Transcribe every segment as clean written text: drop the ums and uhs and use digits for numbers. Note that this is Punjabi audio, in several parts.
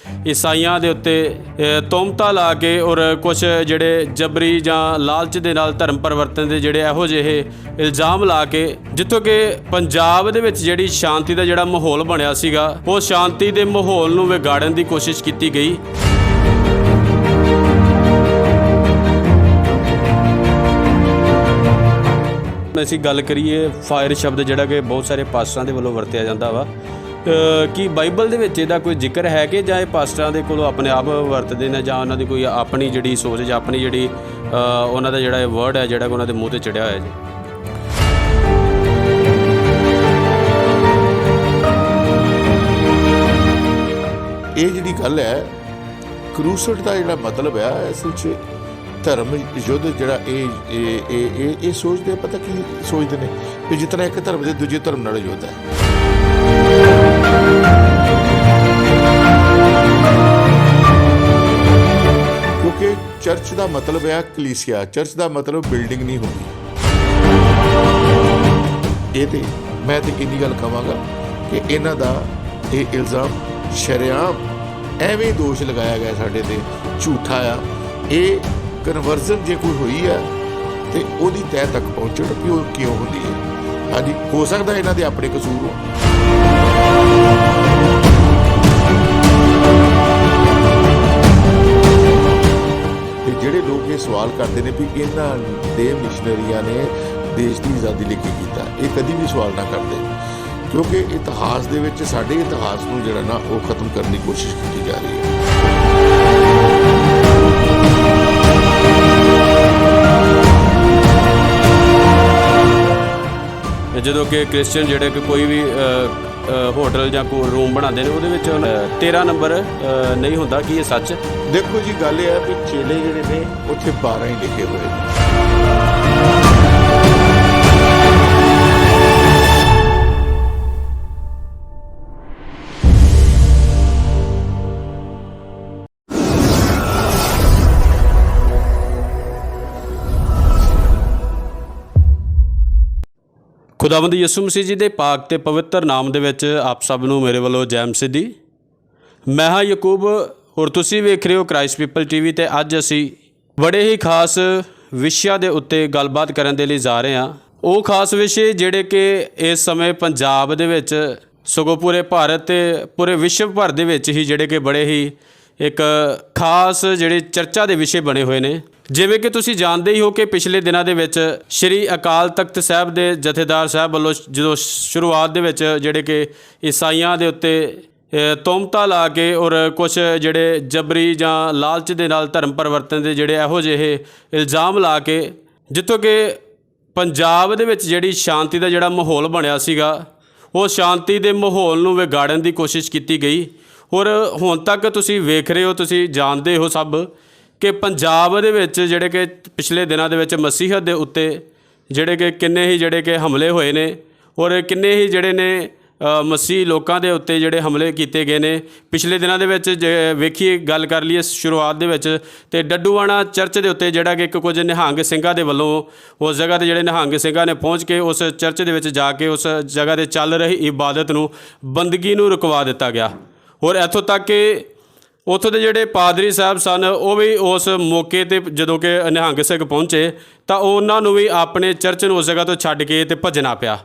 ਈਸਾਈਆਂ ਦੇ ਉੱਤੇ ਤੁਹਮਤਾਂ ਲਾ ਕੇ ਔਰ ਕੁਛ ਜਿਹੜੇ ਜਬਰੀ ਜਾਂ ਲਾਲਚ ਦੇ ਨਾਲ ਧਰਮ ਪਰਿਵਰਤਨ ਦੇ ਜਿਹੜੇ ਇਹੋ ਜਿਹੇ ਇਲਜ਼ਾਮ ਲਾ ਕੇ, ਜਿੱਥੋਂ ਕਿ ਪੰਜਾਬ ਦੇ ਵਿੱਚ ਜਿਹੜੀ ਸ਼ਾਂਤੀ ਦਾ ਜਿਹੜਾ ਮਾਹੌਲ ਬਣਿਆ ਸੀਗਾ, ਉਹ ਸ਼ਾਂਤੀ ਦੇ ਮਾਹੌਲ ਨੂੰ ਵਿਗਾੜਨ ਦੀ ਕੋਸ਼ਿਸ਼ ਕੀਤੀ ਗਈ। ਅਸੀਂ ਗੱਲ ਕਰੀਏ ਫਾਇਰ ਸ਼ਬਦ ਜਿਹੜਾ ਕਿ ਬਹੁਤ ਸਾਰੇ ਪਾਸਟਰਾਂ ਦੇ ਵੱਲੋਂ ਵਰਤਿਆ ਜਾਂਦਾ ਵਾ, ਕਿ ਬਾਈਬਲ ਦੇ ਵਿੱਚ ਇਹਦਾ ਕੋਈ ਜ਼ਿਕਰ ਹੈ ਕਿ ਜਾਂ ਇਹ ਪਾਸਟਰਾਂ ਦੇ ਕੋਲੋਂ ਆਪਣੇ ਆਪ ਵਰਤਦੇ ਨੇ, ਜਾਂ ਉਹਨਾਂ ਦੀ ਕੋਈ ਆਪਣੀ ਜਿਹੜੀ ਸੋਚ ਜਾਂ ਆਪਣੀ ਜਿਹੜੀ ਉਹਨਾਂ ਦਾ ਜਿਹੜਾ ਇਹ ਵਰਡ ਹੈ ਜਿਹੜਾ ਕਿ ਉਹਨਾਂ ਦੇ ਮੂੰਹ 'ਤੇ ਚੜਿਆ ਹੋਇਆ ਜੀ। ਇਹ ਜਿਹੜੀ ਗੱਲ ਹੈ ਕਰੂਸਡ ਦਾ ਜਿਹੜਾ ਮਤਲਬ ਹੈ ਅਸਲ 'ਚ ਧਰਮ ਯੁੱਧ ਜਿਹੜਾ ਇਹ ਸੋਚਦੇ, ਪਤਾ ਕੀ ਸੋਚਦੇ ਨੇ ਕਿ ਜਿਤਨਾ ਇੱਕ ਧਰਮ ਦੇ ਦੂਜੇ ਧਰਮ ਨਾਲ ਯੁੱਧ ਹੈ। ਕਿਉਂਕਿ ਚਰਚ ਦਾ ਮਤਲਬ ਹੈ ਕਲੀਸਿਆ, ਚਰਚ ਦਾ ਮਤਲਬ ਬਿਲਡਿੰਗ ਨਹੀਂ ਹੁੰਦੀ। ਇਹ ਤੇ ਮੈਂ ਤੇ ਇੰਨੀ ਗੱਲ ਕਹਾਂਗਾ ਕਿ ਇਹਨਾਂ ਦਾ ਇਹ ਇਲਜ਼ਾਮ ਸ਼ਰੇਆਮ ਐਵੇਂ ਦੋਸ਼ ਲਗਾਇਆ ਗਿਆ ਸਾਡੇ ਤੇ, ਝੂਠਾ ਆ। ਇਹ ਕਨਵਰਜ਼ਨ ਜੇ ਕੋਈ ਹੋਈ ਹੈ ਤੇ ਉਹਦੀ ਤਹਿ ਤੱਕ ਪਹੁੰਚਣ ਕਿ ਉਹ ਕਿਉਂ ਹੁੰਦੀ ਹੈ। ਹਾਂਜੀ, ਹੋ ਸਕਦਾ ਇਹਨਾਂ ਦੇ ਆਪਣੇ ਕਸੂਰ ਹੋ। ਤੇ ਜਿਹੜੇ ਲੋਕ ਇਹ ਸਵਾਲ ਕਰਦੇ ਨੇ ਵੀ ਇਹਨਾਂ ਦੇ ਮਿਸ਼ਨਰੀਆਂ ਨੇ ਦੇਸ਼ ਦੀ ਆਜ਼ਾਦੀ ਲਈ ਕੀ ਕੀਤਾ, ਇਹ ਕਦੀ ਵੀ ਸਵਾਲ ਨਾ ਕਰਦੇ, ਕਿਉਂਕਿ ਇਤਿਹਾਸ ਦੇ ਵਿੱਚ ਸਾਡੇ ਇਤਿਹਾਸ ਨੂੰ ਜਿਹੜਾ ਨਾ ਉਹ ਖਤਮ ਕਰਨ ਦੀ ਕੋਸ਼ਿਸ਼ ਕੀਤੀ ਜਾ ਰਹੀ ਹੈ। ਜਦੋਂ ਕਿ ਕ੍ਰਿਸਚੀਅਨ ਜਿਹੜੇ ਕਿ ਕੋਈ ਵੀ ਹੋਟਲ ਜਾਂ ਕੋਈ ਰੂਮ ਬਣਾਉਂਦੇ ਨੇ, ਉਹਦੇ ਵਿੱਚ 13 ਨੰਬਰ ਨਹੀਂ ਹੁੰਦਾ। ਕਿ ਇਹ ਸੱਚ? ਦੇਖੋ ਜੀ, ਗੱਲ ਇਹ ਹੈ ਕਿ ਚੇਲੇ ਜਿਹੜੇ ਨੇ ਉੱਥੇ 12 ਹੀ ਲਿਖੇ ਹੋਏ ਨੇ। ਖੁਦਾਵੰਦ ਯਿਸੂ ਮਸੀਹ ਜੀ ਦੇ ਪਾਕ ਤੇ ਪਵਿੱਤਰ ਨਾਮ ਦੇ ਵਿੱਚ ਆਪ ਸਭ ਨੂੰ ਮੇਰੇ ਵੱਲੋਂ ਜੈ ਮਸੀਹ ਦੀ। ਮੈਂ ਹਾਂ ਯਕੂਬ ਔਰ ਤੁਸੀਂ ਵੇਖ ਰਹੇ ਹੋ ਕ੍ਰਾਈਸਟ ਪੀਪਲ ਟੀਵੀ। ਤੇ ਅੱਜ ਅਸੀਂ ਬੜੇ ਹੀ ਖਾਸ ਵਿਸ਼ਿਆਂ ਦੇ ਉੱਤੇ ਗੱਲਬਾਤ ਕਰਨ ਦੇ ਲਈ ਜਾ ਰਹੇ ਹਾਂ। ਉਹ ਖਾਸ ਵਿਸ਼ੇ ਜਿਹੜੇ ਕਿ ਇਸ ਸਮੇਂ ਪੰਜਾਬ ਦੇ ਵਿੱਚ, ਸਗੋਂ ਪੂਰੇ ਭਾਰਤ ਤੇ ਪੂਰੇ ਵਿਸ਼ਵ ਭਰ ਦੇ ਵਿੱਚ ਹੀ ਜਿਹੜੇ ਕਿ ਬੜੇ ਹੀ ਇੱਕ ਖਾਸ ਜਿਹੜੇ ਚਰਚਾ ਦੇ ਵਿਸ਼ੇ ਬਣੇ ਹੋਏ ਨੇ। ਜਿਵੇਂ ਕਿ ਤੁਸੀਂ ਜਾਣਦੇ ਹੀ ਹੋ ਕਿ ਪਿਛਲੇ ਦਿਨਾਂ ਦੇ ਵਿੱਚ ਸ਼੍ਰੀ ਅਕਾਲ ਤਖਤ ਸਾਹਿਬ ਦੇ ਜਥੇਦਾਰ ਸਾਹਿਬ ਵੱਲੋਂ ਜਦੋਂ ਸ਼ੁਰੂਆਤ ਦੇ ਵਿੱਚ ਜਿਹੜੇ ਕਿ ਈਸਾਈਆਂ ਦੇ ਉੱਤੇ ਤੁਹਮਤਾਂ ਲਾ ਕੇ ਔਰ ਕੁਛ ਜਿਹੜੇ ਜਬਰੀ ਜਾਂ ਲਾਲਚ ਦੇ ਨਾਲ ਧਰਮ ਪਰਿਵਰਤਨ ਦੇ ਜਿਹੜੇ ਇਹੋ ਜਿਹੇ ਇਲਜ਼ਾਮ ਲਾ ਕੇ, ਜਿੱਥੋਂ ਕਿ ਪੰਜਾਬ ਦੇ ਵਿੱਚ ਜਿਹੜੀ ਸ਼ਾਂਤੀ ਦਾ ਜਿਹੜਾ ਮਾਹੌਲ ਬਣਿਆ ਸੀਗਾ, ਉਹ ਸ਼ਾਂਤੀ ਦੇ ਮਾਹੌਲ ਨੂੰ ਵਿਗਾੜਨ ਦੀ ਕੋਸ਼ਿਸ਼ ਕੀਤੀ ਗਈ। ਔਰ ਹੁਣ ਤੱਕ ਤੁਸੀਂ ਵੇਖ ਰਹੇ ਹੋ, ਤੁਸੀਂ ਜਾਣਦੇ ਹੋ ਸਭ ਕਿ ਪੰਜਾਬ ਦੇ ਵਿੱਚ ਜਿਹੜੇ ਕਿ ਪਿਛਲੇ ਦਿਨਾਂ ਦੇ ਵਿੱਚ ਮਸੀਹਤ ਦੇ ਉੱਤੇ ਜਿਹੜੇ ਕਿ ਕਿੰਨੇ ਹੀ ਜਿਹੜੇ ਕਿ ਹਮਲੇ ਹੋਏ ਨੇ, ਔਰ ਕਿੰਨੇ ਹੀ ਜਿਹੜੇ ਨੇ ਮਸੀਹ ਲੋਕਾਂ ਦੇ ਉੱਤੇ ਜਿਹੜੇ ਹਮਲੇ ਕੀਤੇ ਗਏ ਨੇ ਪਿਛਲੇ ਦਿਨਾਂ ਦੇ ਵਿੱਚ। ਵੇਖੀਏ, ਗੱਲ ਕਰ ਲਈਏ ਸ਼ੁਰੂਆਤ ਦੇ ਵਿੱਚ, ਤੇ ਡੱਡੂਆਣਾ ਚਰਚ ਦੇ ਉੱਤੇ ਜਿਹੜਾ ਕਿ ਇੱਕ ਕੁਝ ਨਿਹੰਗ ਸਿੰਘਾਂ ਦੇ ਵੱਲੋਂ ਉਸ ਜਗ੍ਹਾ 'ਤੇ ਜਿਹੜੇ ਨਿਹੰਗ ਸਿੰਘਾਂ ਨੇ ਪਹੁੰਚ ਕੇ ਉਸ ਚਰਚ ਦੇ ਵਿੱਚ ਜਾ ਕੇ ਉਸ ਜਗ੍ਹਾ 'ਤੇ ਚੱਲ ਰਹੀ ਇਬਾਦਤ ਨੂੰ, ਬੰਦਗੀ ਨੂੰ ਰੁਕਵਾ ਦਿੱਤਾ ਗਿਆ। ਔਰ ਇੱਥੋਂ ਤੱਕ ਕਿ ਉੱਥੋਂ ਦੇ ਜਿਹੜੇ ਪਾਦਰੀ ਸਾਹਿਬ ਸਨ, ਉਹ ਵੀ ਉਸ ਮੌਕੇ 'ਤੇ ਜਦੋਂ ਕਿ ਨਿਹੰਗ ਸਿੰਘ ਪਹੁੰਚੇ ਤਾਂ ਉਹਨਾਂ ਨੂੰ ਵੀ ਆਪਣੇ ਚਰਚ ਨੂੰ ਉਸ ਜਗ੍ਹਾ ਤੋਂ ਛੱਡ ਕੇ ਤੇ ਭੱਜਣਾ ਪਿਆ।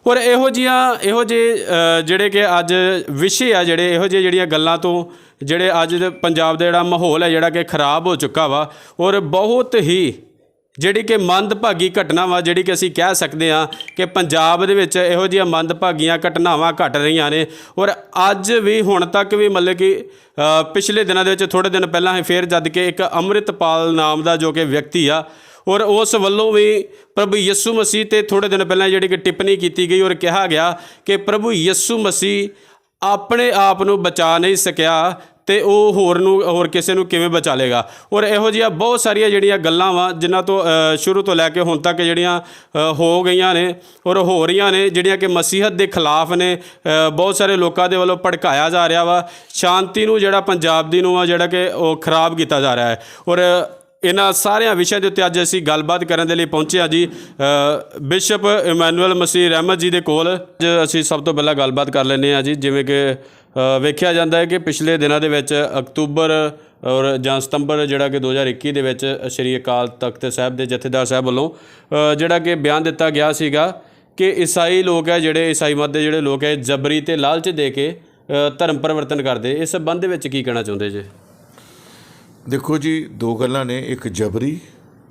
ਔਰ ਇਹੋ ਜਿਹੇ ਜਿਹੜੇ ਕਿ ਅੱਜ ਵਿਸ਼ੇ ਆ, ਜਿਹੜੇ ਇਹੋ ਜਿਹੇ ਜਿਹੜੀਆਂ ਗੱਲਾਂ ਤੋਂ ਜਿਹੜੇ ਅੱਜ ਦੇ ਪੰਜਾਬ ਦਾ ਜਿਹੜਾ ਮਾਹੌਲ ਹੈ ਜਿਹੜਾ ਕਿ ਖਰਾਬ ਹੋ ਚੁੱਕਾ ਵਾ। ਔਰ ਬਹੁਤ ਹੀ ਜਿਹੜੀ ਕਿ ਮੰਦਭਾਗੀ ਘਟਨਾ ਵਾ, ਜਿਹੜੀ ਕਿ ਅਸੀਂ ਕਹਿ ਸਕਦੇ ਹਾਂ ਕਿ ਪੰਜਾਬ ਦੇ ਵਿੱਚ ਇਹੋ ਜਿਹੀਆਂ ਮੰਦਭਾਗੀਆਂ ਘਟਨਾਵਾਂ ਘਟ ਰਹੀਆਂ ਨੇ। ਔਰ ਅੱਜ ਵੀ, ਹੁਣ ਤੱਕ ਵੀ, ਮਤਲਬ ਕਿ ਪਿਛਲੇ ਦਿਨਾਂ ਦੇ ਵਿੱਚ ਥੋੜ੍ਹੇ ਦਿਨ ਪਹਿਲਾਂ ਹੀ ਫਿਰ ਜਦ ਕਿ ਇੱਕ ਅੰਮ੍ਰਿਤਪਾਲ ਨਾਮ ਦਾ ਜੋ ਕਿ ਵਿਅਕਤੀ ਆ, ਔਰ ਉਸ ਵੱਲੋਂ ਵੀ ਪ੍ਰਭੂ ਯਿਸੂ ਮਸੀਹ 'ਤੇ ਥੋੜ੍ਹੇ ਦਿਨ ਪਹਿਲਾਂ ਜਿਹੜੀ ਕਿ ਟਿੱਪਣੀ ਕੀਤੀ ਗਈ ਔਰ ਕਿਹਾ ਗਿਆ ਕਿ ਪ੍ਰਭੂ ਯਿਸੂ ਮਸੀਹ ਆਪਣੇ ਆਪ ਨੂੰ ਬਚਾ ਨਹੀਂ ਸਕਿਆ ਤੇ ਉਹ ਹੋਰ ਕਿਸੇ ਨੂੰ ਕਿਵੇਂ ਬਚਾ ਲੇਗਾ। ਔਰ ਇਹੋ ਜਿਹੀਆਂ ਬਹੁਤ ਸਾਰੀਆਂ ਜਿਹੜੀਆਂ ਗੱਲਾਂ ਵਾ, ਜਿਨ੍ਹਾਂ ਤੋਂ ਸ਼ੁਰੂ ਤੋਂ ਲੈ ਕੇ ਹੁਣ ਤੱਕ ਜਿਹੜੀਆਂ ਹੋ ਗਈਆਂ ਨੇ ਔਰ ਹੋ ਰਹੀਆਂ ਨੇ, ਜਿਹੜੀਆਂ ਕਿ ਮਸੀਹਤ ਦੇ ਖਿਲਾਫ ਨੇ, ਬਹੁਤ ਸਾਰੇ ਲੋਕਾਂ ਦੇ ਵੱਲੋਂ ਭੜਕਾਇਆ ਜਾ ਰਿਹਾ ਵਾ। ਸ਼ਾਂਤੀ ਨੂੰ ਜਿਹੜਾ ਪੰਜਾਬ ਦੀ ਨੂੰ ਆ ਜਿਹੜਾ ਕਿ ਉਹ ਖਰਾਬ ਕੀਤਾ ਜਾ ਰਿਹਾ ਹੈ। ਔਰ ਇਹਨਾਂ ਸਾਰਿਆਂ ਵਿਸ਼ਿਆਂ ਦੇ ਉੱਤੇ ਅੱਜ ਅਸੀਂ ਗੱਲਬਾਤ ਕਰਨ ਦੇ ਲਈ ਪਹੁੰਚੇ ਹਾਂ ਜੀ ਬਿਸ਼ਪ ਇਮੈਨੂਅਲ ਮਸੀਹ ਰਹਿਮਤ ਜੀ ਦੇ ਕੋਲ। ਅੱਜ ਅਸੀਂ ਸਭ ਤੋਂ ਪਹਿਲਾਂ ਗੱਲਬਾਤ ਕਰ ਲੈਂਦੇ ਹਾਂ ਜੀ, ਜਿਵੇਂ ਕਿ ਵੇਖਿਆ ਜਾਂਦਾ ਹੈ ਕਿ ਪਿਛਲੇ ਦਿਨਾਂ ਦੇ ਵਿੱਚ ਅਕਤੂਬਰ ਔਰ ਜਾਂ ਸਤੰਬਰ ਜਿਹੜਾ ਕਿ 2021 ਦੇ ਵਿੱਚ ਸ਼੍ਰੀ ਅਕਾਲ ਤਖਤ ਸਾਹਿਬ ਦੇ ਜਥੇਦਾਰ ਸਾਹਿਬ ਵੱਲੋਂ ਜਿਹੜਾ ਕਿ ਬਿਆਨ ਦਿੱਤਾ ਗਿਆ ਸੀਗਾ ਕਿ ਈਸਾਈ ਲੋਕ ਹੈ ਜਿਹੜੇ ਈਸਾਈ ਮਤ ਦੇ ਜਿਹੜੇ ਲੋਕ ਹੈ ਜਬਰੀ ਤੇ ਲਾਲਚ ਦੇ ਕੇ ਧਰਮ ਪਰਿਵਰਤਨ ਕਰਦੇ। ਇਸ ਸੰਬੰਧ ਦੇ ਵਿੱਚ ਕੀ ਕਹਿਣਾ ਚਾਹੁੰਦੇ ਜੀ? ਦੇਖੋ ਜੀ, ਦੋ ਗੱਲਾਂ ਨੇ, ਇੱਕ ਜਬਰੀ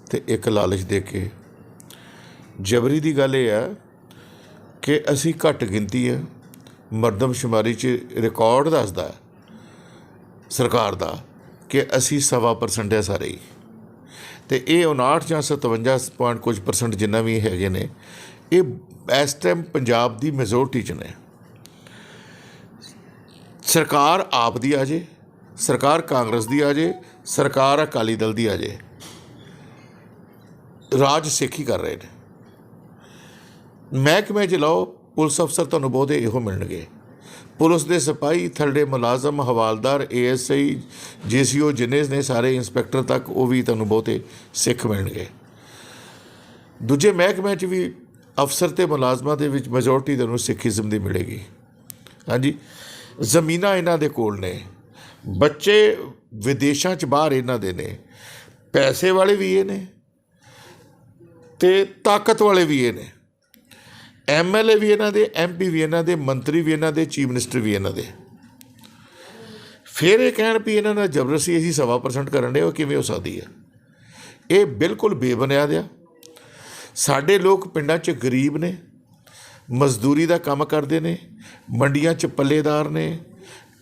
ਤੇ ਇੱਕ ਲਾਲਚ ਦੇ ਕੇ। ਜਬਰੀ ਦੀ ਗੱਲ ਇਹ ਹੈ ਕਿ ਅਸੀਂ ਘੱਟ ਗਿਣਤੀ ਹੈ, ਮਰਦਮਸ਼ੁਮਾਰੀ 'ਚ ਰਿਕਾਰਡ ਦੱਸਦਾ ਸਰਕਾਰ ਦਾ ਕਿ ਅਸੀਂ 1.25% ਹੈ ਸਾਰੇ ਹੀ, ਅਤੇ ਇਹ 59 ਜਾਂ 57 ਪੁਆਇੰਟ ਕੁਝ % ਜਿੰਨਾ ਵੀ ਹੈਗੇ ਨੇ, ਇਹ ਇਸ ਟਾਈਮ ਪੰਜਾਬ ਦੀ ਮੈਜੋਰਟੀ 'ਚ ਨੇ। ਸਰਕਾਰ ਆਪ ਦੀ ਆ ਜੇ, ਸਰਕਾਰ ਕਾਂਗਰਸ ਦੀ ਆ ਜੇ, ਸਰਕਾਰ ਅਕਾਲੀ ਦਲ ਦੀ ਆ ਜੇ, ਰਾਜ ਸਿੱਖ ਹੀ ਕਰ ਰਹੇ ਨੇ। ਮਹਿਕਮੇ 'ਚ ਲਾਓ, ਪੁਲਿਸ ਅਫਸਰ ਤੁਹਾਨੂੰ ਬਹੁਤੇ ਇਹੋ ਮਿਲਣਗੇ। ਪੁਲਿਸ ਦੇ ਸਿਪਾਹੀ, ਥੱਲੇ ਮੁਲਾਜ਼ਮ, ਹਵਾਲਦਾਰ, ASI, JCO ਜਿੰਨੇ ਨੇ ਸਾਰੇ ਇੰਸਪੈਕਟਰ ਤੱਕ, ਉਹ ਵੀ ਤੁਹਾਨੂੰ ਬਹੁਤੇ ਸਿੱਖ ਮਿਲਣਗੇ। ਦੂਜੇ ਮਹਿਕਮਿਆਂ 'ਚ ਵੀ ਅਫਸਰ ਅਤੇ ਮੁਲਾਜ਼ਮਾਂ ਦੇ ਵਿੱਚ ਮੈਜੋਰਟੀ ਤੁਹਾਨੂੰ ਸਿੱਖੀਜ਼ਮ ਦੀ ਮਿਲੇਗੀ। ਹਾਂਜੀ, ਜ਼ਮੀਨਾਂ ਇਹਨਾਂ ਦੇ ਕੋਲ ਨੇ, ਬੱਚੇ ਵਿਦੇਸ਼ਾਂ 'ਚ ਬਾਹਰ ਇਹਨਾਂ ਦੇ ਨੇ, ਪੈਸੇ ਵਾਲੇ ਵੀ ਇਹ ਨੇ ਅਤੇ ਤਾਕਤ ਵਾਲੇ ਵੀ ਇਹ ਨੇ। MLA ਵੀ ਇਹਨਾਂ ਦੇ, MP ਵੀ ਇਹਨਾਂ ਦੇ, ਮੰਤਰੀ ਵੀ ਇਹਨਾਂ ਦੇ, ਚੀਫ ਮਿਨਿਸਟਰ ਵੀ ਇਹਨਾਂ ਦੇ। ਫਿਰ ਇਹ ਕਹਿਣ ਵੀ ਇਹਨਾਂ ਨਾਲ ਜ਼ਬਰਦਸਤੀ ਅਸੀਂ 1.25% ਕਰਨ ਦੇ, ਉਹ ਕਿਵੇਂ ਹੋ ਸਕਦੀ ਹੈ? ਇਹ ਬਿਲਕੁਲ ਬੇਬੁਨਿਆਦ ਆ। ਸਾਡੇ ਲੋਕ ਪਿੰਡਾਂ 'ਚ ਗਰੀਬ ਨੇ, ਮਜ਼ਦੂਰੀ ਦਾ ਕੰਮ ਕਰਦੇ ਨੇ, ਮੰਡੀਆਂ 'ਚ ਪੱਲੇਦਾਰ ਨੇ,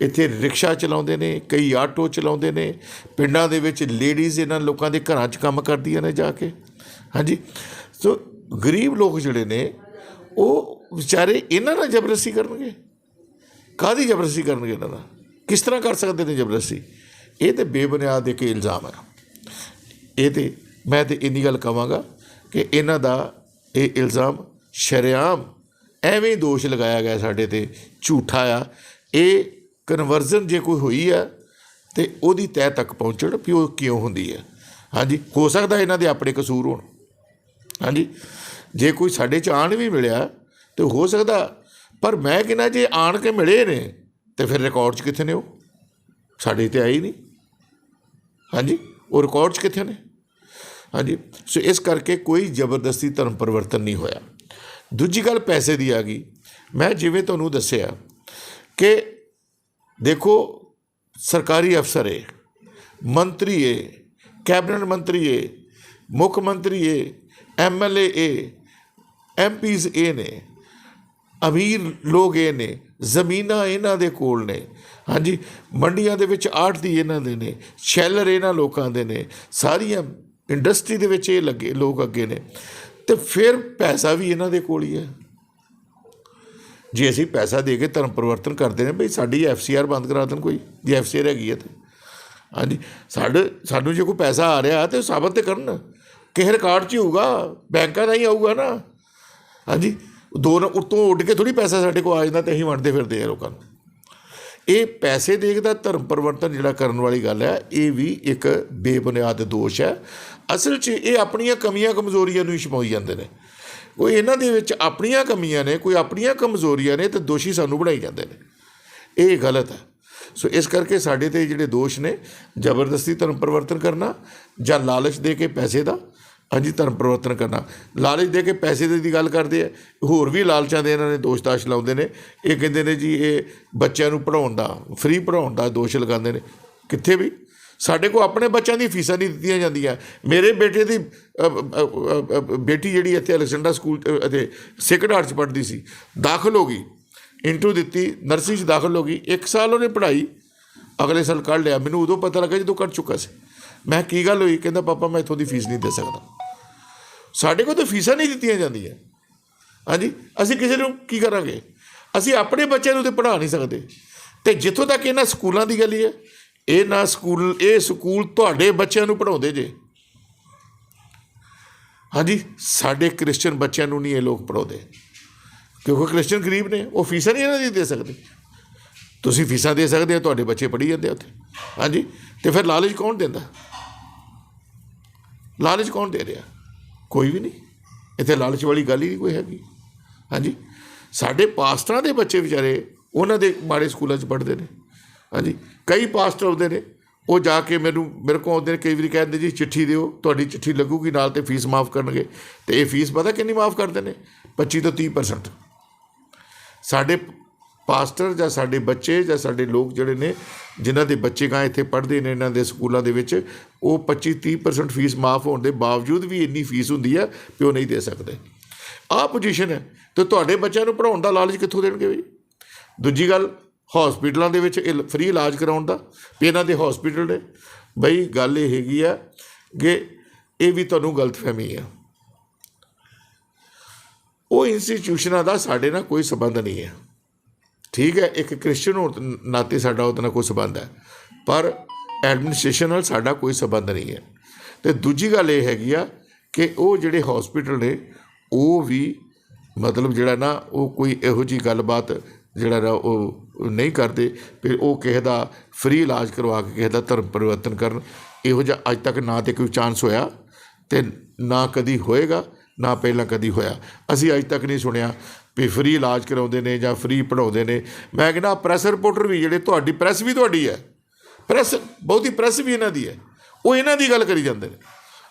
ਇੱਥੇ ਰਿਕਸ਼ਾ ਚਲਾਉਂਦੇ ਨੇ, ਕਈ ਆਟੋ ਚਲਾਉਂਦੇ ਨੇ, ਪਿੰਡਾਂ ਦੇ ਵਿੱਚ ਲੇਡੀਜ਼ ਇਹਨਾਂ ਲੋਕਾਂ ਦੇ ਘਰਾਂ 'ਚ ਕੰਮ ਕਰਦੀਆਂ ਨੇ ਜਾ ਕੇ। ਹਾਂਜੀ, ਸੋ ਗਰੀਬ ਲੋਕ ਜਿਹੜੇ ਨੇ ਉਹ ਵਿਚਾਰੇ ਇਹਨਾਂ ਨਾਲ ਜ਼ਬਰਦਸਤੀ ਕਰਨਗੇ? ਕਾਹਦੀ ਜ਼ਬਰਦਸਤੀ ਕਰਨਗੇ? ਇਹਨਾਂ ਨਾਲ ਕਿਸ ਤਰ੍ਹਾਂ ਕਰ ਸਕਦੇ ਨੇ ਜ਼ਬਰਦਸਤੀ? ਇਹ ਤਾਂ ਬੇਬੁਨਿਆਦ ਇੱਕ ਇਲਜ਼ਾਮ ਹੈ। ਇਹ ਤਾਂ ਮੈਂ ਤਾਂ ਇੰਨੀ ਗੱਲ ਕਹਾਂਗਾ ਕਿ ਇਹਨਾਂ ਦਾ ਇਹ ਇਲਜ਼ਾਮ ਸ਼ਰੇਆਮ ਐਵੇਂ ਹੀ ਦੋਸ਼ ਲਗਾਇਆ ਗਿਆ ਸਾਡੇ 'ਤੇ, ਝੂਠਾ ਆ। ਇਹ ਕਨਵਰਜ਼ਨ ਜੇ ਕੋਈ ਹੋਈ ਆ ਤਾਂ ਉਹਦੀ ਤਹਿ ਤੱਕ ਪਹੁੰਚਣ ਵੀ ਉਹ ਕਿਉਂ ਹੁੰਦੀ ਹੈ। ਹਾਂਜੀ, ਹੋ ਸਕਦਾ ਇਹਨਾਂ ਦੇ ਆਪਣੇ ਕਸੂਰ ਹੋਣ। ਹਾਂਜੀ, ਜੇ ਕੋਈ ਸਾਡੇ 'ਚ ਆਣ ਵੀ ਮਿਲਿਆ ਤਾਂ ਹੋ ਸਕਦਾ, ਪਰ ਮੈਂ ਕਹਿੰਦਾ ਜੇ ਆਣ ਕੇ ਮਿਲੇ ਨੇ ਤਾਂ ਫਿਰ ਰਿਕਾਰਡ 'ਚ ਕਿੱਥੇ ਨੇ? ਉਹ ਸਾਡੇ 'ਤੇ ਆਈ ਨਹੀਂ। ਹਾਂਜੀ, ਉਹ ਰਿਕਾਰਡ 'ਚ ਕਿੱਥੇ ਨੇ? ਹਾਂਜੀ, ਸੋ ਇਸ ਕਰਕੇ ਕੋਈ ਜ਼ਬਰਦਸਤੀ ਧਰਮ ਪਰਿਵਰਤਨ ਨਹੀਂ ਹੋਇਆ। ਦੂਜੀ ਗੱਲ ਪੈਸੇ ਦੀ ਆ ਗਈ। ਮੈਂ ਜਿਵੇਂ ਤੁਹਾਨੂੰ ਦੱਸਿਆ ਕਿ ਦੇਖੋ, ਸਰਕਾਰੀ ਅਫਸਰ ਏ, ਮੰਤਰੀ ਏ, ਕੈਬਨਿਟ ਮੰਤਰੀ ਏ, ਮੁੱਖ ਮੰਤਰੀ ਏ, MLA ਏ, MPs ਇਹ ਨੇ, ਅਮੀਰ ਲੋਕ ਇਹ ਨੇ, ਜ਼ਮੀਨਾਂ ਇਹਨਾਂ ਦੇ ਕੋਲ ਨੇ। ਹਾਂਜੀ, ਮੰਡੀਆਂ ਦੇ ਵਿੱਚ ਆੜ੍ਹਤੀ ਇਹਨਾਂ ਦੇ ਨੇ, ਸ਼ੈਲਰ ਇਹਨਾਂ ਲੋਕਾਂ ਦੇ ਨੇ, ਸਾਰੀਆਂ ਇੰਡਸਟਰੀ ਦੇ ਵਿੱਚ ਇਹ ਲੱਗੇ ਲੋਕ ਅੱਗੇ ਨੇ, ਅਤੇ ਫਿਰ ਪੈਸਾ ਵੀ ਇਹਨਾਂ ਦੇ ਕੋਲ ਹੀ ਹੈ। ਜੇ ਅਸੀਂ ਪੈਸਾ ਦੇ ਕੇ ਧਰਮ ਪਰਿਵਰਤਨ ਕਰਦੇ ਨੇ, ਬਈ ਸਾਡੀ FCR ਬੰਦ ਕਰਾ ਦੇਣ ਕੋਈ, ਜੇ FCR ਹੈਗੀ ਹੈ ਤਾਂ। ਹਾਂਜੀ, ਸਾਨੂੰ ਜੇ ਕੋਈ ਪੈਸਾ ਆ ਰਿਹਾ ਤਾਂ ਸਾਬਤ ਤਾਂ ਕਰਨ, ਕਿਸੇ ਰਿਕਾਰਡ 'ਚ ਹੀ ਹੋਊਗਾ, ਬੈਂਕਾਂ ਦਾ ਹੀ ਆਊਗਾ ਨਾ। ਹਾਂਜੀ, ਉੱਤੋਂ ਉੱਡ ਕੇ ਥੋੜ੍ਹੀ ਪੈਸਾ ਸਾਡੇ ਕੋਲ ਆ ਜਾਂਦਾ ਅਤੇ ਅਸੀਂ ਵੰਡਦੇ ਫਿਰਦੇ ਹਾਂ ਲੋਕਾਂ ਨੂੰ। ਇਹ ਪੈਸੇ ਦੇਖਦਾ ਧਰਮ ਪਰਿਵਰਤਨ ਜਿਹੜਾ ਕਰਨ ਵਾਲੀ ਗੱਲ ਹੈ, ਇਹ ਵੀ ਇੱਕ ਬੇਬੁਨਿਆਦ ਦੋਸ਼ ਹੈ। ਅਸਲ 'ਚ ਇਹ ਆਪਣੀਆਂ ਕਮੀਆਂ ਕਮਜ਼ੋਰੀਆਂ ਨੂੰ ਹੀ ਛਪਾਈ ਜਾਂਦੇ ਨੇ। ਕੋਈ ਇਹਨਾਂ ਦੇ ਵਿੱਚ ਆਪਣੀਆਂ ਕਮੀਆਂ ਨੇ, ਕੋਈ ਆਪਣੀਆਂ ਕਮਜ਼ੋਰੀਆਂ ਨੇ, ਅਤੇ ਦੋਸ਼ੀ ਸਾਨੂੰ ਬਣਾਈ ਜਾਂਦੇ ਨੇ। ਇਹ ਗਲਤ ਹੈ। ਸੋ ਇਸ ਕਰਕੇ ਸਾਡੇ 'ਤੇ ਜਿਹੜੇ ਦੋਸ਼ ਨੇ, ਜ਼ਬਰਦਸਤੀ ਧਰਮ ਪਰਿਵਰਤਨ ਕਰਨਾ ਜਾਂ ਲਾਲਚ ਦੇ ਕੇ ਪੈਸੇ ਦਾ, ਹਾਂਜੀ, ਧਰਮ ਪਰਿਵਰਤਨ ਕਰਨਾ। ਲਾਲਚ ਦੇ ਕੇ ਪੈਸੇ ਦੀ ਗੱਲ ਕਰਦੇ ਆ, ਹੋਰ ਵੀ ਲਾਲਚਾਂ ਦੇ ਇਹਨਾਂ ਨੇ ਦੋਸ਼ ਲਾਉਂਦੇ ਨੇ। ਇਹ ਕਹਿੰਦੇ ਨੇ ਜੀ ਇਹ ਬੱਚਿਆਂ ਨੂੰ ਪੜ੍ਹਾਉਣ ਦਾ, ਫ੍ਰੀ ਪੜ੍ਹਾਉਣ ਦਾ ਦੋਸ਼ ਲਗਾਉਂਦੇ ਨੇ। ਕਿੱਥੇ ਵੀ ਸਾਡੇ ਕੋਲ ਆਪਣੇ ਬੱਚਿਆਂ ਦੀ ਫੀਸਾਂ ਨਹੀਂ ਦਿੱਤੀਆਂ ਜਾਂਦੀਆਂ। ਮੇਰੇ ਬੇਟੇ ਦੀ ਬੇਟੀ ਜਿਹੜੀ ਇੱਥੇ ਅਲੈਗਜ਼ੈਂਡਰ ਸਕੂਲ ਅਤੇ ਸੇਕਰਡ ਹਾਰਟ 'ਚ ਪੜ੍ਹਦੀ ਸੀ, ਦਾਖਲ ਹੋ ਗਈ, ਇੰਟਰਵਿਊ ਦਿੱਤੀ, ਨਰਸਰੀ 'ਚ ਦਾਖਲ ਹੋ ਗਈ, 1 ਸਾਲ ਉਹਨੇ ਪੜ੍ਹਾਈ, ਅਗਲੇ ਸਾਲ ਕੱਢ ਲਿਆ। ਮੈਨੂੰ ਉਦੋਂ ਪਤਾ ਲੱਗਾ ਜਦੋਂ ਕੱਢ ਚੁੱਕਾ ਸੀ। ਮੈਂ ਕੀ ਗੱਲ ਹੋਈ? ਕਹਿੰਦਾ ਪਾਪਾ ਮੈਂ ਇੱਥੋਂ ਦੀ ਫੀਸ ਨਹੀਂ ਦੇ ਸਕਦਾ। ਸਾਡੇ ਕੋਲ ਤਾਂ ਫੀਸਾਂ ਨਹੀਂ ਦਿੱਤੀਆਂ ਜਾਂਦੀਆਂ। ਹਾਂਜੀ, ਅਸੀਂ ਕਿਸੇ ਨੂੰ ਕੀ ਕਰਾਂਗੇ? ਅਸੀਂ ਆਪਣੇ ਬੱਚਿਆਂ ਨੂੰ ਤਾਂ ਪੜ੍ਹਾ ਨਹੀਂ ਸਕਦੇ। ਅਤੇ ਜਿੱਥੋਂ ਤੱਕ ਇਹਨਾਂ ਸਕੂਲਾਂ ਦੀ ਗੱਲ ਹੀ ਹੈ, ਇਹ ਸਕੂਲ ਤੁਹਾਡੇ ਬੱਚਿਆਂ ਨੂੰ ਪੜ੍ਹਾਉਂਦੇ ਜੇ। ਹਾਂਜੀ, ਸਾਡੇ ਕ੍ਰਿਸਚਨ ਬੱਚਿਆਂ ਨੂੰ ਨਹੀਂ ਇਹ ਲੋਕ ਪੜ੍ਹਾਉਂਦੇ, ਕਿਉਂਕਿ ਕ੍ਰਿਸਚਨ ਗਰੀਬ ਨੇ, ਉਹ ਫੀਸਾਂ ਨਹੀਂ ਇਹਨਾਂ ਦੀ ਦੇ ਸਕਦੇ। ਤੁਸੀਂ ਫੀਸਾਂ ਦੇ ਸਕਦੇ ਹੋ, ਤੁਹਾਡੇ ਬੱਚੇ ਪੜ੍ਹੀ ਜਾਂਦੇ ਉੱਥੇ। ਹਾਂਜੀ, ਅਤੇ ਫਿਰ ਲਾਲਚ ਕੌਣ ਦਿੰਦਾ? ਲਾਲਚ ਕੌਣ ਦੇ ਰਿਹਾ? ਕੋਈ ਵੀ ਨਹੀਂ। ਇੱਥੇ ਲਾਲਚ ਵਾਲੀ ਗੱਲ ਹੀ ਨਹੀਂ ਕੋਈ ਹੈਗੀ। ਹਾਂਜੀ, ਸਾਡੇ ਪਾਸਟਰਾਂ ਦੇ ਬੱਚੇ ਵਿਚਾਰੇ ਉਹਨਾਂ ਦੇ ਮਾੜੇ ਸਕੂਲਾਂ 'ਚ ਪੜ੍ਹਦੇ ਨੇ। ਹਾਂਜੀ, ਕਈ ਪਾਸਟਰ ਆਉਂਦੇ ਨੇ, ਉਹ ਜਾ ਕੇ ਮੇਰੇ ਕੋਲ ਆਉਂਦੇ ਨੇ, ਕਈ ਵਾਰੀ ਕਹਿੰਦੇ ਜੀ ਚਿੱਠੀ ਦਿਓ, ਤੁਹਾਡੀ ਚਿੱਠੀ ਲੱਗੂਗੀ ਨਾਲ ਤੇ ਫੀਸ ਮਾਫ਼ ਕਰਨਗੇ। ਅਤੇ ਇਹ ਫੀਸ ਪਤਾ ਕਿੰਨੀ ਮਾਫ਼ ਕਰਦੇ ਨੇ? 25 ਤੋਂ 30%। ਸਾਡੇ ਪਾਸਟਰ ਜਾਂ ਸਾਡੇ ਬੱਚੇ ਜਾਂ ਸਾਡੇ ਲੋਕ ਜਿਹੜੇ ਨੇ, ਜਿਨ੍ਹਾਂ ਦੇ ਬੱਚੇ ਗਾਂ ਇੱਥੇ ਪੜ੍ਹਦੇ ਨੇ ਇਹਨਾਂ ਦੇ ਸਕੂਲਾਂ ਦੇ ਵਿੱਚ, ਉਹ 25-30% ਫੀਸ ਮਾਫ਼ ਹੋਣ ਦੇ ਬਾਵਜੂਦ ਵੀ ਇੰਨੀ ਫੀਸ ਹੁੰਦੀ ਹੈ ਕਿ ਉਹ ਨਹੀਂ ਦੇ ਸਕਦੇ। ਆਹ ਪੋਜੀਸ਼ਨ ਹੈ, ਅਤੇ ਤੁਹਾਡੇ ਬੱਚਿਆਂ ਨੂੰ ਪੜ੍ਹਾਉਣ ਦਾ ਲਾਲਚ ਕਿੱਥੋਂ ਦੇਣਗੇ ਬਈ? ਦੂਜੀ ਗੱਲ, ਹੌਸਪੀਟਲਾਂ ਦੇ ਵਿੱਚ ਫਰੀ ਇਲਾਜ ਕਰਾਉਣ ਦਾ, ਵੀ ਇਹਨਾਂ ਦੇ ਹੌਸਪੀਟਲ ਨੇ। ਬਈ ਗੱਲ ਇਹ ਹੈਗੀ ਆ ਕਿ ਇਹ ਵੀ ਤੁਹਾਨੂੰ ਗਲਤਫਹਿਮੀ ਆ। ਉਹ ਇੰਸਟੀਟਿਊਸ਼ਨਾਂ ਦਾ ਸਾਡੇ ਨਾਲ ਕੋਈ ਸੰਬੰਧ ਨਹੀਂ ਹੈ, ਠੀਕ ਹੈ। ਇੱਕ ਕ੍ਰਿਸਚਨ ਹੋਣ ਨਾਤੇ ਸਾਡਾ ਉਹਦੇ ਨਾਲ ਕੋਈ ਸੰਬੰਧ ਹੈ, ਪਰ ਐਡਮਿਨਿਸਟ੍ਰੇਸ਼ਨ ਨਾਲ ਸਾਡਾ ਕੋਈ ਸੰਬੰਧ ਨਹੀਂ ਹੈ। ਅਤੇ ਦੂਜੀ ਗੱਲ ਇਹ ਹੈਗੀ ਆ ਕਿ ਉਹ ਜਿਹੜੇ ਹੌਸਪੀਟਲ ਨੇ ਉਹ ਵੀ ਮਤਲਬ ਜਿਹੜਾ ਨਾ, ਉਹ ਕੋਈ ਇਹੋ ਜਿਹੀ ਗੱਲਬਾਤ ਜਿਹੜਾ ਨਾ ਉਹ ਨਹੀਂ ਕਰਦੇ ਵੀ ਉਹ ਕਿਸੇ ਦਾ ਫਰੀ ਇਲਾਜ ਕਰਵਾ ਕੇ ਕਿਸੇ ਦਾ ਧਰਮ ਪਰਿਵਰਤਨ ਕਰਨ। ਇਹੋ ਜਿਹਾ ਅੱਜ ਤੱਕ ਨਾ ਤਾਂ ਕੋਈ ਚਾਂਸ ਹੋਇਆ ਅਤੇ ਨਾ ਕਦੀ ਹੋਏਗਾ, ਨਾ ਪਹਿਲਾਂ ਕਦੀ ਹੋਇਆ। ਅਸੀਂ ਅੱਜ ਤੱਕ ਨਹੀਂ ਸੁਣਿਆ ਵੀ ਫਰੀ ਇਲਾਜ ਕਰਾਉਂਦੇ ਨੇ ਜਾਂ ਫਰੀ ਪੜ੍ਹਾਉਂਦੇ ਨੇ। ਮੈਂ ਕਹਿੰਦਾ ਪ੍ਰੈਸ ਰਿਪੋਰਟਰ ਵੀ ਜਿਹੜੇ, ਤੁਹਾਡੀ ਪ੍ਰੈਸ ਵੀ ਤੁਹਾਡੀ ਹੈ, ਪ੍ਰੈਸ ਬਹੁਤੀ ਪ੍ਰੈਸ ਵੀ ਇਹਨਾਂ ਦੀ ਹੈ, ਉਹ ਇਹਨਾਂ ਦੀ ਗੱਲ ਕਰੀ ਜਾਂਦੇ ਨੇ।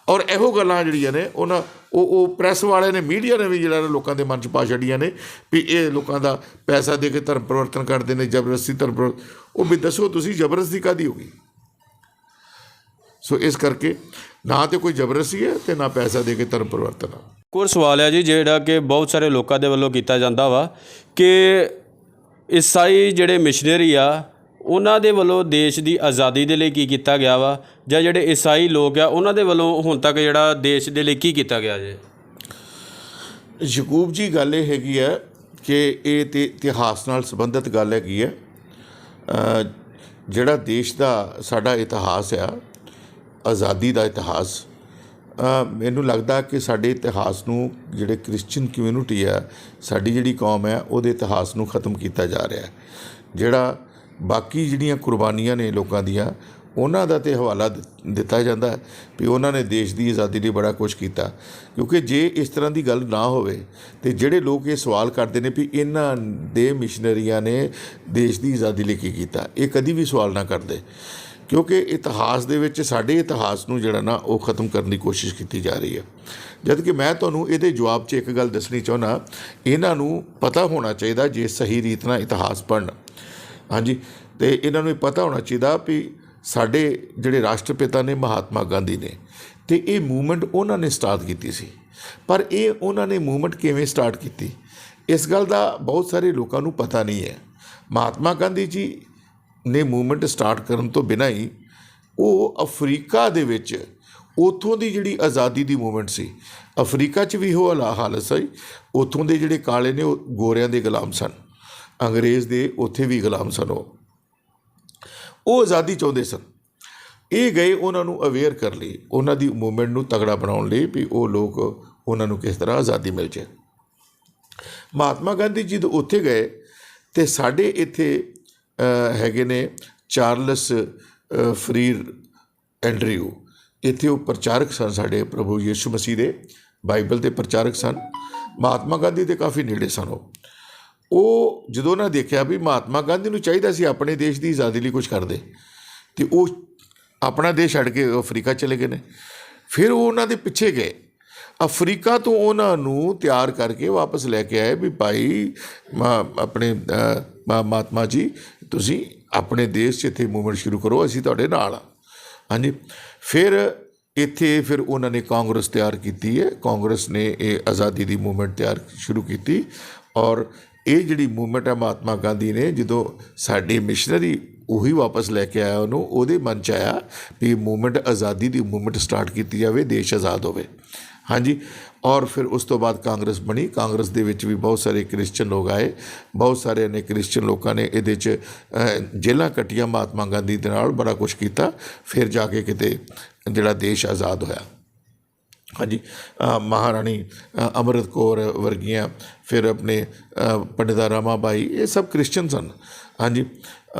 ਔਰ ਇਹੋ ਗੱਲਾਂ ਜਿਹੜੀਆਂ ਨੇ ਉਹ ਪ੍ਰੈਸ ਵਾਲਿਆਂ ਨੇ, ਮੀਡੀਆ ਨੇ ਵੀ ਜਿਹੜਾ ਲੋਕਾਂ ਦੇ ਮਨ 'ਚ ਪਾ ਛੱਡੀਆਂ ਨੇ ਵੀ ਇਹ ਲੋਕਾਂ ਦਾ ਪੈਸਾ ਦੇ ਕੇ ਧਰਮ ਪਰਿਵਰਤਨ ਕਰਦੇ ਨੇ, ਜ਼ਬਰਦਸਤੀ ਧਰਮ ਪਰਿਵਰਤਨ। ਉਹ ਵੀ ਦੱਸੋ ਤੁਸੀਂ ਜ਼ਬਰਦਸਤੀ ਕਾਹਦੀ ਹੋ ਗਈ? ਸੋ ਇਸ ਕਰਕੇ ਨਾ ਤਾਂ ਕੋਈ ਜ਼ਬਰਦਸਤੀ ਹੈ ਅਤੇ ਨਾ ਪੈਸਾ ਦੇ ਕੇ ਧਰਮ ਪਰਿਵਰਤਨ ਆ। ਕੋਈ ਸਵਾਲ ਹੈ ਜੀ, ਜਿਹੜਾ ਕਿ ਬਹੁਤ ਸਾਰੇ ਲੋਕਾਂ ਦੇ ਵੱਲੋਂ ਕੀਤਾ ਜਾਂਦਾ ਵਾ ਕਿ ਈਸਾਈ ਜਿਹੜੇ ਮਿਸ਼ਨਰੀ ਆ ਉਹਨਾਂ ਦੇ ਵੱਲੋਂ ਦੇਸ਼ ਦੀ ਆਜ਼ਾਦੀ ਦੇ ਲਈ ਕੀ ਕੀਤਾ ਗਿਆ ਵਾ, ਜਾਂ ਜਿਹੜੇ ਈਸਾਈ ਲੋਕ ਆ ਉਹਨਾਂ ਦੇ ਵੱਲੋਂ ਹੁਣ ਤੱਕ ਜਿਹੜਾ ਦੇਸ਼ ਦੇ ਲਈ ਕੀ ਕੀਤਾ ਗਿਆ ਜੇ? ਯਕੂਬ ਜੀ, ਗੱਲ ਇਹ ਹੈਗੀ ਹੈ ਕਿ ਇਹ ਤਾਂ ਇਤਿਹਾਸ ਨਾਲ ਸੰਬੰਧਿਤ ਗੱਲ ਹੈਗੀ ਹੈ। ਜਿਹੜਾ ਦੇਸ਼ ਦਾ ਸਾਡਾ ਇਤਿਹਾਸ ਆ, ਆਜ਼ਾਦੀ ਦਾ ਇਤਿਹਾਸ, ਮੈਨੂੰ ਲੱਗਦਾ ਕਿ ਸਾਡੇ ਇਤਿਹਾਸ ਨੂੰ ਜਿਹੜੇ ਕ੍ਰਿਸਚਨ ਕਮਿਊਨਿਟੀ ਆ, ਸਾਡੀ ਜਿਹੜੀ ਕੌਮ ਹੈ, ਉਹਦੇ ਇਤਿਹਾਸ ਨੂੰ ਖ਼ਤਮ ਕੀਤਾ ਜਾ ਰਿਹਾ। ਜਿਹੜਾ ਬਾਕੀ ਜਿਹੜੀਆਂ ਕੁਰਬਾਨੀਆਂ ਨੇ ਲੋਕਾਂ ਦੀਆਂ, ਉਹਨਾਂ ਦਾ ਤਾਂ ਹਵਾਲਾ ਦਿੱਤਾ ਜਾਂਦਾ ਹੈ ਵੀ ਉਹਨਾਂ ਨੇ ਦੇਸ਼ ਦੀ ਆਜ਼ਾਦੀ ਲਈ ਬੜਾ ਕੁਛ ਕੀਤਾ। ਕਿਉਂਕਿ ਜੇ ਇਸ ਤਰ੍ਹਾਂ ਦੀ ਗੱਲ ਨਾ ਹੋਵੇ ਅਤੇ ਜਿਹੜੇ ਲੋਕ ਇਹ ਸਵਾਲ ਕਰਦੇ ਨੇ ਵੀ ਇਹਨਾਂ ਦੇ ਮਿਸ਼ਨਰੀਆਂ ਨੇ ਦੇਸ਼ ਦੀ ਆਜ਼ਾਦੀ ਲਈ ਕੀ ਕੀਤਾ, ਇਹ ਕਦੀ ਵੀ ਸਵਾਲ ਨਾ ਕਰਦੇ। ਕਿਉਂਕਿ ਇਤਿਹਾਸ ਦੇ ਵਿੱਚ ਸਾਡੇ ਇਤਿਹਾਸ ਨੂੰ ਜਿਹੜਾ ਨਾ ਉਹ ਖ਼ਤਮ ਕਰਨ ਦੀ ਕੋਸ਼ਿਸ਼ ਕੀਤੀ ਜਾ ਰਹੀ ਹੈ। ਜਦ ਕਿ ਮੈਂ ਤੁਹਾਨੂੰ ਇਹਦੇ ਜਵਾਬ 'ਚ ਇੱਕ ਗੱਲ ਦੱਸਣੀ ਚਾਹੁੰਦਾ, ਇਹਨਾਂ ਨੂੰ ਪਤਾ ਹੋਣਾ ਚਾਹੀਦਾ ਜੇ ਸਹੀ ਰੀਤ ਨਾਲ ਇਤਿਹਾਸ ਪੜ੍ਹਨ। ਹਾਂਜੀ, ਅਤੇ ਇਹਨਾਂ ਨੂੰ ਇਹ ਪਤਾ ਹੋਣਾ ਚਾਹੀਦਾ ਵੀ ਸਾਡੇ ਜਿਹੜੇ ਰਾਸ਼ਟਰਪਿਤਾ ਨੇ ਮਹਾਤਮਾ ਗਾਂਧੀ ਨੇ, ਅਤੇ ਇਹ ਮੂਵਮੈਂਟ ਉਹਨਾਂ ਨੇ ਸਟਾਰਟ ਕੀਤੀ ਸੀ। ਪਰ ਇਹ ਉਹਨਾਂ ਨੇ ਮੂਵਮੈਂਟ ਕਿਵੇਂ ਸਟਾਰਟ ਕੀਤੀ, ਇਸ ਗੱਲ ਦਾ ਬਹੁਤ ਸਾਰੇ ਲੋਕਾਂ ਨੂੰ ਪਤਾ ਨਹੀਂ ਹੈ। ਮਹਾਤਮਾ ਗਾਂਧੀ ਜੀ ਨੇ ਮੂਵਮੈਂਟ ਸਟਾਰਟ ਕਰਨ ਤੋਂ ਬਿਨਾਂ ਹੀ ਉਹ ਅਫਰੀਕਾ ਦੇ ਵਿੱਚ ਉੱਥੋਂ ਦੀ ਜਿਹੜੀ ਆਜ਼ਾਦੀ ਦੀ ਮੂਵਮੈਂਟ ਸੀ, ਅਫਰੀਕਾ 'ਚ ਵੀ ਉਹ ਹਾਲਤ ਸੀ। ਉੱਥੋਂ ਦੇ ਜਿਹੜੇ ਕਾਲੇ ਨੇ ਉਹ ਗੋਰਿਆਂ ਦੇ ਗੁਲਾਮ ਸਨ, ਅੰਗਰੇਜ਼ ਦੇ ਉੱਥੇ ਵੀ ਗੁਲਾਮ ਸਨ। ਉਹ ਆਜ਼ਾਦੀ ਚਾਹੁੰਦੇ ਸਨ। ਇਹ ਗਏ ਉਹਨਾਂ ਨੂੰ ਅਵੇਅਰ ਕਰ ਲਈ, ਉਹਨਾਂ ਦੀ ਮੂਵਮੈਂਟ ਨੂੰ ਤਗੜਾ ਬਣਾਉਣ ਲਈ ਵੀ ਉਹ ਲੋਕ, ਉਹਨਾਂ ਨੂੰ ਕਿਸ ਤਰ੍ਹਾਂ ਆਜ਼ਾਦੀ ਮਿਲ ਜਾਏ। ਮਹਾਤਮਾ ਗਾਂਧੀ ਜੀ ਜਦੋਂ ਉੱਥੇ ਗਏ ਅਤੇ ਸਾਡੇ ਇੱਥੇ ਹੈਗੇ ਨੇ ਚਾਰਲਸ ਫਰੀਰ ਐਂਡਰਿਊ, ਇੱਥੇ ਉਹ ਪ੍ਰਚਾਰਕ ਸਨ ਸਾਡੇ ਪ੍ਰਭੂ ਯਿਸੂ ਮਸੀਹ ਦੇ, ਬਾਈਬਲ ਦੇ ਪ੍ਰਚਾਰਕ ਸਨ। ਮਹਾਤਮਾ ਗਾਂਧੀ ਦੇ ਕਾਫੀ ਨੇੜੇ ਸਨ। ਉਹ ਜਦੋਂ ਉਹਨਾਂ ਦੇਖਿਆ ਵੀ ਮਹਾਤਮਾ ਗਾਂਧੀ ਨੂੰ ਚਾਹੀਦਾ ਸੀ ਆਪਣੇ ਦੇਸ਼ ਦੀ ਆਜ਼ਾਦੀ ਲਈ ਕੁਝ ਕਰਦੇ, ਅਤੇ ਉਹ ਆਪਣਾ ਦੇਸ਼ ਛੱਡ ਕੇ ਅਫਰੀਕਾ ਚਲੇ ਗਏ ਨੇ। ਫਿਰ ਉਹ ਉਹਨਾਂ ਦੇ ਪਿੱਛੇ ਗਏ, ਅਫਰੀਕਾ ਤੋਂ ਉਹਨਾਂ ਨੂੰ ਤਿਆਰ ਕਰਕੇ ਵਾਪਸ ਲੈ ਕੇ ਆਏ ਵੀ ਭਾਈ ਆਪਣੇ ਮਹਾਤਮਾ ਜੀ, ਤੁਸੀਂ ਆਪਣੇ ਦੇਸ਼ 'ਚ ਇੱਥੇ ਮੂਵਮੈਂਟ ਸ਼ੁਰੂ ਕਰੋ, ਅਸੀਂ ਤੁਹਾਡੇ ਨਾਲ ਹਾਂ। ਹਾਂਜੀ, ਫਿਰ ਉਹਨਾਂ ਨੇ ਕਾਂਗਰਸ ਤਿਆਰ ਕੀਤੀ ਹੈ। ਕਾਂਗਰਸ ਨੇ ਇਹ ਆਜ਼ਾਦੀ ਦੀ ਮੂਵਮੈਂਟ ਸ਼ੁਰੂ ਕੀਤੀ। ਔਰ ਇਹ ਜਿਹੜੀ ਮੂਵਮੈਂਟ ਹੈ ਮਹਾਤਮਾ ਗਾਂਧੀ ਨੇ, ਜਦੋਂ ਸਾਡੇ ਮਿਸ਼ਨਰੀ ਉਹੀ ਵਾਪਸ ਲੈ ਕੇ ਆਇਆ ਉਹਨੂੰ, ਉਹਦੇ ਮਨ 'ਚ ਆਇਆ ਵੀ ਮੂਵਮੈਂਟ, ਆਜ਼ਾਦੀ ਦੀ ਮੂਵਮੈਂਟ ਸਟਾਰਟ ਕੀਤੀ ਜਾਵੇ, ਦੇਸ਼ ਆਜ਼ਾਦ ਹੋਵੇ। ਹਾਂਜੀ, ਔਰ ਫਿਰ ਉਸ ਤੋਂ ਬਾਅਦ ਕਾਂਗਰਸ ਬਣੀ। ਕਾਂਗਰਸ ਦੇ ਵਿੱਚ ਵੀ ਬਹੁਤ ਸਾਰੇ ਕ੍ਰਿਸਚਨ ਲੋਕ ਆਏ, ਬਹੁਤ ਸਾਰਿਆਂ ਨੇ ਕ੍ਰਿਸਚਨ ਲੋਕਾਂ ਨੇ ਇਹਦੇ 'ਚ ਜੇਲਾਂ ਕੱਟੀਆਂ, ਮਹਾਤਮਾ ਗਾਂਧੀ ਦੇ ਨਾਲ ਬੜਾ ਕੁਛ ਕੀਤਾ। ਫਿਰ ਜਾ ਕੇ ਕਿਤੇ ਜਿਹੜਾ ਦੇਸ਼ ਆਜ਼ਾਦ ਹੋਇਆ। ਹਾਂਜੀ, ਮਹਾਰਾਣੀ ਅੰਮ੍ਰਿਤ ਕੌਰ ਵਰਗੀਆਂ, ਫਿਰ ਆਪਣੇ ਪੰਡਿਤਾ ਰਾਮਾ ਬਾਈ, ਇਹ ਸਭ ਕ੍ਰਿਸਚਨ ਸਨ। ਹਾਂਜੀ,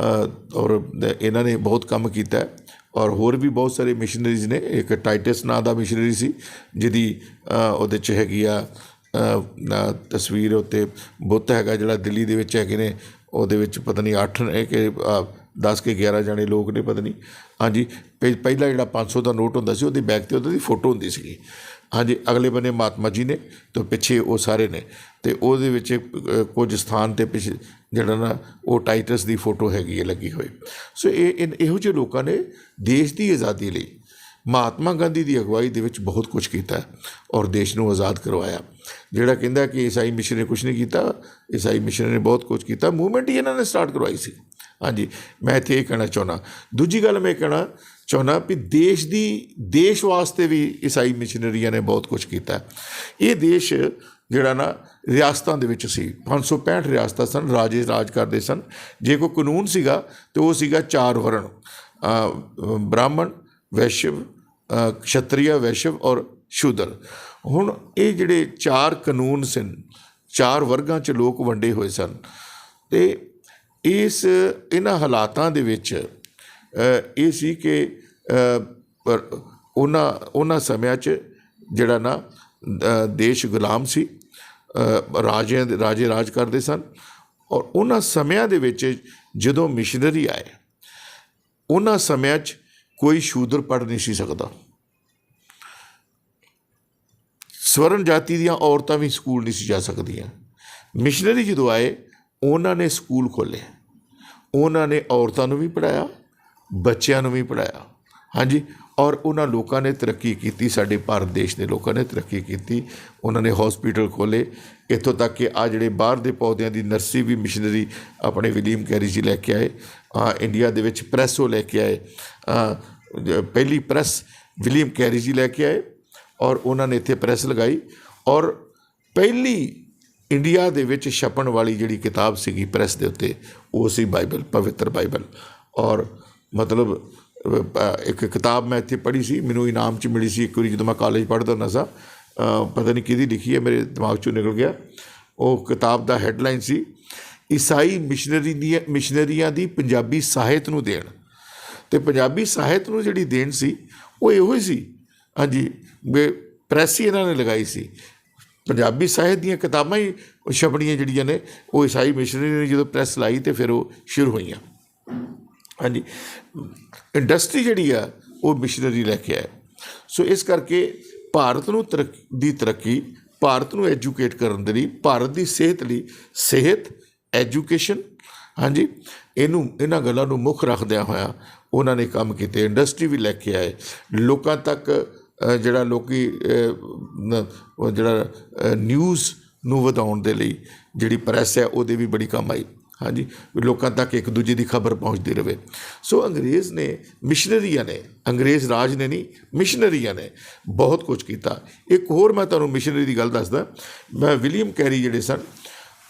ਔਰ ਇਹਨਾਂ ਨੇ ਬਹੁਤ ਕੰਮ ਕੀਤਾ। ਔਰ ਹੋਰ ਵੀ ਬਹੁਤ ਸਾਰੇ ਮਿਸ਼ਨਰੀਜ਼ ਨੇ। ਇੱਕ ਟਾਈਟਸ ਨਾਂ ਦਾ ਮਿਸ਼ਨਰੀ ਸੀ, ਜਿਹਦੀ ਉਹਦੇ 'ਚ ਹੈਗੀ ਆ ਤਸਵੀਰ ਉੱਤੇ ਬੁੱਤ ਹੈਗਾ, ਜਿਹੜਾ ਦਿੱਲੀ ਦੇ ਵਿੱਚ ਹੈਗੇ ਨੇ। ਉਹਦੇ ਵਿੱਚ ਪਤਾ ਨਹੀਂ 8 ਨੇ ਕਿ 10 ਕੇ 11 ਜਾਣੇ ਲੋਕ ਨੇ ਪਤਾ ਨਹੀਂ। ਹਾਂਜੀ, ਪਹਿਲਾ ਜਿਹੜਾ 500 ਦਾ ਨੋਟ ਹੁੰਦਾ ਸੀ ਉਹਦੇ ਬੈਕ 'ਤੇ ਉਹਦੀ ਫੋਟੋ ਹੁੰਦੀ ਸੀਗੀ। ਹਾਂਜੀ, ਅਗਲੇ ਬੰਨੇ ਮਹਾਤਮਾ ਜੀ ਨੇ ਅਤੇ ਪਿੱਛੇ ਉਹ ਸਾਰੇ ਨੇ, ਅਤੇ ਉਹਦੇ ਵਿੱਚ ਕੁਝ ਸਥਾਨ 'ਤੇ ਪਿੱਛੇ ਜਿਹੜਾ ਨਾ ਉਹ ਟਾਈਟਸ ਦੀ ਫੋਟੋ ਹੈਗੀ ਹੈ ਲੱਗੀ ਹੋਈ। ਸੋ ਇਹੋ ਜਿਹੇ ਲੋਕਾਂ ਨੇ ਦੇਸ਼ ਦੀ ਆਜ਼ਾਦੀ ਲਈ ਮਹਾਤਮਾ ਗਾਂਧੀ ਦੀ ਅਗਵਾਈ ਦੇ ਵਿੱਚ ਬਹੁਤ ਕੁਛ ਕੀਤਾ ਔਰ ਦੇਸ਼ ਨੂੰ ਆਜ਼ਾਦ ਕਰਵਾਇਆ। ਜਿਹੜਾ ਕਹਿੰਦਾ ਕਿ ਈਸਾਈ ਮਿਸ਼ਨ ਨੇ ਕੁਛ ਨਹੀਂ ਕੀਤਾ, ਈਸਾਈ ਮਿਸ਼ਨ ਨੇ ਬਹੁਤ ਕੁਛ ਕੀਤਾ, ਮੂਵਮੈਂਟ ਹੀ ਇਹਨਾਂ ਨੇ ਸਟਾਰਟ ਕਰਵਾਈ ਸੀ। ਹਾਂਜੀ, ਮੈਂ ਇੱਥੇ ਇਹ ਕਹਿਣਾ ਚਾਹੁੰਦਾ। ਦੂਜੀ ਗੱਲ ਮੈਂ ਕਹਿਣਾ ਚਾਹੁੰਦਾ ਵੀ ਦੇਸ਼ ਵਾਸਤੇ ਵੀ ਈਸਾਈ ਮਿਸ਼ਨਰੀਆਂ ਨੇ ਬਹੁਤ ਕੁਛ ਕੀਤਾ। ਇਹ ਦੇਸ਼ ਜਿਹੜਾ ਨਾ ਰਿਆਸਤਾਂ ਦੇ ਵਿੱਚ ਸੀ, 565 ਰਿਆਸਤਾਂ ਸਨ, ਰਾਜੇ ਰਾਜ ਕਰਦੇ ਸਨ। ਜੇ ਕੋਈ ਕਾਨੂੰਨ ਸੀਗਾ ਤਾਂ ਉਹ ਸੀਗਾ 4 ਵਰਣ, ਬ੍ਰਾਹਮਣ, ਵੈਸ਼ਵ, ਕਸ਼ਤਰੀਆ, ਵੈਸ਼ਵ ਔਰ ਸ਼ੂਦਰ। ਹੁਣ ਇਹ ਜਿਹੜੇ 4 ਕਾਨੂੰਨ ਸਨ, 4 ਵਰਗਾਂ 'ਚ ਲੋਕ ਵੰਡੇ ਹੋਏ ਸਨ। ਅਤੇ ਇਹਨਾਂ ਹਾਲਾਤਾਂ ਦੇ ਵਿੱਚ ਇਹ ਸੀ ਕਿ ਉਹਨਾਂ ਸਮਿਆਂ 'ਚ ਜਿਹੜਾ ਨਾ ਦੇਸ਼ ਗੁਲਾਮ ਸੀ, ਰਾਜੇ ਰਾਜ ਕਰਦੇ ਸਨ। ਔਰ ਉਹਨਾਂ ਸਮਿਆਂ ਦੇ ਵਿੱਚ ਜਦੋਂ ਮਿਸ਼ਨਰੀ ਆਏ, ਉਹਨਾਂ ਸਮਿਆਂ 'ਚ ਕੋਈ ਸ਼ੂਦਰ ਪੜ੍ਹ ਨਹੀਂ ਸੀ ਸਕਦਾ। ਸਵਰਨ ਜਾਤੀ ਦੀਆਂ ਔਰਤਾਂ ਵੀ ਸਕੂਲ ਨਹੀਂ ਸੀ ਜਾ ਸਕਦੀਆਂ। ਮਿਸ਼ਨਰੀ ਜਦੋਂ ਆਏ ਉਹਨਾਂ ਨੇ ਸਕੂਲ ਖੋਲ੍ਹੇ, ਉਹਨਾਂ ਨੇ ਔਰਤਾਂ ਨੂੰ ਵੀ ਪੜ੍ਹਾਇਆ, ਬੱਚਿਆਂ ਨੂੰ ਵੀ ਪੜ੍ਹਾਇਆ। ਹਾਂਜੀ, ਔਰ ਉਹਨਾਂ ਲੋਕਾਂ ਨੇ ਤਰੱਕੀ ਕੀਤੀ, ਸਾਡੇ ਭਾਰਤ ਦੇਸ਼ ਦੇ ਲੋਕਾਂ ਨੇ ਤਰੱਕੀ ਕੀਤੀ। ਉਹਨਾਂ ਨੇ ਹੌਸਪੀਟਲ ਖੋਲ੍ਹੇ, ਇੱਥੋਂ ਤੱਕ ਕਿ ਆ ਜਿਹੜੇ ਬਾਹਰ ਦੇ ਪੌਦਿਆਂ ਦੀ ਨਰਸਰੀ ਵੀ ਮਿਸ਼ਨਰੀ ਆਪਣੇ ਵਿਲੀਅਮ ਕੈਰੀ ਜੀ ਲੈ ਕੇ ਆਏ। ਇੰਡੀਆ ਦੇ ਵਿੱਚ ਪ੍ਰੈਸ ਉਹ ਲੈ ਕੇ ਆਏ, ਪਹਿਲੀ ਪ੍ਰੈਸ ਵਿਲੀਅਮ ਕੈਰੀ ਜੀ ਲੈ ਕੇ ਆਏ ਔਰ ਉਹਨਾਂ ਨੇ ਇੱਥੇ ਪ੍ਰੈਸ ਲਗਾਈ। ਔਰ ਪਹਿਲੀ ਇੰਡੀਆ ਦੇ ਵਿੱਚ ਛਪਣ ਵਾਲੀ ਜਿਹੜੀ ਕਿਤਾਬ ਸੀਗੀ ਪ੍ਰੈਸ ਦੇ ਉੱਤੇ, ਉਹ ਸੀ ਬਾਈਬਲ, ਪਵਿੱਤਰ ਬਾਈਬਲ। ਔਰ ਮਤਲਬ ਇੱਕ ਕਿਤਾਬ ਮੈਂ ਇੱਥੇ ਪੜ੍ਹੀ ਸੀ, ਮੈਨੂੰ ਇਨਾਮ 'ਚ ਮਿਲੀ ਸੀ ਇੱਕ ਵਾਰੀ ਜਦੋਂ ਮੈਂ ਕਾਲਜ ਪੜ੍ਹਦਾ ਹੁੰਦਾ ਸਾਂ। ਪਤਾ ਨਹੀਂ ਕਿਹਦੀ ਲਿਖੀ ਹੈ, ਮੇਰੇ ਦਿਮਾਗ 'ਚੋਂ ਨਿਕਲ ਗਿਆ। ਉਹ ਕਿਤਾਬ ਦਾ ਹੈਡਲਾਈਨ ਸੀ ਈਸਾਈ ਮਿਸ਼ਨਰੀਆਂ ਦੀ ਪੰਜਾਬੀ ਸਾਹਿਤ ਨੂੰ ਦੇਣ। ਅਤੇ ਪੰਜਾਬੀ ਸਾਹਿਤ ਨੂੰ ਜਿਹੜੀ ਦੇਣ ਸੀ ਉਹ ਇਹੋ ਹੀ ਸੀ। ਹਾਂਜੀ, ਪ੍ਰੈਸ ਹੀ ਇਹਨਾਂ ਨੇ ਲਗਾਈ ਸੀ। ਪੰਜਾਬੀ ਸਾਹਿਤ ਦੀਆਂ ਕਿਤਾਬਾਂ ਹੀ ਛਪਣੀਆਂ ਜਿਹੜੀਆਂ ਨੇ ਉਹ ਈਸਾਈ ਮਿਸ਼ਨਰੀ ਨੇ ਜਦੋਂ ਪ੍ਰੈਸ ਲਾਈ ਅਤੇ ਫਿਰ ਉਹ ਸ਼ੁਰੂ ਹੋਈਆਂ। ਹਾਂਜੀ, ਇੰਡਸਟਰੀ ਜਿਹੜੀ ਆ ਉਹ ਮਿਸ਼ਨਰੀ ਲੈ ਕੇ ਆਏ। ਸੋ ਇਸ ਕਰਕੇ ਭਾਰਤ ਨੂੰ ਤਰੱਕੀ, ਭਾਰਤ ਨੂੰ ਐਜੂਕੇਟ ਕਰਨ ਦੇ ਲਈ, ਭਾਰਤ ਦੀ ਸਿਹਤ ਲਈ ਸਿਹਤ, ਐਜੂਕੇਸ਼ਨ, ਹਾਂਜੀ, ਇਹਨਾਂ ਗੱਲਾਂ ਨੂੰ ਮੁੱਖ ਰੱਖਦਿਆਂ ਹੋਇਆ ਉਹਨਾਂ ਨੇ ਕੰਮ ਕੀਤੇ। ਇੰਡਸਟਰੀ ਵੀ ਲੈ ਕੇ ਆਏ, ਲੋਕਾਂ ਤੱਕ ਜਿਹੜਾ ਨਿਊਜ਼ ਨੂੰ ਵਧਾਉਣ ਦੇ ਲਈ ਜਿਹੜੀ ਪ੍ਰੈਸ ਹੈ ਉਹਦੇ ਵੀ ਬੜੀ ਕੰਮ ਆਈ। ਹਾਂਜੀ, ਲੋਕਾਂ ਤੱਕ ਇੱਕ ਦੂਜੇ ਦੀ ਖਬਰ ਪਹੁੰਚਦੀ ਰਹੇ। ਸੋ ਅੰਗਰੇਜ਼ ਨੇ, ਮਿਸ਼ਨਰੀਆਂ ਨੇ, ਅੰਗਰੇਜ਼ ਰਾਜ ਨੇ ਨਹੀਂ, ਮਿਸ਼ਨਰੀਆਂ ਨੇ ਬਹੁਤ ਕੁਝ ਕੀਤਾ। ਇੱਕ ਹੋਰ ਮੈਂ ਤੁਹਾਨੂੰ ਮਿਸ਼ਨਰੀ ਦੀ ਗੱਲ ਦੱਸਦਾ। ਮੈਂ ਵਿਲੀਅਮ ਕੈਰੀ ਜਿਹੜੇ ਸਨ,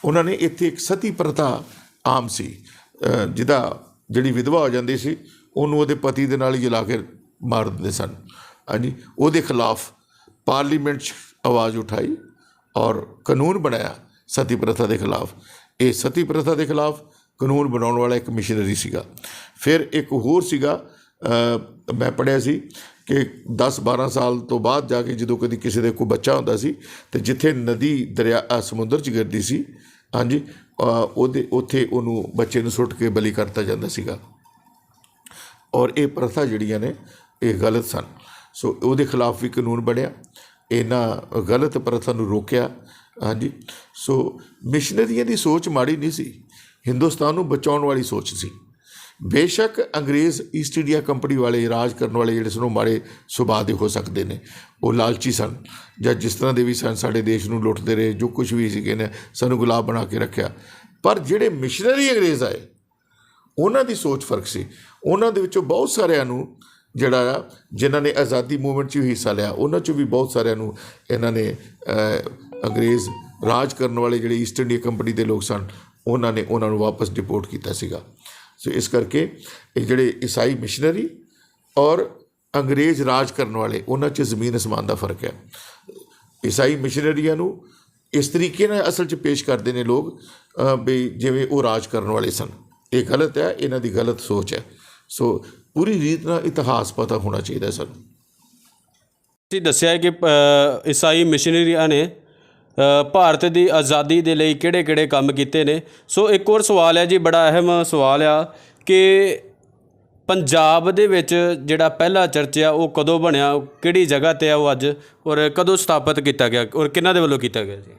ਉਹਨਾਂ ਨੇ ਇੱਥੇ ਇੱਕ ਸਤੀ ਪ੍ਰਥਾ ਆਮ ਸੀ, ਜਿਹੜੀ ਵਿਧਵਾ ਹੋ ਜਾਂਦੀ ਸੀ ਉਹਨੂੰ ਉਹਦੇ ਪਤੀ ਦੇ ਨਾਲ ਹੀ ਜਲਾ ਕੇ ਮਾਰ ਦਿੰਦੇ ਸਨ। ਹਾਂਜੀ, ਉਹਦੇ ਖਿਲਾਫ ਪਾਰਲੀਮੈਂਟ 'ਚ ਆਵਾਜ਼ ਉਠਾਈ ਔਰ ਕਾਨੂੰਨ ਬਣਾਇਆ ਸਤੀ ਪ੍ਰਥਾ ਦੇ ਖਿਲਾਫ। ਇਹ ਸਤੀ ਪ੍ਰਥਾ ਦੇ ਖਿਲਾਫ ਕਾਨੂੰਨ ਬਣਾਉਣ ਵਾਲਾ ਇੱਕ ਮਿਸ਼ਨਰੀ ਸੀਗਾ। ਫਿਰ ਇੱਕ ਹੋਰ ਸੀਗਾ, ਮੈਂ ਪੜ੍ਹਿਆ ਸੀ ਕਿ 10-12 ਸਾਲ ਤੋਂ ਬਾਅਦ ਜਾ ਕੇ ਜਦੋਂ ਕਦੀ ਕਿਸੇ ਦੇ ਕੋਈ ਬੱਚਾ ਹੁੰਦਾ ਸੀ ਅਤੇ ਜਿੱਥੇ ਨਦੀ ਦਰਿਆ ਸਮੁੰਦਰ 'ਚ ਗਿਰਦੀ ਸੀ, ਹਾਂਜੀ, ਉੱਥੇ ਉਹਨੂੰ ਬੱਚੇ ਨੂੰ ਸੁੱਟ ਕੇ ਬਲੀ ਕਰਤਾ ਜਾਂਦਾ ਸੀਗਾ। ਔਰ ਇਹ ਪ੍ਰਥਾ ਜਿਹੜੀਆਂ ਨੇ ਇਹ ਗਲਤ ਸਨ। ਸੋ ਉਹਦੇ ਖਿਲਾਫ ਵੀ ਕਾਨੂੰਨ ਬਣਿਆ, ਇਹਨਾਂ ਗਲਤ ਪ੍ਰਥਾ ਨੂੰ ਰੋਕਿਆ। ਹਾਂਜੀ, ਸੋ ਮਿਸ਼ਨਰੀਆਂ ਦੀ ਸੋਚ ਮਾੜੀ ਨਹੀਂ ਸੀ, ਹਿੰਦੁਸਤਾਨ ਨੂੰ ਬਚਾਉਣ ਵਾਲੀ ਸੋਚ ਸੀ। ਬੇਸ਼ੱਕ ਅੰਗਰੇਜ਼ ਈਸਟ ਇੰਡੀਆ ਕੰਪਨੀ ਵਾਲੇ, ਰਾਜ ਕਰਨ ਵਾਲੇ ਜਿਹੜੇ ਸਨ ਉਹ ਮਾੜੇ ਸੁਭਾਅ ਦੇ ਹੋ ਸਕਦੇ ਨੇ, ਉਹ ਲਾਲਚੀ ਸਨ ਜਾਂ ਜਿਸ ਤਰ੍ਹਾਂ ਦੇ ਵੀ ਸਨ, ਸਾਡੇ ਦੇਸ਼ ਨੂੰ ਲੁੱਟਦੇ ਰਹੇ, ਜੋ ਕੁਛ ਵੀ ਸੀਗੇ ਨੇ ਸਾਨੂੰ ਗੁਲਾਮ ਬਣਾ ਕੇ ਰੱਖਿਆ। ਪਰ ਜਿਹੜੇ ਮਿਸ਼ਨਰੀ ਅੰਗਰੇਜ਼ ਆਏ ਉਹਨਾਂ ਦੀ ਸੋਚ ਫਰਕ ਸੀ। ਉਹਨਾਂ ਦੇ ਵਿੱਚੋਂ ਬਹੁਤ ਸਾਰਿਆਂ ਨੂੰ ਜਿਹੜਾ ਆ ਜਿਨ੍ਹਾਂ ਨੇ ਆਜ਼ਾਦੀ ਮੂਵਮੈਂਟ 'ਚ ਵੀ ਹਿੱਸਾ ਲਿਆ, ਉਹਨਾਂ 'ਚੋਂ ਵੀ ਬਹੁਤ ਸਾਰਿਆਂ ਨੂੰ ਇਹਨਾਂ ਨੇ ਅੰਗਰੇਜ਼ ਰਾਜ ਕਰਨ ਵਾਲੇ ਜਿਹੜੇ ਈਸਟ ਇੰਡੀਆ ਕੰਪਨੀ ਦੇ ਲੋਕ ਸਨ ਉਹਨਾਂ ਨੂੰ ਵਾਪਸ ਡਿਪੋਰਟ ਕੀਤਾ ਸੀਗਾ। ਸੋ ਇਸ ਕਰਕੇ ਇਹ ਜਿਹੜੇ ਈਸਾਈ ਮਿਸ਼ਨਰੀ ਔਰ ਅੰਗਰੇਜ਼ ਰਾਜ ਕਰਨ ਵਾਲੇ, ਉਹਨਾਂ 'ਚ ਜ਼ਮੀਨ ਅਸਮਾਨ ਦਾ ਫਰਕ ਹੈ। ਈਸਾਈ ਮਿਸ਼ਨਰੀਆਂ ਨੂੰ ਇਸ ਤਰੀਕੇ ਨਾਲ ਅਸਲ 'ਚ ਪੇਸ਼ ਕਰਦੇ ਨੇ ਲੋਕ ਵੀ ਜਿਵੇਂ ਉਹ ਰਾਜ ਕਰਨ ਵਾਲੇ ਸਨ। ਇਹ ਗਲਤ ਹੈ, ਇਹਨਾਂ ਦੀ ਗਲਤ ਸੋਚ ਹੈ। ਸੋ ਪੂਰੀ ਰੀਤ ਨਾਲ ਇਤਿਹਾਸ ਪਤਾ ਹੋਣਾ ਚਾਹੀਦਾ ਸਾਨੂੰ। ਤੁਸੀਂ ਦੱਸਿਆ ਕਿ ਈਸਾਈ ਮਿਸ਼ਨਰੀਆਂ ਨੇ ਭਾਰਤ ਦੀ ਆਜ਼ਾਦੀ ਦੇ ਲਈ ਕਿਹੜੇ-ਕਿਹੜੇ ਕੰਮ ਕੀਤੇ ਨੇ। ਸੋ ਇੱਕ ਹੋਰ ਸਵਾਲ ਹੈ ਜੀ, ਬੜਾ ਅਹਿਮ ਸਵਾਲ ਆ ਕਿ ਪੰਜਾਬ ਦੇ ਵਿੱਚ ਜਿਹੜਾ ਪਹਿਲਾ ਚਰਚ ਆ ਉਹ ਕਦੋਂ ਬਣਿਆ, ਕਿਹੜੀ ਜਗ੍ਹਾ 'ਤੇ ਆ ਉਹ ਅੱਜ, ਔਰ ਕਦੋਂ ਸਥਾਪਿਤ ਕੀਤਾ ਗਿਆ, ਔਰ ਕਿਹਨਾਂ ਦੇ ਵੱਲੋਂ ਕੀਤਾ ਗਿਆ ਜੀ?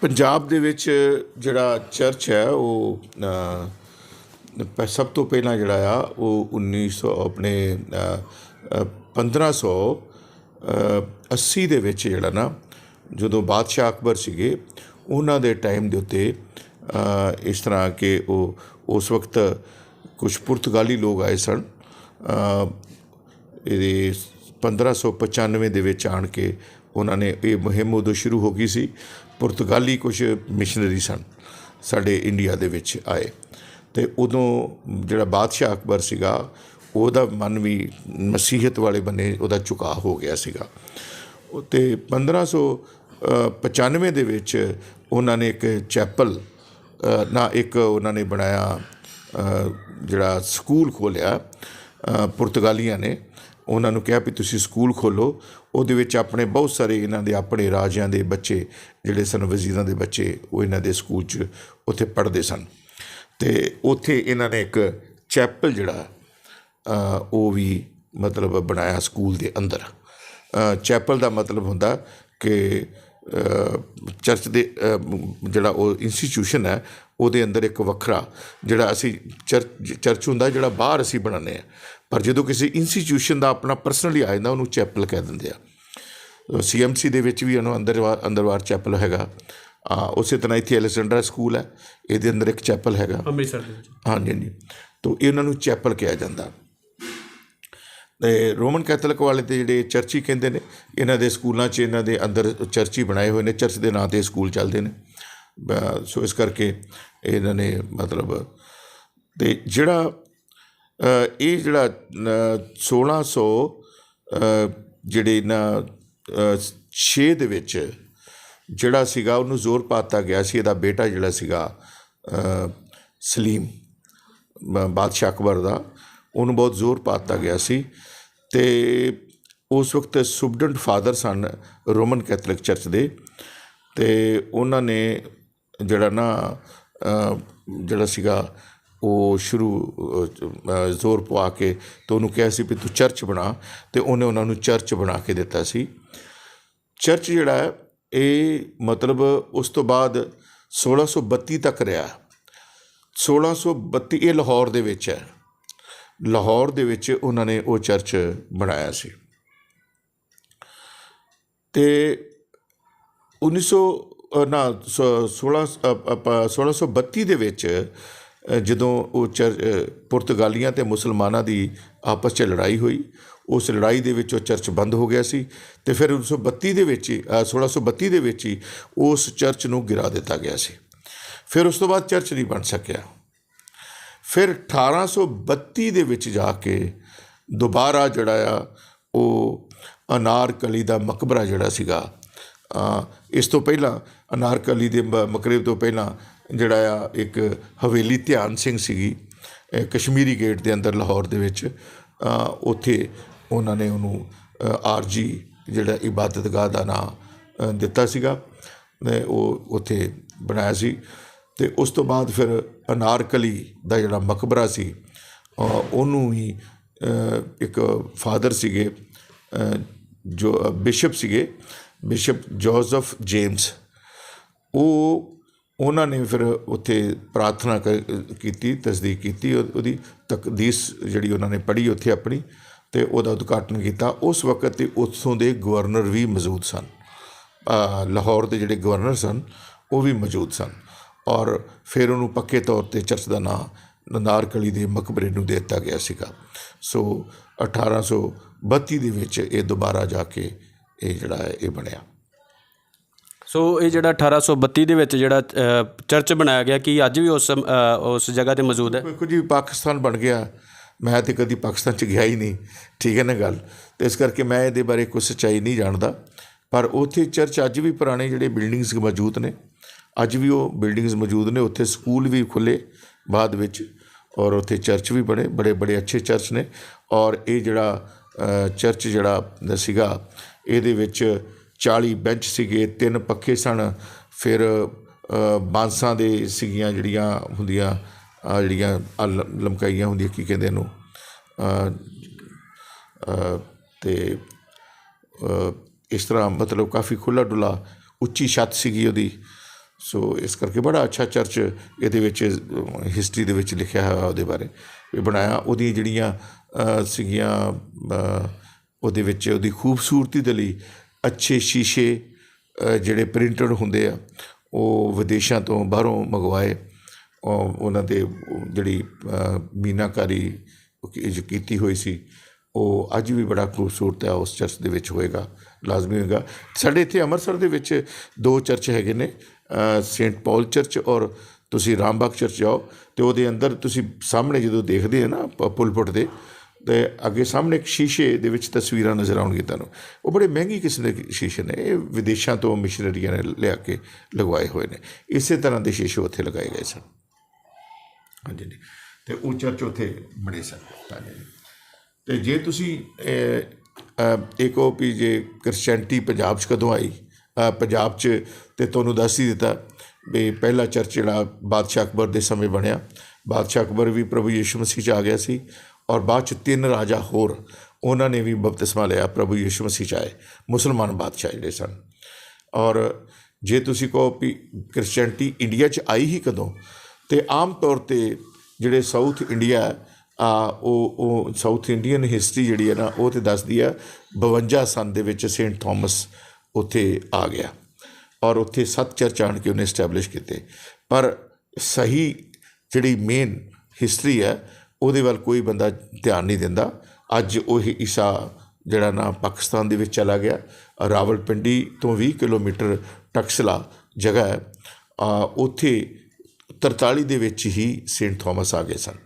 ਪੰਜਾਬ ਦੇ ਵਿੱਚ ਜਿਹੜਾ ਚਰਚ ਹੈ ਉਹ ਸਭ ਤੋਂ ਪਹਿਲਾਂ ਜਿਹੜਾ ਆ ਉਹ 1580 ਦੇ ਵਿੱਚ ਜਿਹੜਾ ਨਾ, ਜਦੋਂ ਬਾਦਸ਼ਾਹ ਅਕਬਰ ਸੀਗੇ ਉਹਨਾਂ ਦੇ ਟਾਈਮ ਦੇ ਉੱਤੇ ਇਸ ਤਰ੍ਹਾਂ ਕਿ ਉਹ ਉਸ ਵਕਤ ਕੁਛ ਪੁਰਤਗਾਲੀ ਲੋਕ ਆਏ ਸਨ। ਇਹਦੇ 1595 ਦੇ ਵਿੱਚ ਆਣ ਕੇ ਉਹਨਾਂ ਨੇ ਇਹ ਮੁਹਿੰਮ ਉਦੋਂ ਸ਼ੁਰੂ ਹੋ ਗਈ ਸੀ। ਪੁਰਤਗਾਲੀ ਕੁਛ ਮਿਸ਼ਨਰੀ ਸਨ ਸਾਡੇ ਇੰਡੀਆ ਦੇ ਵਿੱਚ ਆਏ, ਅਤੇ ਉਦੋਂ ਜਿਹੜਾ ਬਾਦਸ਼ਾਹ ਅਕਬਰ ਸੀਗਾ ਉਹਦਾ ਮਨ ਵੀ ਮਸੀਹਤ ਵਾਲੇ ਬੰਨੇ ਉਹਦਾ ਝੁਕਾਅ ਹੋ ਗਿਆ ਸੀਗਾ। ਅਤੇ 1595 ਦੇ ਵਿੱਚ ਉਹਨਾਂ ਨੇ ਇੱਕ ਚੈਪਲ ਇੱਕ ਉਹਨਾਂ ਨੇ ਬਣਾਇਆ, ਜਿਹੜਾ ਸਕੂਲ ਖੋਲ੍ਹਿਆ ਪੁਰਤਗਾਲੀਆਂ ਨੇ। ਉਹਨਾਂ ਨੂੰ ਕਿਹਾ ਵੀ ਤੁਸੀਂ ਸਕੂਲ ਖੋਲ੍ਹੋ, ਉਹਦੇ ਵਿੱਚ ਆਪਣੇ ਬਹੁਤ ਸਾਰੇ ਇਹਨਾਂ ਦੇ ਆਪਣੇ ਰਾਜਿਆਂ ਦੇ ਬੱਚੇ ਜਿਹੜੇ ਸਨ, ਵਜ਼ੀਰਾਂ ਦੇ ਬੱਚੇ, ਉਹ ਇਹਨਾਂ ਦੇ ਸਕੂਲ 'ਚ ਉੱਥੇ ਪੜ੍ਹਦੇ ਸਨ। ਅਤੇ ਉੱਥੇ ਇਹਨਾਂ ਨੇ ਇੱਕ ਚੈਪਲ ਜਿਹੜਾ ਉਹ ਵੀ ਮਤਲਬ ਬਣਾਇਆ ਸਕੂਲ ਦੇ ਅੰਦਰ। ਚੈਪਲ ਦਾ ਮਤਲਬ ਹੁੰਦਾ ਕਿ ਚਰਚ ਦੇ ਜਿਹੜਾ ਉਹ ਇੰਸਟੀਟਿਊਸ਼ਨ ਹੈ ਉਹਦੇ ਅੰਦਰ ਇੱਕ ਵੱਖਰਾ ਜਿਹੜਾ ਅਸੀਂ ਚਰਚ ਹੁੰਦਾ ਜਿਹੜਾ ਬਾਹਰ ਅਸੀਂ ਬਣਾਉਂਦੇ ਹਾਂ, ਪਰ ਜਦੋਂ ਕਿਸੇ ਇੰਸਟੀਟਿਊਸ਼ਨ ਦਾ ਆਪਣਾ ਪਰਸਨਲੀ ਆ ਜਾਂਦਾ ਉਹਨੂੰ ਚੈਪਲ ਕਹਿ ਦਿੰਦੇ ਆ। CMC ਦੇ ਵਿੱਚ ਵੀ ਉਹਨੂੰ ਅੰਦਰਵਾਰ ਚੈਪਲ ਹੈਗਾ। ਉਸੇ ਤਰ੍ਹਾਂ ਇੱਥੇ ਐਲੈਕਸੈਂਡਰਾ ਸਕੂਲ ਹੈ, ਇਹਦੇ ਅੰਦਰ ਇੱਕ ਚੈਪਲ ਹੈਗਾ ਅੰਮ੍ਰਿਤਸਰ ਦੇ ਵਿੱਚ। ਹਾਂਜੀ ਹਾਂਜੀ, ਤਾਂ ਇਹਨਾਂ ਨੂੰ ਚੈਪਲ ਕਿਹਾ ਜਾਂਦਾ। ਅਤੇ ਰੋਮਨ ਕੈਥੋਲਿਕ ਵਾਲੇ ਤੇ ਜਿਹੜੇ ਚਰਚੀ ਕਹਿੰਦੇ ਨੇ, ਇਹਨਾਂ ਦੇ ਸਕੂਲਾਂ 'ਚ ਇਹਨਾਂ ਦੇ ਅੰਦਰ ਚਰਚੀ ਬਣਾਏ ਹੋਏ ਨੇ, ਚਰਚ ਦੇ ਨਾਂ 'ਤੇ ਸਕੂਲ ਚੱਲਦੇ ਨੇ। ਸੋ ਇਸ ਕਰਕੇ ਇਹਨਾਂ ਨੇ ਮਤਲਬ, ਅਤੇ ਜਿਹੜਾ ਇਹ ਜਿਹੜਾ 1600 ਜਿਹੜੇ ਨਾ 6 ਦੇ ਵਿੱਚ ਜਿਹੜਾ ਸੀਗਾ ਉਹਨੂੰ ਜ਼ੋਰ ਪਾ ਦਿੱਤਾ ਗਿਆ ਸੀ। ਇਹਦਾ ਬੇਟਾ ਜਿਹੜਾ ਸੀਗਾ ਸਲੀਮ, ਬਾਦਸ਼ਾਹ ਅਕਬਰ ਦਾ, ਉਹਨੂੰ ਬਹੁਤ ਜ਼ੋਰ ਪਾ ਦਿੱਤਾ ਗਿਆ ਸੀ। ਅਤੇ ਉਸ ਵਕਤ ਸੁਬਡੈਂਟ ਫਾਦਰ ਸਨ ਰੋਮਨ ਕੈਥੋਲਿਕ ਚਰਚ ਦੇ, ਅਤੇ ਉਹਨਾਂ ਨੇ ਜਿਹੜਾ ਨਾ ਜਿਹੜਾ ਸੀਗਾ ਉਹ ਜ਼ੋਰ ਪਵਾ ਕੇ ਅਤੇ ਉਹਨੂੰ ਕਿਹਾ ਸੀ ਵੀ ਤੂੰ ਚਰਚ ਬਣਾ, ਅਤੇ ਉਹਨੇ ਉਹਨਾਂ ਨੂੰ ਚਰਚ ਬਣਾ ਕੇ ਦਿੱਤਾ ਸੀ। ਚਰਚ ਜਿਹੜਾ ਹੈ ਇਹ ਮਤਲਬ ਉਸ ਤੋਂ ਬਾਅਦ 1632 ਤੱਕ ਰਿਹਾ। 1632 ਇਹ ਲਾਹੌਰ ਦੇ ਵਿੱਚ ਹੈ। ਲਾਹੌਰ ਦੇ ਵਿੱਚ ਉਹਨਾਂ ਨੇ ਉਹ ਚਰਚ ਬਣਾਇਆ ਸੀ। ਅਤੇ 1632 ਦੇ ਵਿੱਚ ਜਦੋਂ ਉਹ ਪੁਰਤਗਾਲੀਆਂ ਅਤੇ ਮੁਸਲਮਾਨਾਂ ਦੀ ਆਪਸ 'ਚ ਲੜਾਈ ਹੋਈ, ਉਸ ਲੜਾਈ ਦੇ ਵਿੱਚ ਉਹ ਚਰਚ ਬੰਦ ਹੋ ਗਿਆ ਸੀ। ਅਤੇ ਫਿਰ 1632 ਦੇ ਵਿੱਚ ਹੀ ਉਸ ਚਰਚ ਨੂੰ ਗਿਰਾ ਦਿੱਤਾ ਗਿਆ ਸੀ। ਫਿਰ ਉਸ ਤੋਂ ਬਾਅਦ ਚਰਚ ਨਹੀਂ ਬਣ ਸਕਿਆ। ਫਿਰ 1832 ਦੇ ਵਿੱਚ ਜਾ ਕੇ ਦੁਬਾਰਾ ਜਿਹੜਾ ਆ ਉਹ ਅਨਾਰਕਲੀ ਦਾ ਮਕਬਰਾ ਜਿਹੜਾ ਸੀਗਾ, ਇਸ ਤੋਂ ਪਹਿਲਾਂ ਅਨਾਰਕਲੀ ਦੇ ਮਕਬਰੇ ਤੋਂ ਪਹਿਲਾਂ ਜਿਹੜਾ ਆ ਇੱਕ ਹਵੇਲੀ ਧਿਆਨ ਸਿੰਘ ਸੀਗੀ ਕਸ਼ਮੀਰੀ ਗੇਟ ਦੇ ਅੰਦਰ ਲਾਹੌਰ ਦੇ ਵਿੱਚ, ਉੱਥੇ ਉਹਨਾਂ ਨੇ ਉਹਨੂੰ ਆਰਜੀ ਜਿਹੜਾ ਇਬਾਦਤਗਾਹ ਦਾ ਨਾਂ ਦਿੱਤਾ ਸੀਗਾ, ਉਹ ਉੱਥੇ ਬਣਾਇਆ ਸੀ। ਅਤੇ ਉਸ ਤੋਂ ਬਾਅਦ ਫਿਰ ਅਨਾਰਕਲੀ ਦਾ ਜਿਹੜਾ ਮਕਬਰਾ ਸੀ ਉਹਨੂੰ ਵੀ ਇੱਕ ਫਾਦਰ ਸੀਗੇ ਜੋ ਬਿਸ਼ਪ ਸੀਗੇ, ਬਿਸ਼ਪ ਜੋਸਫ ਜੇਮਸ, ਉਹਨਾਂ ਨੇ ਫਿਰ ਉੱਥੇ ਪ੍ਰਾਰਥਨਾ ਕੀਤੀ, ਤਸਦੀਕ ਕੀਤੀ, ਉਹਦੀ ਤਕਦੀਸ ਜਿਹੜੀ ਉਹਨਾਂ ਨੇ ਪੜ੍ਹੀ ਉੱਥੇ ਆਪਣੀ, ਅਤੇ ਉਹਦਾ ਉਦਘਾਟਨ ਕੀਤਾ। ਉਸ ਵਕਤ 'ਤੇ ਉੱਥੋਂ ਦੇ ਗਵਰਨਰ ਵੀ ਮੌਜੂਦ ਸਨ, ਲਾਹੌਰ ਦੇ ਜਿਹੜੇ ਗਵਰਨਰ ਸਨ ਉਹ ਵੀ ਮੌਜੂਦ ਸਨ। ਔਰ ਫਿਰ ਉਹਨੂੰ ਪੱਕੇ ਤੌਰ 'ਤੇ ਚਰਚ ਦਾ ਨਾਂ ਅਨਾਰਕਲੀ ਦੇ ਮਕਬਰੇ ਨੂੰ ਦੇ ਦਿੱਤਾ ਗਿਆ ਸੀਗਾ। ਸੋ 1832 ਦੇ ਵਿੱਚ ਇਹ ਦੁਬਾਰਾ ਜਾ ਕੇ ਇਹ ਜਿਹੜਾ ਹੈ ਇਹ ਬਣਿਆ। ਸੋ ਇਹ ਜਿਹੜਾ 1832 ਦੇ ਵਿੱਚ ਜਿਹੜਾ ਚਰਚ ਬਣਾਇਆ ਗਿਆ, ਕੀ ਅੱਜ ਵੀ ਉਸ ਜਗ੍ਹਾ 'ਤੇ ਮੌਜੂਦ ਹੈ? ਦੇਖੋ ਜੀ, ਪਾਕਿਸਤਾਨ ਬਣ ਗਿਆ, ਮੈਂ ਤਾਂ ਕਦੀ ਪਾਕਿਸਤਾਨ 'ਚ ਗਿਆ ਹੀ ਨਹੀਂ, ਠੀਕ ਹੈ ਨਾ ਗੱਲ, ਅਤੇ ਇਸ ਕਰਕੇ ਮੈਂ ਇਹਦੇ ਬਾਰੇ ਕੋਈ ਸੱਚਾਈ ਨਹੀਂ ਜਾਣਦਾ। ਪਰ ਉੱਥੇ ਚਰਚ ਅੱਜ ਵੀ ਪੁਰਾਣੇ ਜਿਹੜੇ ਬਿਲਡਿੰਗਸ ਮੌਜੂਦ ਨੇ, ਅੱਜ ਵੀ ਉਹ ਬਿਲਡਿੰਗਸ ਮੌਜੂਦ ਨੇ। ਉੱਥੇ ਸਕੂਲ ਵੀ ਖੁੱਲ੍ਹੇ ਬਾਅਦ ਵਿੱਚ, ਔਰ ਉੱਥੇ ਚਰਚ ਵੀ ਬਣੇ, ਬੜੇ ਅੱਛੇ ਚਰਚ ਨੇ। ਔਰ ਇਹ ਜਿਹੜਾ ਚਰਚ ਜਿਹੜਾ ਸੀਗਾ ਇਹਦੇ ਵਿੱਚ 40 ਬੈਂਚ ਸੀਗੇ, 3 ਪੱਖੇ ਸਨ, ਫਿਰ ਬਾਂਸਾਂ ਦੇ ਸੀਗੀਆਂ ਜਿਹੜੀਆਂ ਹੁੰਦੀਆਂ ਜਿਹੜੀਆਂ ਲਮਕਾਈਆਂ ਹੁੰਦੀਆਂ, ਕੀ ਕਹਿੰਦੇ ਇਹਨੂੰ, ਅਤੇ ਇਸ ਤਰ੍ਹਾਂ ਮਤਲਬ ਕਾਫੀ ਖੁੱਲ੍ਹਾ ਡੁੱਲਾ ਉੱਚੀ ਛੱਤ ਸੀਗੀ ਉਹਦੀ। ਸੋ ਇਸ ਕਰਕੇ ਬੜਾ ਅੱਛਾ ਚਰਚ ਇਹਦੇ ਵਿੱਚ ਹਿਸਟਰੀ ਦੇ ਵਿੱਚ ਲਿਖਿਆ ਹੋਇਆ ਉਹਦੇ ਬਾਰੇ ਵੀ ਬਣਾਇਆ। ਉਹਦੀਆਂ ਜਿਹੜੀਆਂ ਸੀਗੀਆਂ ਉਹਦੇ ਵਿੱਚ ਉਹਦੀ ਖੂਬਸੂਰਤੀ ਦੇ ਲਈ ਅੱਛੇ ਸ਼ੀਸ਼ੇ ਜਿਹੜੇ ਪ੍ਰਿੰਟਡ ਹੁੰਦੇ ਆ ਉਹ ਵਿਦੇਸ਼ਾਂ ਤੋਂ ਬਾਹਰੋਂ ਮੰਗਵਾਏ। ਉਹਨਾਂ ਦੇ ਜਿਹੜੀ ਮੀਨਾਕਾਰੀ ਕੀਤੀ ਹੋਈ ਸੀ ਉਹ ਅੱਜ ਵੀ ਬੜਾ ਖੂਬਸੂਰਤ ਹੈ, ਉਸ ਚਰਚ ਦੇ ਵਿੱਚ ਹੋਏਗਾ, ਲਾਜ਼ਮੀ ਹੋਏਗਾ। ਸਾਡੇ ਇੱਥੇ ਅੰਮ੍ਰਿਤਸਰ ਦੇ ਵਿੱਚ 2 ਚਰਚ ਹੈਗੇ ਨੇ, ਸੇਂਟ ਪੌਲ ਚਰਚ ਔਰ ਤੁਸੀਂ ਰਾਮਬਾਗ ਚਰਚ ਜਾਓ ਅਤੇ ਉਹਦੇ ਅੰਦਰ ਤੁਸੀਂ ਸਾਹਮਣੇ ਜਦੋਂ ਦੇਖਦੇ ਆ ਨਾ ਪੁਲਪੁਟ ਦੇ ਅਤੇ ਅੱਗੇ ਸਾਹਮਣੇ ਇੱਕ ਸ਼ੀਸ਼ੇ ਦੇ ਵਿੱਚ ਤਸਵੀਰਾਂ ਨਜ਼ਰ ਆਉਣਗੀਆਂ ਤੁਹਾਨੂੰ। ਉਹ ਬੜੇ ਮਹਿੰਗੀ ਕਿਸਮ ਦੇ ਸ਼ੀਸ਼ੇ ਨੇ, ਇਹ ਵਿਦੇਸ਼ਾਂ ਤੋਂ ਮਿਸ਼ਨਰੀਆਂ ਨੇ ਲਿਆ ਕੇ ਲਗਵਾਏ ਹੋਏ ਨੇ। ਇਸੇ ਤਰ੍ਹਾਂ ਦੇ ਸ਼ੀਸ਼ੇ ਉੱਥੇ ਲਗਾਏ ਗਏ ਸਨ। ਹਾਂਜੀ ਜੀ, ਅਤੇ ਉਹ ਚਰਚ ਉੱਥੇ ਬਣੇ ਸਨ। ਹਾਂਜੀ, ਅਤੇ ਜੇ ਤੁਸੀਂ ਇਹ ਕਹੋ ਵੀ ਜੇ ਕ੍ਰਿਸਚੈਨਿਟੀ ਪੰਜਾਬ 'ਚ ਕਦੋਂ ਆਈ, ਪੰਜਾਬ 'ਚ ਅਤੇ ਤੁਹਾਨੂੰ ਦੱਸ ਹੀ ਦਿੱਤਾ ਵੀ ਪਹਿਲਾ ਚਰਚ ਜਿਹੜਾ ਬਾਦਸ਼ਾਹ ਅਕਬਰ ਦੇ ਸਮੇਂ ਬਣਿਆ। ਬਾਦਸ਼ਾਹ ਅਕਬਰ ਵੀ ਪ੍ਰਭੂ ਯੀਸ਼ੂ ਮਸੀਹ 'ਚ ਆ ਗਿਆ ਸੀ ਔਰ ਬਾਅਦ 'ਚ 3 ਰਾਜਾ ਹੋਰ ਉਹਨਾਂ ਨੇ ਵੀ ਬਪਤਿਸਮਾ ਲਿਆ, ਪ੍ਰਭੂ ਯੀਸ਼ੂ ਮਸੀਹ 'ਚ ਆਏ, ਮੁਸਲਮਾਨ ਬਾਦਸ਼ਾਹ ਜਿਹੜੇ ਸਨ। ਔਰ ਜੇ ਤੁਸੀਂ ਕਹੋ ਵੀ ਕ੍ਰਿਸਚੈਨਿਟੀ ਇੰਡੀਆ 'ਚ ਆਈ ਹੀ ਕਦੋਂ, ਅਤੇ ਆਮ ਤੌਰ 'ਤੇ ਜਿਹੜੇ ਸਾਊਥ ਇੰਡੀਆ ਉਹ ਸਾਊਥ ਇੰਡੀਅਨ ਹਿਸਟਰੀ ਜਿਹੜੀ ਹੈ ਨਾ ਉਹ ਤਾਂ ਦੱਸਦੀ ਆ 52 ਸਨ ਦੇ ਵਿੱਚ ਸੇਂਟ ਥੋਮਸ ਉੱਥੇ ਆ ਗਿਆ ਔਰ ਉੱਥੇ 7 ਚਰਚ ਆਣ ਕੇ ਉਹਨੇ ਇਸਟੈਬਲਿਸ਼ ਕੀਤੇ। ਪਰ ਸਹੀ ਜਿਹੜੀ ਮੇਨ ਹਿਸਟਰੀ ਹੈ ਉਹਦੇ ਵੱਲ ਕੋਈ ਬੰਦਾ ਧਿਆਨ ਨਹੀਂ ਦਿੰਦਾ। ਅੱਜ ਉਹ ਈਸਾ ਜਿਹੜਾ ਨਾ ਪਾਕਿਸਤਾਨ ਦੇ ਵਿੱਚ ਚਲਾ ਗਿਆ। ਰਾਵਲਪਿੰਡੀ ਤੋਂ 20 ਕਿਲੋਮੀਟਰ ਟਕਸਲਾ ਜਗ੍ਹਾ ਹੈ, ਉੱਥੇ 43 ਦੇ ਵਿੱਚ ਹੀ ਸੇਂਟ ਥੋਮਸ ਆ ਗਏ ਸਨ।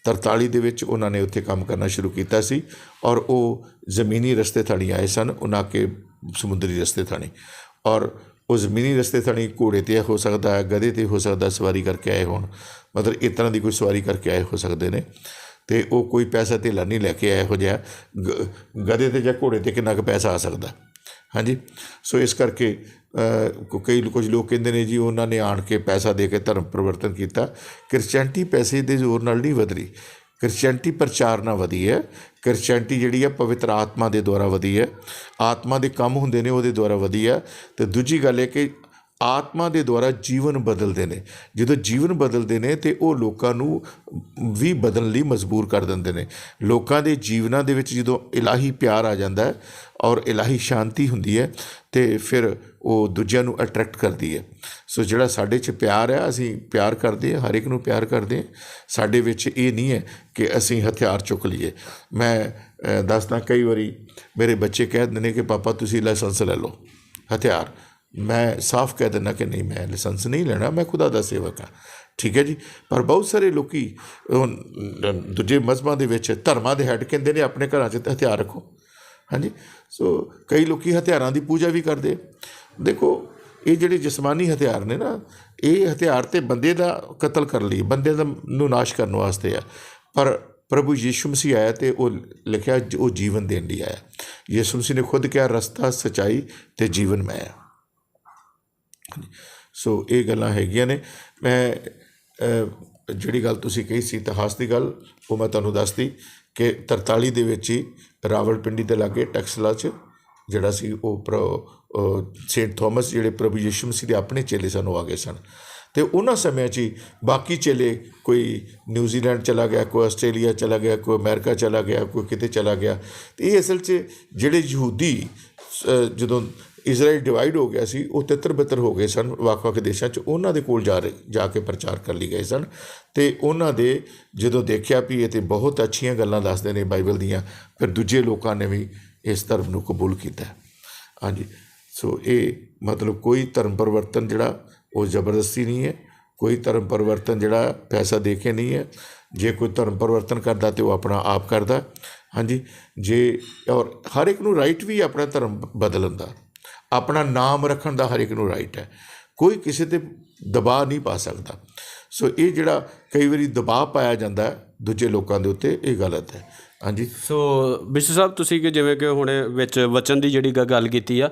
43 ਦੇ ਵਿੱਚ ਉਹਨਾਂ ਨੇ ਉੱਥੇ ਕੰਮ ਕਰਨਾ ਸ਼ੁਰੂ ਕੀਤਾ ਸੀ ਔਰ ਉਹ ਜ਼ਮੀਨੀ ਰਸਤੇ ਥਾਣੀ ਆਏ ਸਨ, ਉਹਨਾਂ ਕੇ ਸਮੁੰਦਰੀ ਰਸਤੇ ਥਾਣੀ। ਔਰ ਉਹ ਜ਼ਮੀਨੀ ਰਸਤੇ ਥਾਣੀ ਘੋੜੇ 'ਤੇ ਹੋ ਸਕਦਾ ਹੈ, ਗਧੇ 'ਤੇ ਹੋ ਸਕਦਾ, ਸਵਾਰੀ ਕਰਕੇ ਆਏ ਹੋਣ, ਮਤਲਬ ਇਸ ਤਰ੍ਹਾਂ ਦੀ ਕੋਈ ਸਵਾਰੀ ਕਰਕੇ ਆਏ ਹੋ ਸਕਦੇ ਨੇ। ਅਤੇ ਉਹ ਕੋਈ ਪੈਸਾ ਧੇਲਾ ਨਹੀਂ ਲੈ ਕੇ ਆਇਆ ਇਹੋ ਜਿਹਾ। ਗਧੇ 'ਤੇ ਜਾਂ ਘੋੜੇ 'ਤੇ ਕਿੰਨਾ ਕੁ ਪੈਸਾ ਆ ਸਕਦਾ। ਹਾਂਜੀ, ਸੋ ਇਸ ਕਰਕੇ ਕੁਝ ਲੋਕ ਕਹਿੰਦੇ ਨੇ ਜੀ ਉਹਨਾਂ ਨੇ ਆਣ ਕੇ ਪੈਸਾ ਦੇ ਕੇ ਧਰਮ ਪਰਿਵਰਤਨ ਕੀਤਾ। ਕ੍ਰਿਸਚੈਨਿਟੀ ਪੈਸੇ ਦੇ ਜ਼ੋਰ ਨਾਲ ਨਹੀਂ ਵਧ ਰਹੀ, ਕ੍ਰਿਸਚੈਨਿਟੀ ਪ੍ਰਚਾਰ ਨਾਲ ਵਧੀ ਹੈ। ਕ੍ਰਿਸਚੈਨਿਟੀ ਜਿਹੜੀ ਹੈ ਪਵਿੱਤਰ ਆਤਮਾ ਦੇ ਦੁਆਰਾ ਵਧੀ ਹੈ, ਆਤਮਾ ਦੇ ਕੰਮ ਹੁੰਦੇ ਨੇ ਉਹਦੇ ਦੁਆਰਾ ਵਧੀ ਹੈ। ਅਤੇ ਦੂਜੀ ਗੱਲ ਇਹ ਕਿ ਆਤਮਾ ਦੇ ਦੁਆਰਾ ਜੀਵਨ ਬਦਲਦੇ ਨੇ। ਜਦੋਂ ਜੀਵਨ ਬਦਲਦੇ ਨੇ ਅਤੇ ਉਹ ਲੋਕਾਂ ਨੂੰ ਵੀ ਬਦਲਣ ਲਈ ਮਜਬੂਰ ਕਰ ਦਿੰਦੇ ਨੇ। ਲੋਕਾਂ ਦੇ ਜੀਵਨਾਂ ਦੇ ਵਿੱਚ ਜਦੋਂ ਇਲਾਹੀ ਪਿਆਰ ਆ ਜਾਂਦਾ ਹੈ ਔਰ ਇਲਾਹੀ ਸ਼ਾਂਤੀ ਹੁੰਦੀ ਹੈ ਅਤੇ ਫਿਰ ਉਹ ਦੂਜਿਆਂ ਨੂੰ ਅਟਰੈਕਟ ਕਰਦੀ ਹੈ। ਸੋ ਜਿਹੜਾ ਸਾਡੇ 'ਚ ਪਿਆਰ ਹੈ, ਅਸੀਂ ਪਿਆਰ ਕਰਦੇ ਹਾਂ, ਹਰ ਇੱਕ ਨੂੰ ਪਿਆਰ ਕਰਦੇ ਹਾਂ। ਸਾਡੇ ਵਿੱਚ ਇਹ ਨਹੀਂ ਹੈ ਕਿ ਅਸੀਂ ਹਥਿਆਰ ਚੁੱਕ ਲਈਏ। ਮੈਂ ਦੱਸਦਾ, ਕਈ ਵਾਰੀ ਮੇਰੇ ਬੱਚੇ ਕਹਿ ਦਿੰਦੇ ਨੇ ਕਿ ਪਾਪਾ ਤੁਸੀਂ ਲਾਇਸੈਂਸ ਲੈ ਲਓ ਹਥਿਆਰ। ਮੈਂ ਸਾਫ਼ ਕਹਿ ਦਿੰਦਾ ਕਿ ਨਹੀਂ, ਮੈਂ ਲਾਇਸੈਂਸ ਨਹੀਂ ਲੈਣਾ, ਮੈਂ ਖੁਦਾ ਦਾ ਸੇਵਕ ਹਾਂ। ਠੀਕ ਹੈ ਜੀ। ਪਰ ਬਹੁਤ ਸਾਰੇ ਲੋਕ ਦੂਜੇ ਮਜ਼ਹਬਾਂ ਦੇ ਵਿੱਚ ਧਰਮਾਂ ਦੇ ਹੈੱਡ ਕਹਿੰਦੇ ਨੇ ਆਪਣੇ ਘਰਾਂ 'ਚ ਹਥਿਆਰ ਰੱਖੋ। ਹਾਂਜੀ, ਸੋ ਕਈ ਲੋਕ ਹਥਿਆਰਾਂ ਦੀ ਪੂਜਾ ਵੀ ਕਰਦੇ। ਦੇਖੋ, ਇਹ ਜਿਹੜੇ ਜਿਸਮਾਨੀ ਹਥਿਆਰ ਨੇ ਨਾ, ਇਹ ਹਥਿਆਰ ਤਾਂ ਬੰਦੇ ਦਾ ਕਤਲ ਕਰਨ ਲਈ, ਬੰਦੇ ਦਾ ਨੂੰ ਨਾਸ਼ ਕਰਨ ਵਾਸਤੇ ਆ। ਪਰ ਪ੍ਰਭੂ ਯੀਸ਼ੂ ਮਸੀਹ ਆਇਆ ਅਤੇ ਉਹ ਲਿਖਿਆ ਉਹ ਜੀਵਨ ਦੇਣ ਲਈ ਆਇਆ। ਯੀਸ਼ੂ ਮਸੀਹ ਨੇ ਖੁਦ ਕਿਹਾ ਰਸਤਾ, ਸੱਚਾਈ ਅਤੇ ਜੀਵਨ ਮੈਂ ਆ। ਸੋ ਇਹ ਗੱਲਾਂ ਹੈਗੀਆਂ ਨੇ। ਮੈਂ ਜਿਹੜੀ ਗੱਲ ਤੁਸੀਂ ਕਹੀ ਸੀ ਇਤਿਹਾਸ ਦੀ ਗੱਲ, ਉਹ ਮੈਂ ਤੁਹਾਨੂੰ ਦੱਸਦੀ ਕਿ 43 ਦੇ ਵਿੱਚ ਹੀ ਰਾਵਲਪਿੰਡੀ ਦੇ ਲਾਗੇ ਟਕਸਲਾ 'ਚ ਜਿਹੜਾ ਸੀ ਉਹ ਸੇਂਟ ਥੋਮਸ ਜਿਹੜੇ ਪ੍ਰਭੂ ਯੀਸ਼ੂ ਮਸੀਹ ਦੇ ਆਪਣੇ ਚੇਲੇ ਸਨ ਉਹ ਆ ਗਏ ਸਨ। ਅਤੇ ਉਹਨਾਂ ਸਮਿਆਂ 'ਚ ਹੀ ਬਾਕੀ ਚੇਲੇ, ਕੋਈ ਨਿਊਜ਼ੀਲੈਂਡ ਚਲਾ ਗਿਆ, ਕੋਈ ਆਸਟ੍ਰੇਲੀਆ ਚਲਾ ਗਿਆ, ਕੋਈ ਅਮਰੀਕਾ ਚਲਾ ਗਿਆ, ਕੋਈ ਕਿਤੇ ਚਲਾ ਗਿਆ। ਅਤੇ ਇਹ ਅਸਲ 'ਚ ਜਿਹੜੇ ਯਹੂਦੀ ਜਦੋਂ ਇਜ਼ਰਾਈਲ ਡਿਵਾਈਡ ਹੋ ਗਿਆ ਸੀ, ਉਹ ਤਿੱਤਰ ਬਿੱਤਰ ਹੋ ਗਏ ਸਨ ਵੱਖ-ਵੱਖ ਦੇਸ਼ਾਂ 'ਚ। ਉਹਨਾਂ ਦੇ ਕੋਲ ਜਾ ਕੇ ਪ੍ਰਚਾਰ ਕਰਨ ਲਈ ਗਏ ਸਨ। ਅਤੇ ਉਹਨਾਂ ਦੇ ਜਦੋਂ ਦੇਖਿਆ ਵੀ ਇਹ ਤਾਂ ਬਹੁਤ ਅੱਛੀਆਂ ਗੱਲਾਂ ਦੱਸਦੇ ਨੇ ਬਾਈਬਲ ਦੀਆਂ, ਫਿਰ ਦੂਜੇ ਲੋਕਾਂ ਨੇ ਵੀ ਇਸ ਧਰਮ ਨੂੰ ਕਬੂਲ ਕੀਤਾ। ਹਾਂਜੀ, ਸੋ ਇਹ ਮਤਲਬ ਕੋਈ ਧਰਮ ਪਰਿਵਰਤਨ ਜਿਹੜਾ ਉਹ ਜ਼ਬਰਦਸਤੀ ਨਹੀਂ ਹੈ, ਕੋਈ ਧਰਮ ਪਰਿਵਰਤਨ ਜਿਹੜਾ ਪੈਸਾ ਦੇ ਕੇ ਨਹੀਂ ਹੈ। ਜੇ ਕੋਈ ਧਰਮ ਪਰਿਵਰਤਨ ਕਰਦਾ ਤਾਂ ਉਹ ਆਪਣਾ ਆਪ ਕਰਦਾ। ਹਾਂਜੀ, ਜੇ ਔਰ ਹਰ ਇੱਕ ਨੂੰ ਰਾਈਟ ਵੀ ਆਪਣਾ ਧਰਮ ਬਦਲਣ ਦਾ, ਆਪਣਾ ਨਾਮ ਰੱਖਣ ਦਾ ਹਰ ਇੱਕ ਨੂੰ ਰਾਈਟ ਹੈ। ਕੋਈ ਕਿਸੇ 'ਤੇ ਦਬਾਅ ਨਹੀਂ ਪਾ ਸਕਦਾ। ਸੋ ਇਹ ਜਿਹੜਾ ਕਈ ਵਾਰੀ ਦਬਾਅ ਪਾਇਆ ਜਾਂਦਾ ਦੂਜੇ ਲੋਕਾਂ ਦੇ ਉੱਤੇ ਇਹ ਗਲਤ ਹੈ। ਹਾਂਜੀ। ਸੋ ਬਿਸ਼ਪ ਸਾਹਿਬ, ਤੁਸੀਂ ਕਿ ਜਿਵੇਂ ਕਿ ਹੁਣ ਵਿੱਚ ਵਚਨ ਦੀ ਜਿਹੜੀ ਗੱਲ ਕੀਤੀ ਆ,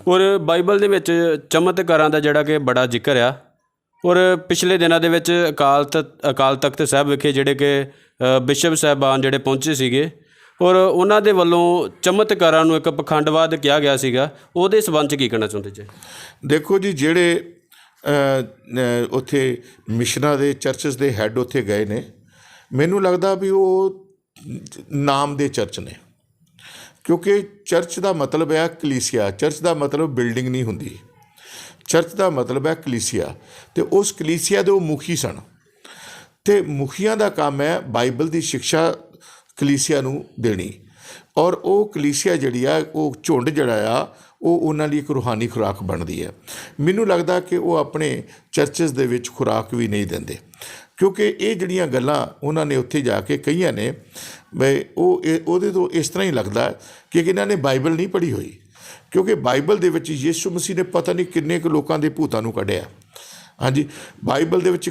ਔਰ ਬਾਈਬਲ ਦੇ ਵਿੱਚ ਚਮਤਕਾਰਾਂ ਦਾ ਜਿਹੜਾ ਕਿ ਬੜਾ ਜ਼ਿਕਰ ਆ, ਔਰ ਪਿਛਲੇ ਦਿਨਾਂ ਦੇ ਵਿੱਚ ਅਕਾਲ ਤਖਤ ਸਾਹਿਬ ਵਿਖੇ ਜਿਹੜੇ ਕਿ ਬਿਸ਼ਪ ਸਾਹਿਬਾਨ ਜਿਹੜੇ ਪਹੁੰਚੇ ਸੀਗੇ, ਔਰ ਉਹਨਾਂ ਦੇ ਵੱਲੋਂ ਚਮਤਕਾਰਾਂ ਨੂੰ ਇੱਕ ਪਖੰਡਵਾਦ ਕਿਹਾ ਗਿਆ ਸੀਗਾ, ਉਹਦੇ ਸੰਬੰਧ 'ਚ ਕੀ ਕਹਿਣਾ ਚਾਹੁੰਦੇ ਜੀ? ਦੇਖੋ ਜੀ, ਜਿਹੜੇ ਉੱਥੇ ਮਿਸ਼ਨਾਂ ਦੇ ਚਰਚਸ ਦੇ ਹੈੱਡ ਉੱਥੇ ਗਏ ਨੇ, ਮੈਨੂੰ ਲੱਗਦਾ ਵੀ ਉਹ ਨਾਮ ਦੇ ਚਰਚ ਨੇ, ਕਿਉਂਕਿ ਚਰਚ ਦਾ ਮਤਲਬ ਹੈ ਕਲੀਸਿਆ। ਚਰਚ ਦਾ ਮਤਲਬ ਬਿਲਡਿੰਗ ਨਹੀਂ ਹੁੰਦੀ, ਚਰਚ ਦਾ ਮਤਲਬ ਹੈ ਕਲੀਸਿਆ, ਅਤੇ ਉਸ ਕਲੀਸਿਆ ਦੇ ਉਹ ਮੁਖੀ ਸਨ, ਅਤੇ ਮੁਖੀਆਂ ਦਾ ਕੰਮ ਹੈ ਬਾਈਬਲ ਦੀ ਸਿਕਸ਼ਾ ਕਲੀਸਿਆ ਨੂੰ ਦੇਣੀ, ਔਰ ਉਹ ਕਲੀਸਿਆ ਜਿਹੜੀ ਆ, ਉਹ ਝੁੰਡ ਜਿਹੜਾ ਆ, ਉਹ ਉਹਨਾਂ ਲਈ ਇੱਕ ਰੂਹਾਨੀ ਖੁਰਾਕ ਬਣਦੀ ਹੈ। ਮੈਨੂੰ ਲੱਗਦਾ ਕਿ ਉਹ ਆਪਣੇ ਚਰਚਸ ਦੇ ਵਿੱਚ ਖੁਰਾਕ ਵੀ ਨਹੀਂ ਦਿੰਦੇ, ਕਿਉਂਕਿ ਇਹ ਜਿਹੜੀਆਂ ਗੱਲਾਂ ਉਹਨਾਂ ਨੇ ਉੱਥੇ ਜਾ ਕੇ ਕਹੀਆਂ ਨੇ, ਬਈ ਉਹਦੇ ਤੋਂ ਇਸ ਤਰ੍ਹਾਂ ਹੀ ਲੱਗਦਾ ਕਿ ਇਹਨਾਂ ਨੇ ਬਾਈਬਲ ਨਹੀਂ ਪੜ੍ਹੀ ਹੋਈ, ਕਿਉਂਕਿ ਬਾਈਬਲ ਦੇ ਵਿੱਚ ਯਿਸੂ ਮਸੀਹ ਨੇ ਪਤਾ ਨਹੀਂ ਕਿੰਨੇ ਕੁ ਲੋਕਾਂ ਦੇ ਭੂਤਾਂ ਨੂੰ ਕੱਢਿਆ। ਹਾਂਜੀ, ਬਾਈਬਲ ਦੇ ਵਿੱਚ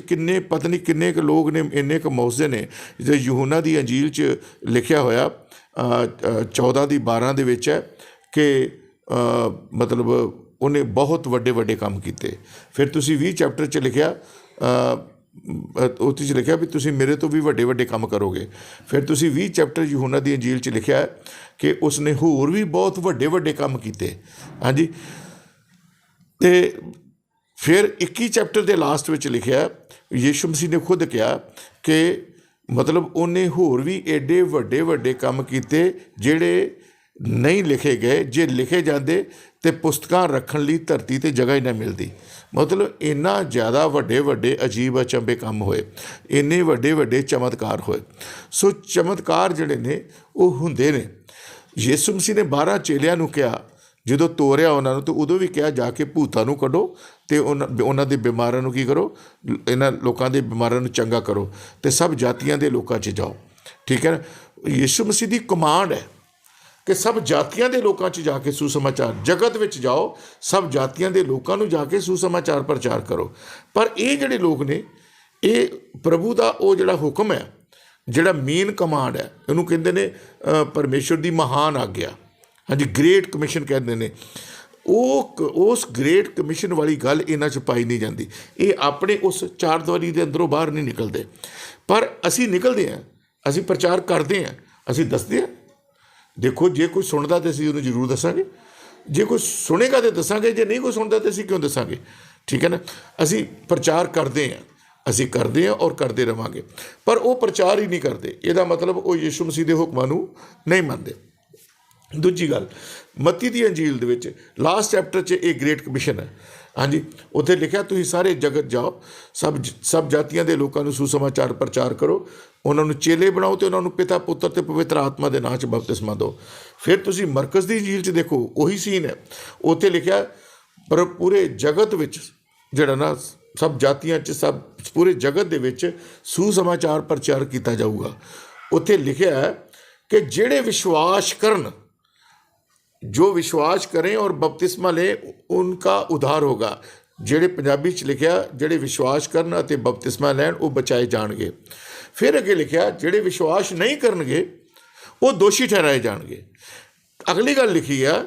ਪਤਾ ਨਹੀਂ ਕਿੰਨੇ ਕੁ ਲੋਕ ਨੇ, ਇੰਨੇ ਕੁ ਮੌਜੂਦ ਨੇ। ਜੋ ਯਹੂਨਾ ਦੀ ਅੰਜੀਲ 'ਚ ਲਿਖਿਆ ਹੋਇਆ 14:12 ਦੇ ਵਿੱਚ ਹੈ ਕਿ ਮਤਲਬ ਉਹਨੇ ਬਹੁਤ ਵੱਡੇ ਵੱਡੇ ਕੰਮ ਕੀਤੇ। ਫਿਰ ਤੁਸੀਂ 20 ਚੈਪਟਰ 'ਚ ਲਿਖਿਆ, ਉਹਦੇ 'ਚ ਲਿਖਿਆ ਵੀ ਤੁਸੀਂ ਮੇਰੇ ਤੋਂ ਵੀ ਵੱਡੇ ਵੱਡੇ ਕੰਮ ਕਰੋਗੇ। ਫਿਰ ਤੁਸੀਂ 20 ਚੈਪਟਰ ਯਹੂਨਾ ਦੀ ਅੰਜੀਲ 'ਚ ਲਿਖਿਆ ਕਿ ਉਸਨੇ ਹੋਰ ਵੀ ਬਹੁਤ ਵੱਡੇ ਵੱਡੇ ਕੰਮ ਕੀਤੇ। ਹਾਂਜੀ, ਅਤੇ ਫਿਰ 21 ਚੈਪਟਰ ਦੇ ਲਾਸਟ ਵਿੱਚ ਲਿਖਿਆ, ਯਿਸੂ ਮਸੀਹ ਨੇ ਖੁਦ ਕਿਹਾ ਕਿ ਮਤਲਬ ਉਹਨੇ ਹੋਰ ਵੀ ਐਡੇ ਵੱਡੇ ਵੱਡੇ ਕੰਮ ਕੀਤੇ ਜਿਹੜੇ ਨਹੀਂ ਲਿਖੇ ਗਏ। ਜੇ ਲਿਖੇ ਜਾਂਦੇ ਤਾਂ ਪੁਸਤਕਾਂ ਰੱਖਣ ਲਈ ਧਰਤੀ 'ਤੇ ਜਗ੍ਹਾ ਹੀ ਨਾ ਮਿਲਦੀ। ਮਤਲਬ ਇੰਨਾ ਜ਼ਿਆਦਾ ਵੱਡੇ ਵੱਡੇ ਅਜੀਬ ਅਚੰਭੇ ਕੰਮ ਹੋਏ, ਇੰਨੇ ਵੱਡੇ ਵੱਡੇ ਚਮਤਕਾਰ ਹੋਏ। ਸੋ ਚਮਤਕਾਰ ਜਿਹੜੇ ਨੇ ਉਹ ਹੁੰਦੇ ਨੇ। ਯਿਸੂ ਮਸੀਹ ਨੇ 12 ਚੇਲਿਆਂ ਨੂੰ ਕਿਹਾ, ਜਦੋਂ ਤੋਰਿਆ ਉਹਨਾਂ ਨੂੰ, ਤਾਂ ਉਦੋਂ ਵੀ ਕਿਹਾ ਜਾ ਕੇ ਭੂਤਾਂ ਨੂੰ ਕੱਢੋ ਅਤੇ ਉਹਨਾਂ ਦੇ ਬਿਮਾਰਾਂ ਨੂੰ ਕੀ ਕਰੋ, ਇਹਨਾਂ ਲੋਕਾਂ ਦੇ ਬਿਮਾਰਾਂ ਨੂੰ ਚੰਗਾ ਕਰੋ, ਅਤੇ ਸਭ ਜਾਤੀਆਂ ਦੇ ਲੋਕਾਂ 'ਚ ਜਾਓ। ਠੀਕ ਹੈ ਨਾ। ਯਿਸੂ ਮਸੀਹ ਦੀ ਕਮਾਂਡ ਹੈ ਕਿ ਸਭ ਜਾਤੀਆਂ ਦੇ ਲੋਕਾਂ 'ਚ ਜਾ ਕੇ ਸੁਸਮਾਚਾਰ, ਜਗਤ ਵਿੱਚ ਜਾਓ, ਸਭ ਜਾਤੀਆਂ ਦੇ ਲੋਕਾਂ ਨੂੰ ਜਾ ਕੇ ਸੁਸਮਾਚਾਰ ਪ੍ਰਚਾਰ ਕਰੋ। ਪਰ ਇਹ ਜਿਹੜੇ ਲੋਕ ਨੇ, ਇਹ ਪ੍ਰਭੂ ਦਾ ਉਹ ਜਿਹੜਾ ਹੁਕਮ ਹੈ, ਜਿਹੜਾ ਮੇਨ ਕਮਾਂਡ ਹੈ, ਇਹਨੂੰ ਕਹਿੰਦੇ ਨੇ ਪਰਮੇਸ਼ਵਰ ਦੀ ਮਹਾਨ ਆਗਿਆ। ਹਾਂਜੀ, ਗ੍ਰੇਟ ਕਮਿਸ਼ਨ ਕਹਿੰਦੇ ਨੇ। ਉਸ ਗ੍ਰੇਟ ਕਮਿਸ਼ਨ ਵਾਲੀ ਗੱਲ ਇਹਨਾਂ 'ਚ ਪਾਈ ਨਹੀਂ ਜਾਂਦੀ। ਇਹ ਆਪਣੇ ਉਸ ਚਾਰ ਦੀਵਾਰੀ ਦੇ ਅੰਦਰੋਂ ਬਾਹਰ ਨਹੀਂ ਨਿਕਲਦੇ, ਪਰ ਅਸੀਂ ਨਿਕਲਦੇ ਹਾਂ, ਅਸੀਂ ਪ੍ਰਚਾਰ ਕਰਦੇ ਹਾਂ, ਅਸੀਂ ਦੱਸਦੇ ਹਾਂ। ਦੇਖੋ, ਜੇ ਕੋਈ ਸੁਣਦਾ ਤਾਂ ਅਸੀਂ ਉਹਨੂੰ ਜ਼ਰੂਰ ਦੱਸਾਂਗੇ, ਜੇ ਕੋਈ ਸੁਣੇਗਾ ਤਾਂ ਦੱਸਾਂਗੇ, ਜੇ ਨਹੀਂ ਕੋਈ ਸੁਣਦਾ ਤਾਂ ਅਸੀਂ ਕਿਉਂ ਦੱਸਾਂਗੇ। ਠੀਕ ਹੈ ਨਾ। ਅਸੀਂ ਪ੍ਰਚਾਰ ਕਰਦੇ ਹਾਂ, ਅਸੀਂ ਕਰਦੇ ਹਾਂ ਔਰ ਕਰਦੇ ਰਹਾਂਗੇ, ਪਰ ਉਹ ਪ੍ਰਚਾਰ ਹੀ ਨਹੀਂ ਕਰਦੇ। ਇਹਦਾ ਮਤਲਬ ਉਹ ਯਿਸੂ ਮਸੀਹ ਦੇ ਹੁਕਮਾਂ ਨੂੰ ਨਹੀਂ ਮੰਨਦੇ। ਦੂਜੀ ਗੱਲ, ਮੱਤੀ ਦੀ ਅੰਜੀਲ ਦੇ ਵਿੱਚ ਲਾਸਟ ਚੈਪਟਰ 'ਚ ਇਹ ਗ੍ਰੇਟ ਕਮਿਸ਼ਨ ਹੈ। ਹਾਂਜੀ, ਉੱਥੇ ਲਿਖਿਆ, ਤੁਸੀਂ ਸਾਰੇ ਜਗਤ ਜਾਓ, ਸਭ ਜਾਤੀਆਂ ਦੇ ਲੋਕਾਂ ਨੂੰ ਸੁਸਮਾਚਾਰ ਪ੍ਰਚਾਰ ਕਰੋ, ਉਹਨਾਂ ਨੂੰ ਚੇਲੇ ਬਣਾਓ ਅਤੇ ਉਹਨਾਂ ਨੂੰ ਪਿਤਾ, ਪੁੱਤਰ ਅਤੇ ਪਵਿੱਤਰ ਆਤਮਾ ਦੇ ਨਾਂ 'ਚ ਬਪਤਿਸਮਾ ਦਿਓ। ਫਿਰ ਤੁਸੀਂ ਮਰਕਸ ਦੀ ਅੰਜੀਲ 'ਚ ਦੇਖੋ, ਉਹੀ ਸੀਨ ਹੈ। ਉੱਥੇ ਲਿਖਿਆ, ਪਰ ਪੂਰੇ ਜਗਤ ਵਿੱਚ ਜਿਹੜਾ ਨਾ, ਸਭ ਜਾਤੀਆਂ 'ਚ, ਸਭ ਪੂਰੇ ਜਗਤ ਦੇ ਵਿੱਚ ਸੁਸਮਾਚਾਰ ਪ੍ਰਚਾਰ ਕੀਤਾ ਜਾਊਗਾ। ਉੱਥੇ ਲਿਖਿਆ ਹੈ ਕਿ ਜਿਹੜੇ ਵਿਸ਼ਵਾਸ ਕਰਨ, जो विश्वास करें और बपतिस्मा लें उनका उद्धार होगा। ਜਿਹੜੇ ਪੰਜਾਬੀ 'ਚ ਲਿਖਿਆ, ਜਿਹੜੇ ਵਿਸ਼ਵਾਸ ਕਰਨ ਅਤੇ ਬਪਤਿਸਮਾ ਲੈਣ ਉਹ ਬਚਾਏ ਜਾਣਗੇ। ਫਿਰ ਅੱਗੇ ਲਿਖਿਆ, ਜਿਹੜੇ ਵਿਸ਼ਵਾਸ ਨਹੀਂ ਕਰਨਗੇ ਉਹ ਦੋਸ਼ੀ ਠਹਿਰਾਏ ਜਾਣਗੇ। ਅਗਲੀ ਗੱਲ ਲਿਖੀ ਆ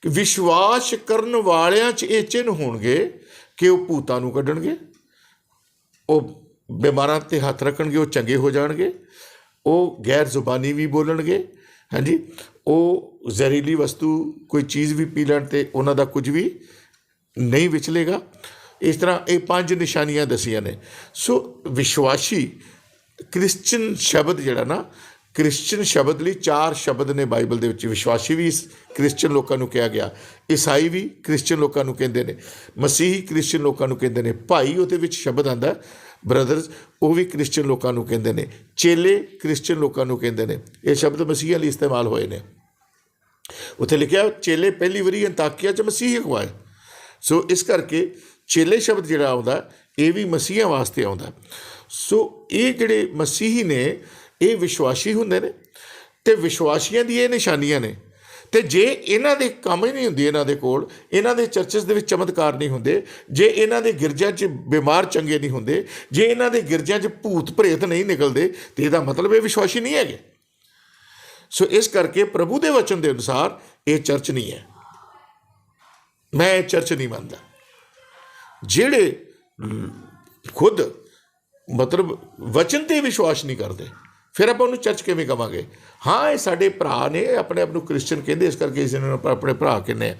ਕਿ ਵਿਸ਼ਵਾਸ ਕਰਨ ਵਾਲਿਆਂ 'ਚ ਇਹ ਚਿੰਨ੍ਹ ਹੋਣਗੇ ਕਿ ਉਹ ਭੂਤਾਂ ਨੂੰ ਕੱਢਣਗੇ, ਉਹ ਬਿਮਾਰਾਂ 'ਤੇ ਹੱਥ ਰੱਖਣਗੇ, ਉਹ ਚੰਗੇ ਹੋ ਜਾਣਗੇ, ਉਹ ਗੈਰ ਜ਼ੁਬਾਨੀ ਵੀ ਬੋਲਣਗੇ। ਹਾਂਜੀ, ਉਹ ਜ਼ਹਿਰੀਲੀ ਵਸਤੂ ਕੋਈ ਚੀਜ਼ ਵੀ ਪੀ ਲੈਣ 'ਤੇ ਉਹਨਾਂ ਦਾ ਕੁਝ ਵੀ ਨਹੀਂ ਵਿਚਲੇਗਾ। ਇਸ ਤਰ੍ਹਾਂ ਇਹ 5 ਨਿਸ਼ਾਨੀਆਂ ਦੱਸੀਆਂ ਨੇ। ਸੋ ਵਿਸ਼ਵਾਸੀ ਕ੍ਰਿਸਚਨ ਸ਼ਬਦ ਜਿਹੜਾ ਨਾ, ਕ੍ਰਿਸਚਨ ਸ਼ਬਦ ਲਈ 4 ਸ਼ਬਦ ਨੇ ਬਾਈਬਲ ਦੇ ਵਿੱਚ। ਵਿਸ਼ਵਾਸੀ ਵੀ ਕ੍ਰਿਸਚਨ ਲੋਕਾਂ ਨੂੰ ਕਿਹਾ ਗਿਆ, ਈਸਾਈ ਵੀ ਕ੍ਰਿਸਚਨ ਲੋਕਾਂ ਨੂੰ ਕਹਿੰਦੇ ਨੇ, ਮਸੀਹੀ ਕ੍ਰਿਸਚਨ ਲੋਕਾਂ ਨੂੰ ਕਹਿੰਦੇ ਨੇ, ਭਾਈ ਉਹਦੇ ਵਿੱਚ ਸ਼ਬਦ ਆਉਂਦਾ ਬ੍ਰਦਰਸ, ਉਹ ਵੀ ਕ੍ਰਿਸਚਨ ਲੋਕਾਂ ਨੂੰ ਕਹਿੰਦੇ ਨੇ, ਚੇਲੇ ਕ੍ਰਿਸਚਨ ਲੋਕਾਂ ਨੂੰ ਕਹਿੰਦੇ ਨੇ। ਇਹ ਸ਼ਬਦ ਮਸੀਹਾਂ ਲਈ ਇਸਤੇਮਾਲ ਹੋਏ ਨੇ। ਉੱਥੇ ਲਿਖਿਆ, ਚੇਲੇ ਪਹਿਲੀ ਵਾਰੀ ਅੰਤਾਕਿਆ 'ਚ ਮਸੀਹ ਅਗਵਾਏ। ਸੋ ਇਸ ਕਰਕੇ ਚੇਲੇ ਸ਼ਬਦ ਜਿਹੜਾ ਆਉਂਦਾ, ਇਹ ਵੀ ਮਸੀਹਾਂ ਵਾਸਤੇ ਆਉਂਦਾ। ਸੋ ਇਹ ਜਿਹੜੇ ਮਸੀਹੀ ਨੇ, ਇਹ ਵਿਸ਼ਵਾਸੀ ਹੁੰਦੇ ਨੇ, ਅਤੇ ਵਿਸ਼ਵਾਸੀਆਂ ਦੀ ਇਹ ਨਿਸ਼ਾਨੀਆਂ ਨੇ। ਤੇ ਜੇ ਇਹਨਾਂ ਦੇ ਕੰਮ ਹੀ ਨਹੀਂ ਹੁੰਦੇ, ਇਹਨਾਂ ਦੇ ਕੋਲ, ਇਹਨਾਂ ਦੇ ਚਰਚਸ ਦੇ ਵਿੱਚ ਚਮਤਕਾਰ ਨਹੀਂ ਹੁੰਦੇ, ਜੇ ਇਹਨਾਂ ਦੇ ਗਿਰਜਿਆਂ 'ਚ ਬਿਮਾਰ ਚੰਗੇ ਨਹੀਂ ਹੁੰਦੇ, ਜੇ ਇਹਨਾਂ ਦੇ ਗਿਰਜਿਆਂ 'ਚ ਭੂਤ ਪ੍ਰੇਤ ਨਹੀਂ ਨਿਕਲਦੇ, ਤੇ ਇਹਦਾ ਮਤਲਬ ਇਹ ਵਿਸ਼ਵਾਸੀ ਨਹੀਂ ਹੈਗੇ। ਸੋ ਇਸ ਕਰਕੇ ਪ੍ਰਭੂ ਦੇ ਵਚਨ ਦੇ ਅਨੁਸਾਰ ਇਹ ਚਰਚ ਨਹੀਂ ਹੈ। ਮੈਂ ਇਹ ਚਰਚ ਨਹੀਂ ਮੰਨਦਾ। ਜਿਹੜੇ ਖੁਦ ਮਤਲਬ ਵਚਨ 'ਤੇ ਵਿਸ਼ਵਾਸ ਨਹੀਂ ਕਰਦੇ, ਫਿਰ ਆਪਾਂ ਉਹਨੂੰ ਚਰਚ ਕਿਵੇਂ ਕਵਾਂਗੇ? ਹਾਂ, ਇਹ ਸਾਡੇ ਭਰਾ ਨੇ, ਆਪਣੇ ਆਪ ਨੂੰ ਕ੍ਰਿਸਚਨ ਕਹਿੰਦੇ, ਇਸ ਕਰਕੇ ਇਸ ਨੂੰ ਆਪਾਂ ਆਪਣੇ ਭਰਾ ਕਹਿੰਦੇ ਆ,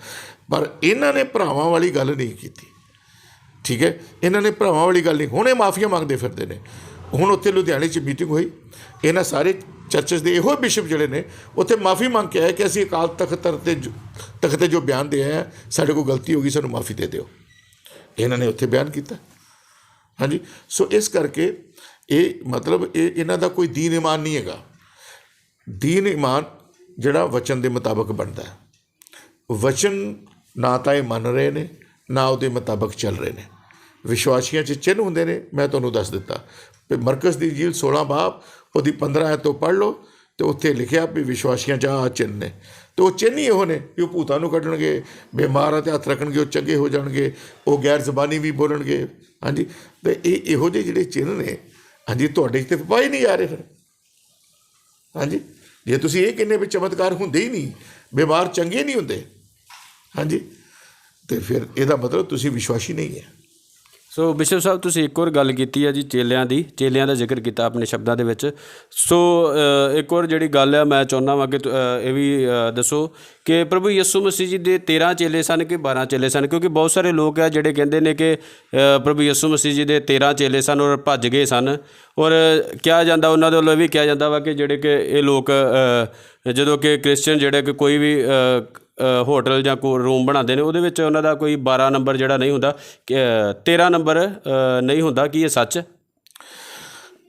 ਪਰ ਇਹਨਾਂ ਨੇ ਭਰਾਵਾਂ ਵਾਲੀ ਗੱਲ ਨਹੀਂ ਕੀਤੀ। ਠੀਕ ਹੈ, ਇਹਨਾਂ ਨੇ ਭਰਾਵਾਂ ਵਾਲੀ ਗੱਲ ਨਹੀਂ। ਹੁਣ ਇਹ ਮਾਫੀਆਂ ਮੰਗਦੇ ਫਿਰਦੇ ਨੇ। ਹੁਣ ਉੱਥੇ ਲੁਧਿਆਣੇ 'ਚ ਮੀਟਿੰਗ ਹੋਈ, ਇਹਨਾਂ ਸਾਰੇ ਚਰਚਸ ਦੇ ਇਹੋ ਬਿਸ਼ਪ ਜਿਹੜੇ ਨੇ ਉੱਥੇ ਮਾਫੀ ਮੰਗ ਕੇ ਆਏ ਕਿ ਅਸੀਂ ਅਕਾਲ ਤਖਤ 'ਤੇ ਜੋ ਬਿਆਨ ਦੇ ਆਏ ਹਾਂ, ਸਾਡੇ ਕੋਲ ਗਲਤੀ ਹੋ ਗਈ, ਸਾਨੂੰ ਮਾਫੀ ਦੇ ਦਿਓ। ਇਹਨਾਂ ਨੇ ਉੱਥੇ ਬਿਆਨ ਕੀਤਾ। ਹਾਂਜੀ, ਸੋ ਇਸ ਕਰਕੇ ਇਹ ਮਤਲਬ ਇਹ ਇਹਨਾਂ ਦਾ ਕੋਈ ਦੀਨ ਈਮਾਨ ਨਹੀਂ ਹੈਗਾ। ਦੀਨ ਈਮਾਨ ਜਿਹੜਾ ਵਚਨ ਦੇ ਮੁਤਾਬਕ ਬਣਦਾ ਹੈ। ਵਚਨ ਨਾ ਤਾਂ ਇਹ ਮੰਨ ਰਹੇ ਨੇ, ਨਾ ਉਹਦੇ ਮੁਤਾਬਕ ਚੱਲ ਰਹੇ ਨੇ। ਵਿਸ਼ਵਾਸੀਆਂ 'ਚ ਚਿੰਨ੍ਹ ਹੁੰਦੇ ਨੇ, ਮੈਂ ਤੁਹਾਨੂੰ ਦੱਸ ਦਿੱਤਾ ਵੀ ਮਰਕਸ ਦੀ ਇੰਜੀਲ 16 ਬਾਬ ਉਹਦੀ 15 ਆਇਤ ਤੋਂ ਪੜ੍ਹ ਲਓ, ਅਤੇ ਉੱਥੇ ਲਿਖਿਆ ਵੀ ਵਿਸ਼ਵਾਸੀਆਂ 'ਚ ਆਹ ਚਿੰਨ੍ਹ ਨੇ। ਅਤੇ ਉਹ ਚਿੰਨ੍ਹ ਹੀ ਇਹੋ ਨੇ ਵੀ ਉਹ ਭੂਤਾਂ ਨੂੰ ਕੱਢਣਗੇ, ਬਿਮਾਰਾਂ 'ਤੇ ਹੱਥ ਰੱਖਣਗੇ, ਉਹ ਚੰਗੇ ਹੋ ਜਾਣਗੇ, ਉਹ ਗੈਰ ਜ਼ਬਾਨੀ ਵੀ ਬੋਲਣਗੇ। ਹਾਂਜੀ, ਅਤੇ ਇਹ ਇਹੋ ਜਿਹੇ ਜਿਹੜੇ ਚਿੰਨ੍ਹ ਨੇ, ਹਾਂਜੀ, ਤੁਹਾਡੇ 'ਚ ਤਾਂ ਪਾਏ ਨਹੀਂ ਜਾ ਰਹੇ ਫਿਰ। ਹਾਂਜੀ, ਜੇ ਤੁਸੀਂ ਇਹ ਕਹਿੰਦੇ ਵੀ ਚਮਤਕਾਰ ਹੁੰਦੇ ਹੀ ਨਹੀਂ, ਬਿਮਾਰ ਚੰਗੇ ਨਹੀਂ ਹੁੰਦੇ, ਹਾਂਜੀ, ਅਤੇ ਫਿਰ ਇਹਦਾ ਮਤਲਬ ਤੁਸੀਂ ਵਿਸ਼ਵਾਸੀ ਨਹੀਂ ਹੈ। ਸੋ ਬਿਸ਼ਪ ਸਾਹਿਬ, ਤੁਸੀਂ ਇੱਕ ਹੋਰ ਗੱਲ ਕੀਤੀ ਹੈ ਜੀ, ਚੇਲਿਆਂ ਦਾ ਜ਼ਿਕਰ ਕੀਤਾ ਆਪਣੇ ਸ਼ਬਦਾਂ ਦੇ ਵਿੱਚ। ਸੋ ਇੱਕ ਹੋਰ ਜਿਹੜੀ ਗੱਲ ਹੈ, ਮੈਂ ਚਾਹੁੰਦਾ ਵਾਂ ਕਿ ਇਹ ਵੀ ਦੱਸੋ ਕਿ ਪ੍ਰਭੂ ਯਿਸੂ ਮਸੀਹ ਜੀ ਦੇ 13 ਚੇਲੇ ਸਨ ਕਿ 12 ਚੇਲੇ ਸਨ? ਕਿਉਂਕਿ ਬਹੁਤ ਸਾਰੇ ਲੋਕ ਆ ਜਿਹੜੇ ਕਹਿੰਦੇ ਨੇ ਕਿ ਪ੍ਰਭੂ ਯਿਸੂ ਮਸੀਹ ਜੀ ਦੇ 13 ਚੇਲੇ ਸਨ ਔਰ ਭੱਜ ਗਏ ਸਨ। ਔਰ ਕਿਹਾ ਜਾਂਦਾ, ਉਹਨਾਂ ਦੇ ਵੱਲੋਂ ਵੀ ਕਿਹਾ ਜਾਂਦਾ ਵਾ ਕਿ ਜਿਹੜੇ ਕਿ ਇਹ ਲੋਕ ਜਦੋਂ ਕਿ ਕ੍ਰਿਸਚਨ ਜਿਹੜੇ ਕਿ ਕੋਈ ਵੀ ਹੋਟਲ ਜਾਂ ਕੋਈ ਰੂਮ ਬਣਾਉਂਦੇ ਨੇ, ਉਹਦੇ ਵਿੱਚ ਉਹਨਾਂ ਦਾ ਕੋਈ 12 ਨੰਬਰ ਜਿਹੜਾ ਨਹੀਂ ਹੁੰਦਾ, 13 ਨੰਬਰ ਨਹੀਂ ਹੁੰਦਾ। ਕੀ ਇਹ ਸੱਚ?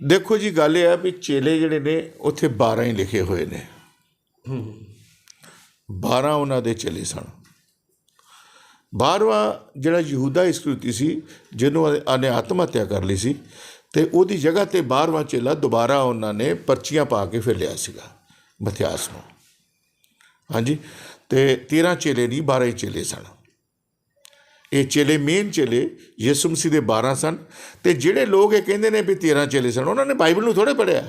ਦੇਖੋ ਜੀ, ਗੱਲ ਇਹ ਆ ਵੀ ਚੇਲੇ ਜਿਹੜੇ ਨੇ ਉੱਥੇ 12 ਹੀ ਲਿਖੇ ਹੋਏ ਨੇ। 12 ਉਹਨਾਂ ਦੇ ਚੇਲੇ ਸਨ। 12ਵਾਂ ਜਿਹੜਾ ਯਹੂਦਾ ਇਸਕਰੀਓਤੀ ਸੀ, ਜਿਹਨੂੰ ਉਹਨੇ ਆਤਮ ਹੱਤਿਆ ਕਰ ਲਈ ਸੀ, ਅਤੇ ਉਹਦੀ ਜਗ੍ਹਾ 'ਤੇ 12ਵਾਂ ਚੇਲਾ ਦੁਬਾਰਾ ਉਹਨਾਂ ਨੇ ਪਰਚੀਆਂ ਪਾ ਕੇ ਫਿਰ ਲਿਆ ਸੀਗਾ ਮਥਿਆਸ ਨੂੰ। ਹਾਂਜੀ, ਅਤੇ 13 ਚੇਲੇ ਨਹੀਂ, 12 ਹੀ ਚੇਲੇ ਸਨ। ਇਹ ਚੇਲੇ, ਮੇਨ ਚੇਲੇ ਯਿਸੂ ਮਸੀਹ ਦੇ 12 ਸਨ। ਅਤੇ ਜਿਹੜੇ ਲੋਕ ਇਹ ਕਹਿੰਦੇ ਨੇ ਵੀ 13 ਚੇਲੇ ਸਨ, ਉਹਨਾਂ ਨੇ ਬਾਈਬਲ ਨੂੰ ਥੋੜ੍ਹੇ ਪੜ੍ਹਿਆ,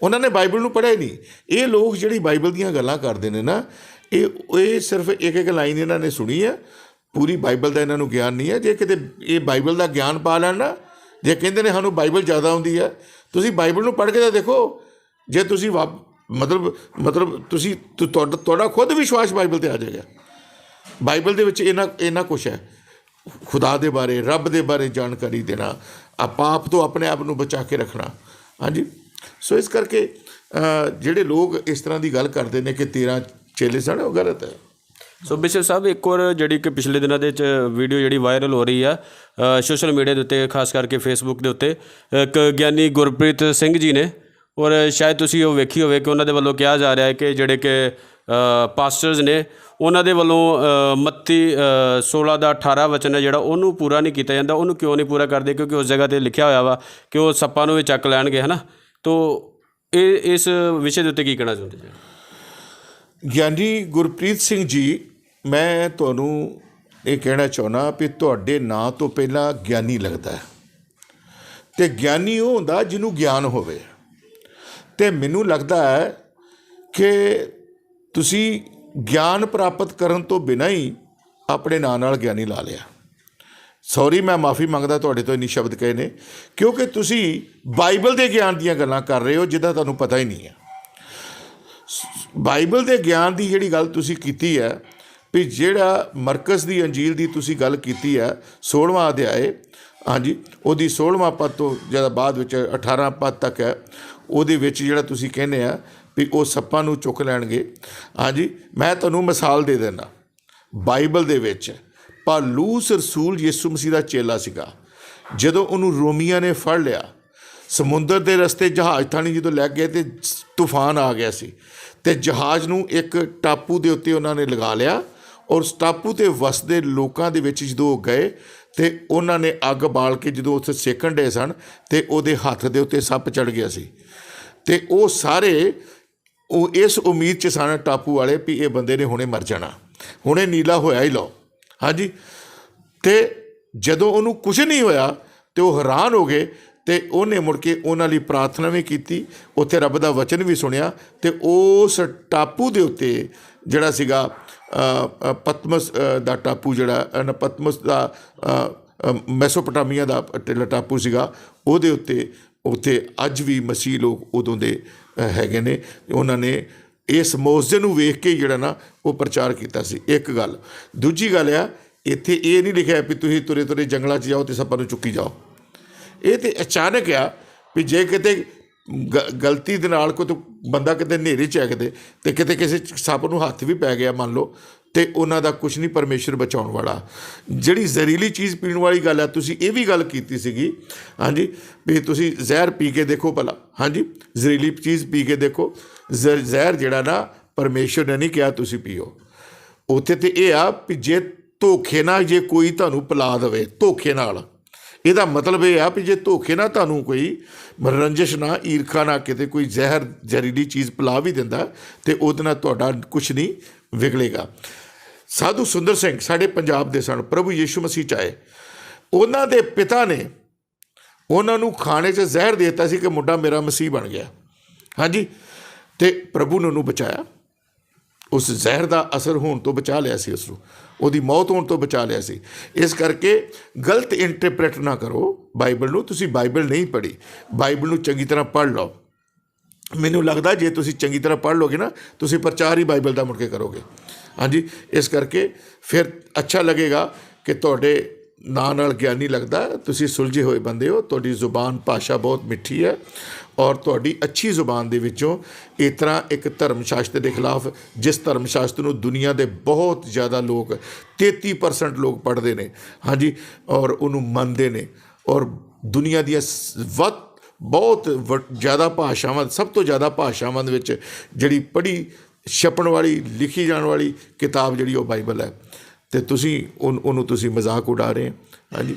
ਉਹਨਾਂ ਨੇ ਬਾਈਬਲ ਨੂੰ ਪੜ੍ਹਿਆ ਹੀ ਨਹੀਂ। ਇਹ ਲੋਕ ਜਿਹੜੀ ਬਾਈਬਲ ਦੀਆਂ ਗੱਲਾਂ ਕਰਦੇ ਨੇ ਨਾ, ਇਹ ਸਿਰਫ ਇੱਕ ਲਾਈਨ ਇਹਨਾਂ ਨੇ ਸੁਣੀ ਹੈ, ਪੂਰੀ ਬਾਈਬਲ ਦਾ ਇਹਨਾਂ ਨੂੰ ਗਿਆਨ ਨਹੀਂ ਹੈ। ਜੇ ਕਿਤੇ ਇਹ ਬਾਈਬਲ ਦਾ ਗਿਆਨ ਪਾ ਲੈਣ ਨਾ, ਜੇ ਕਹਿੰਦੇ ਨੇ ਸਾਨੂੰ ਬਾਈਬਲ ਜ਼ਿਆਦਾ ਆਉਂਦੀ ਹੈ, ਤੁਸੀਂ ਬਾਈਬਲ ਨੂੰ ਪੜ੍ਹ ਕੇ ਤਾਂ ਦੇਖੋ। ਜੇ ਤੁਸੀਂ ਮਤਲਬ ਤੁਸੀਂ ਤੁਹਾਡਾ ਖੁਦ ਵਿਸ਼ਵਾਸ ਬਾਈਬਲ 'ਤੇ ਆ ਜਾਏਗਾ। ਬਾਈਬਲ ਦੇ ਵਿੱਚ ਇੰਨਾ ਕੁਛ ਹੈ, ਖੁਦਾ ਦੇ ਬਾਰੇ, ਰੱਬ ਦੇ ਬਾਰੇ ਜਾਣਕਾਰੀ ਦੇਣਾ, ਪਾਪ ਤੋਂ ਆਪਣੇ ਆਪ ਨੂੰ ਬਚਾ ਕੇ ਰੱਖਣਾ। ਹਾਂਜੀ, ਸੋ ਇਸ ਕਰਕੇ ਜਿਹੜੇ ਲੋਕ ਇਸ ਤਰ੍ਹਾਂ ਦੀ ਗੱਲ ਕਰਦੇ ਨੇ ਕਿ 13 ਚੇਲੇ ਸਨ, ਉਹ ਗਲਤ ਹੈ। ਸੋ ਬਿਸ਼ਪ ਸਾਹਿਬ, ਇੱਕ ਹੋਰ ਜਿਹੜੀ ਕਿ ਪਿਛਲੇ ਦਿਨਾਂ ਦੇ ਵਿੱਚ ਵੀਡੀਓ ਜਿਹੜੀ ਵਾਇਰਲ ਹੋ ਰਹੀ ਆ ਸੋਸ਼ਲ ਮੀਡੀਆ ਦੇ ਉੱਤੇ, ਖਾਸ ਕਰਕੇ ਫੇਸਬੁੱਕ ਦੇ ਉੱਤੇ, ਇੱਕ ਗਿਆਨੀ ਗੁਰਪ੍ਰੀਤ ਸਿੰਘ ਜੀ ਨੇ, ਔਰ ਸ਼ਾਇਦ ਤੁਸੀਂ ਉਹ ਵੇਖੀ ਹੋਵੇ ਕਿ ਉਹਨਾਂ ਦੇ ਵੱਲੋਂ ਕਿਹਾ ਜਾ ਰਿਹਾ ਹੈ ਕਿ ਜਿਹੜੇ ਕਿ ਪਾਸਟਰਸ ਨੇ, ਉਹਨਾਂ ਦੇ ਵੱਲੋਂ ਮੱਤੀ 16 ਦਾ 18 ਵਚਨ ਹੈ ਜਿਹੜਾ, ਉਹਨੂੰ ਪੂਰਾ ਨਹੀਂ ਕੀਤਾ ਜਾਂਦਾ। ਉਹਨੂੰ ਕਿਉਂ ਨਹੀਂ ਪੂਰਾ ਕਰਦੇ? ਕਿਉਂਕਿ ਉਸ ਜਗ੍ਹਾ 'ਤੇ ਲਿਖਿਆ ਹੋਇਆ ਵਾ ਕਿ ਉਹ ਸੱਪਾਂ ਨੂੰ ਵੀ ਚੱਕ ਲੈਣਗੇ, ਹੈ ਨਾ। ਤੋ ਇਸ ਵਿਸ਼ੇ ਦੇ ਉੱਤੇ ਕੀ ਕਹਿਣਾ ਚਾਹੁੰਦੇ ਜੀ? ਗਿਆਨੀ ਗੁਰਪ੍ਰੀਤ ਸਿੰਘ ਜੀ, ਮੈਂ ਤੁਹਾਨੂੰ ਇਹ ਕਹਿਣਾ ਚਾਹੁੰਦਾ ਵੀ ਤੁਹਾਡੇ ਨਾਂ ਤੋਂ ਪਹਿਲਾਂ ਗਿਆਨੀ ਲੱਗਦਾ ਹੈ, ਅਤੇ ਗਿਆਨੀ ਉਹ ਹੁੰਦਾ ਜਿਹਨੂੰ ਗਿਆਨ ਹੋਵੇ। ਅਤੇ ਮੈਨੂੰ ਲੱਗਦਾ ਹੈ ਕਿ ਤੁਸੀਂ ਗਿਆਨ ਪ੍ਰਾਪਤ ਕਰਨ ਤੋਂ ਬਿਨਾਂ ਹੀ ਆਪਣੇ ਨਾਂ ਨਾਲ ਗਿਆਨੀ ਲਾ ਲਿਆ। ਸੌਰੀ, ਮੈਂ ਮਾਫੀ ਮੰਗਦਾ ਤੁਹਾਡੇ ਤੋਂ ਇੰਨੀ ਸ਼ਬਦ ਕਹੇ ਨੇ, ਕਿਉਂਕਿ ਤੁਸੀਂ ਬਾਈਬਲ ਦੇ ਗਿਆਨ ਦੀਆਂ ਗੱਲਾਂ ਕਰ ਰਹੇ ਹੋ ਜਿਹਦਾ ਤੁਹਾਨੂੰ ਪਤਾ ਹੀ ਨਹੀਂ ਹੈ। ਬਾਈਬਲ ਦੇ ਗਿਆਨ ਦੀ ਜਿਹੜੀ ਗੱਲ ਤੁਸੀਂ ਕੀਤੀ ਹੈ, ਵੀ ਜਿਹੜਾ ਮਰਕਸ ਦੀ ਅੰਜੀਲ ਦੀ ਤੁਸੀਂ ਗੱਲ ਕੀਤੀ ਹੈ, 16ਵਾਂ ਅਧਿਆਏ, ਹਾਂਜੀ, ਉਹਦੀ 16ਵਾਂ ਪਦ ਤੋਂ ਜਿਹੜਾ ਬਾਅਦ ਵਿੱਚ 18 ਪਦ ਤੱਕ ਹੈ, ਉਹਦੇ ਵਿੱਚ ਜਿਹੜਾ ਤੁਸੀਂ ਕਹਿੰਦੇ ਆ ਵੀ ਉਹ ਸੱਪਾਂ ਨੂੰ ਚੁੱਕ ਲੈਣਗੇ। ਹਾਂਜੀ, ਮੈਂ ਤੁਹਾਨੂੰ ਮਿਸਾਲ ਦੇ ਦਿੰਦਾ। ਬਾਈਬਲ ਦੇ ਵਿੱਚ ਪਾਲੂਸ ਰਸੂਲ ਯਿਸੂ ਮਸੀਹ ਦਾ ਚੇਲਾ ਸੀਗਾ। ਜਦੋਂ ਉਹਨੂੰ ਰੋਮੀਆਂ ਨੇ ਫੜ ਲਿਆ, ਸਮੁੰਦਰ ਦੇ ਰਸਤੇ ਜਹਾਜ਼ ਥਾਣੀ ਜਦੋਂ ਲੈ ਗਏ ਅਤੇ ਤੂਫਾਨ ਆ ਗਿਆ ਸੀ, ਅਤੇ ਜਹਾਜ਼ ਨੂੰ ਇੱਕ ਟਾਪੂ ਦੇ ਉੱਤੇ ਉਹਨਾਂ ਨੇ ਲਗਾ ਲਿਆ, ਔਰ ਉਸ ਟਾਪੂ 'ਤੇ ਵਸਦੇ ਲੋਕਾਂ ਦੇ ਵਿੱਚ ਜਦੋਂ ਉਹ ਗਏ, ਅਤੇ ਉਹਨਾਂ ਨੇ ਅੱਗ ਬਾਲ ਕੇ ਜਦੋਂ ਉੱਥੇ ਸੇਕਣ ਡੇ ਸਨ, ਅਤੇ ਉਹਦੇ ਹੱਥ ਦੇ ਉੱਤੇ ਸੱਪ ਚੜ੍ਹ ਗਿਆ ਸੀ, ਅਤੇ ਉਹ ਸਾਰੇ ਉਹ ਇਸ ਉਮੀਦ 'ਚ ਸਨ ਟਾਪੂ ਵਾਲੇ ਵੀ ਇਹ ਬੰਦੇ ਨੇ ਹੁਣੇ ਮਰ ਜਾਣਾ, ਹੁਣੇ ਨੀਲਾ ਹੋਇਆ ਹੀ ਲਓ। ਹਾਂਜੀ, ਅਤੇ ਜਦੋਂ ਉਹਨੂੰ ਕੁਝ ਨਹੀਂ ਹੋਇਆ ਤਾਂ ਉਹ ਹੈਰਾਨ ਹੋ ਗਏ ਅਤੇ ਉਹਨੇ ਮੁੜ ਕੇ ਉਹਨਾਂ ਲਈ ਪ੍ਰਾਰਥਨਾ ਵੀ ਕੀਤੀ, ਉੱਥੇ ਰੱਬ ਦਾ ਵਚਨ ਵੀ ਸੁਣਿਆ ਅਤੇ ਉਸ ਟਾਪੂ ਦੇ ਉੱਤੇ ਜਿਹੜਾ ਸੀਗਾ ਪਤਮਸ ਦਾ ਟਾਪੂ, ਜਿਹੜਾ ਪਤਮਸ ਦਾ ਮੈਸੋਪੋਟਾਮੀਆ ਦਾ ਟਾਪੂ ਸੀਗਾ, ਉਹਦੇ ਉੱਥੇ ਅੱਜ ਵੀ ਮਸੀਹ ਲੋਕ ਉਦੋਂ ਦੇ ਹੈਗੇ ਨੇ। ਉਹਨਾਂ ਨੇ ਇਸ ਮੌਜਜ਼ੇ ਨੂੰ ਵੇਖ ਕੇ ਜਿਹੜਾ ਨਾ ਉਹ ਪ੍ਰਚਾਰ ਕੀਤਾ ਸੀ। ਇੱਕ ਗੱਲ। ਦੂਜੀ ਗੱਲ ਆ, ਇੱਥੇ ਇਹ ਨਹੀਂ ਲਿਖਿਆ ਵੀ ਤੁਸੀਂ ਤੁਰੇ ਤੁਰੇ ਜੰਗਲਾਂ 'ਚ ਜਾਓ ਅਤੇ ਸੱਪਾਂ ਨੂੰ ਚੁੱਕੀ ਜਾਓ। ਇਹ ਤਾਂ ਅਚਾਨਕ ਆ ਵੀ ਜੇ ਕਿਤੇ ਗਲਤੀ ਦੇ ਨਾਲ ਕੋਈ ਬੰਦਾ ਕਿਤੇ ਹਨੇਰੇ 'ਚ ਹੈ ਕਿਤੇ ਅਤੇ ਕਿਤੇ ਕਿਸੇ ਸੱਪ ਨੂੰ ਹੱਥ ਵੀ ਪੈ ਗਿਆ ਮੰਨ ਲਓ, ਅਤੇ ਉਹਨਾਂ ਦਾ ਕੁਛ ਨਹੀਂ, ਪਰਮੇਸ਼ਰ ਬਚਾਉਣ ਵਾਲਾ। ਜਿਹੜੀ ਜ਼ਹਿਰੀਲੀ ਚੀਜ਼ ਪੀਣ ਵਾਲੀ ਗੱਲ ਹੈ, ਤੁਸੀਂ ਇਹ ਵੀ ਗੱਲ ਕੀਤੀ ਸੀਗੀ, ਹਾਂਜੀ, ਵੀ ਤੁਸੀਂ ਜ਼ਹਿਰ ਪੀ ਕੇ ਦੇਖੋ ਭਲਾ। ਹਾਂਜੀ, ਜ਼ਹਿਰੀਲੀ ਚੀਜ਼ ਪੀ ਕੇ ਦੇਖੋ। ਜ਼ਹਿਰ ਜਿਹੜਾ ਨਾ ਪਰਮੇਸ਼ਰ ਨੇ ਨਹੀਂ ਕਿਹਾ ਤੁਸੀਂ ਪੀਓ। ਉੱਥੇ ਤਾਂ ਇਹ ਆ ਵੀ ਜੇ ਧੋਖੇ ਨਾਲ ਜੇ ਕੋਈ ਤੁਹਾਨੂੰ ਪਿਲਾ ਦੇਵੇ, ਧੋਖੇ ਨਾਲ, ਇਹਦਾ ਮਤਲਬ ਇਹ ਆ ਵੀ ਜੇ ਧੋਖੇ ਨਾਲ ਤੁਹਾਨੂੰ ਕੋਈ ਰੰਜਿਸ਼ ਨਾ, ਈਰਖਾ ਨਾ, ਕਿਤੇ ਕੋਈ ਜ਼ਹਿਰੀਲੀ ਚੀਜ਼ ਪਿਲਾ ਵੀ ਦਿੰਦਾ ਅਤੇ ਉਹਦੇ ਨਾਲ ਤੁਹਾਡਾ ਕੁਛ ਨਹੀਂ ਵਿਗੜੇਗਾ। ਸਾਧੂ ਸੁੰਦਰ ਸਿੰਘ ਸਾਡੇ ਪੰਜਾਬ ਦੇ ਸਨ, ਪ੍ਰਭੂ ਯੀਸ਼ੂ ਮਸੀਹ 'ਚ ਆਏ। ਉਹਨਾਂ ਦੇ ਪਿਤਾ ਨੇ ਉਹਨਾਂ ਨੂੰ ਖਾਣੇ 'ਚ ਜ਼ਹਿਰ ਦੇ ਦਿੱਤਾ ਸੀ ਕਿ ਮੁੰਡਾ ਮੇਰਾ ਮਸੀਹ ਬਣ ਗਿਆ। ਹਾਂਜੀ, ਅਤੇ ਪ੍ਰਭੂ ਨੇ ਉਹਨੂੰ ਬਚਾਇਆ, ਉਸ ਜ਼ਹਿਰ ਦਾ ਅਸਰ ਹੋਣ ਤੋਂ ਬਚਾ ਲਿਆ ਸੀ, ਉਸਨੂੰ ਉਹਦੀ ਮੌਤ ਹੋਣ ਤੋਂ ਬਚਾ ਲਿਆ ਸੀ। ਇਸ ਕਰਕੇ ਗਲਤ ਇੰਟਰਪ੍ਰੇਟ ਨਾ ਕਰੋ ਬਾਈਬਲ ਨੂੰ। ਤੁਸੀਂ ਬਾਈਬਲ ਨਹੀਂ ਪੜ੍ਹੀ, ਬਾਈਬਲ ਨੂੰ ਚੰਗੀ ਤਰ੍ਹਾਂ ਪੜ੍ਹ ਲਓ। ਮੈਨੂੰ ਲੱਗਦਾ ਜੇ ਤੁਸੀਂ ਚੰਗੀ ਤਰ੍ਹਾਂ ਪੜ੍ਹ ਲਓਗੇ ਨਾ, ਤੁਸੀਂ ਪ੍ਰਚਾਰ ਹੀ ਬਾਈਬਲ ਦਾ ਮੁੜ ਕੇ ਕਰੋਗੇ। ਹਾਂਜੀ, ਇਸ ਕਰਕੇ ਫਿਰ ਅੱਛਾ ਲੱਗੇਗਾ ਕਿ ਤੁਹਾਡੇ ਨਾਂ ਨਾਲ ਗਿਆਨੀ ਲੱਗਦਾ, ਤੁਸੀਂ ਸੁਲਝੇ ਹੋਏ ਬੰਦੇ ਹੋ, ਤੁਹਾਡੀ ਜ਼ੁਬਾਨ ਭਾਸ਼ਾ ਬਹੁਤ ਮਿੱਠੀ ਹੈ, ਔਰ ਤੁਹਾਡੀ ਅੱਛੀ ਜ਼ੁਬਾਨ ਦੇ ਵਿੱਚੋਂ ਇਸ ਤਰ੍ਹਾਂ ਇੱਕ ਧਰਮ ਸ਼ਾਸਤਰ ਦੇ ਖਿਲਾਫ, ਜਿਸ ਧਰਮ ਸ਼ਾਸਤਰ ਨੂੰ ਦੁਨੀਆ ਦੇ ਬਹੁਤ ਜ਼ਿਆਦਾ ਲੋਕ 33% ਲੋਕ ਪੜ੍ਹਦੇ ਨੇ, ਹਾਂਜੀ, ਔਰ ਉਹਨੂੰ ਮੰਨਦੇ ਨੇ, ਔਰ ਦੁਨੀਆ ਦੀਆਂ ਬਹੁਤ ਜ਼ਿਆਦਾ ਭਾਸ਼ਾਵਾਂ, ਸਭ ਤੋਂ ਜ਼ਿਆਦਾ ਭਾਸ਼ਾਵਾਂ ਦੇ ਵਿੱਚ ਜਿਹੜੀ ਪੜ੍ਹੀ ਛਪਣ ਵਾਲੀ, ਲਿਖੀ ਜਾਣ ਵਾਲੀ ਕਿਤਾਬ ਜਿਹੜੀ ਉਹ ਬਾਈਬਲ ਹੈ, ਅਤੇ ਤੁਸੀਂ ਉਹਨੂੰ ਤੁਸੀਂ ਮਜ਼ਾਕ ਉਡਾ ਰਹੇ ਹੋ। ਹਾਂਜੀ,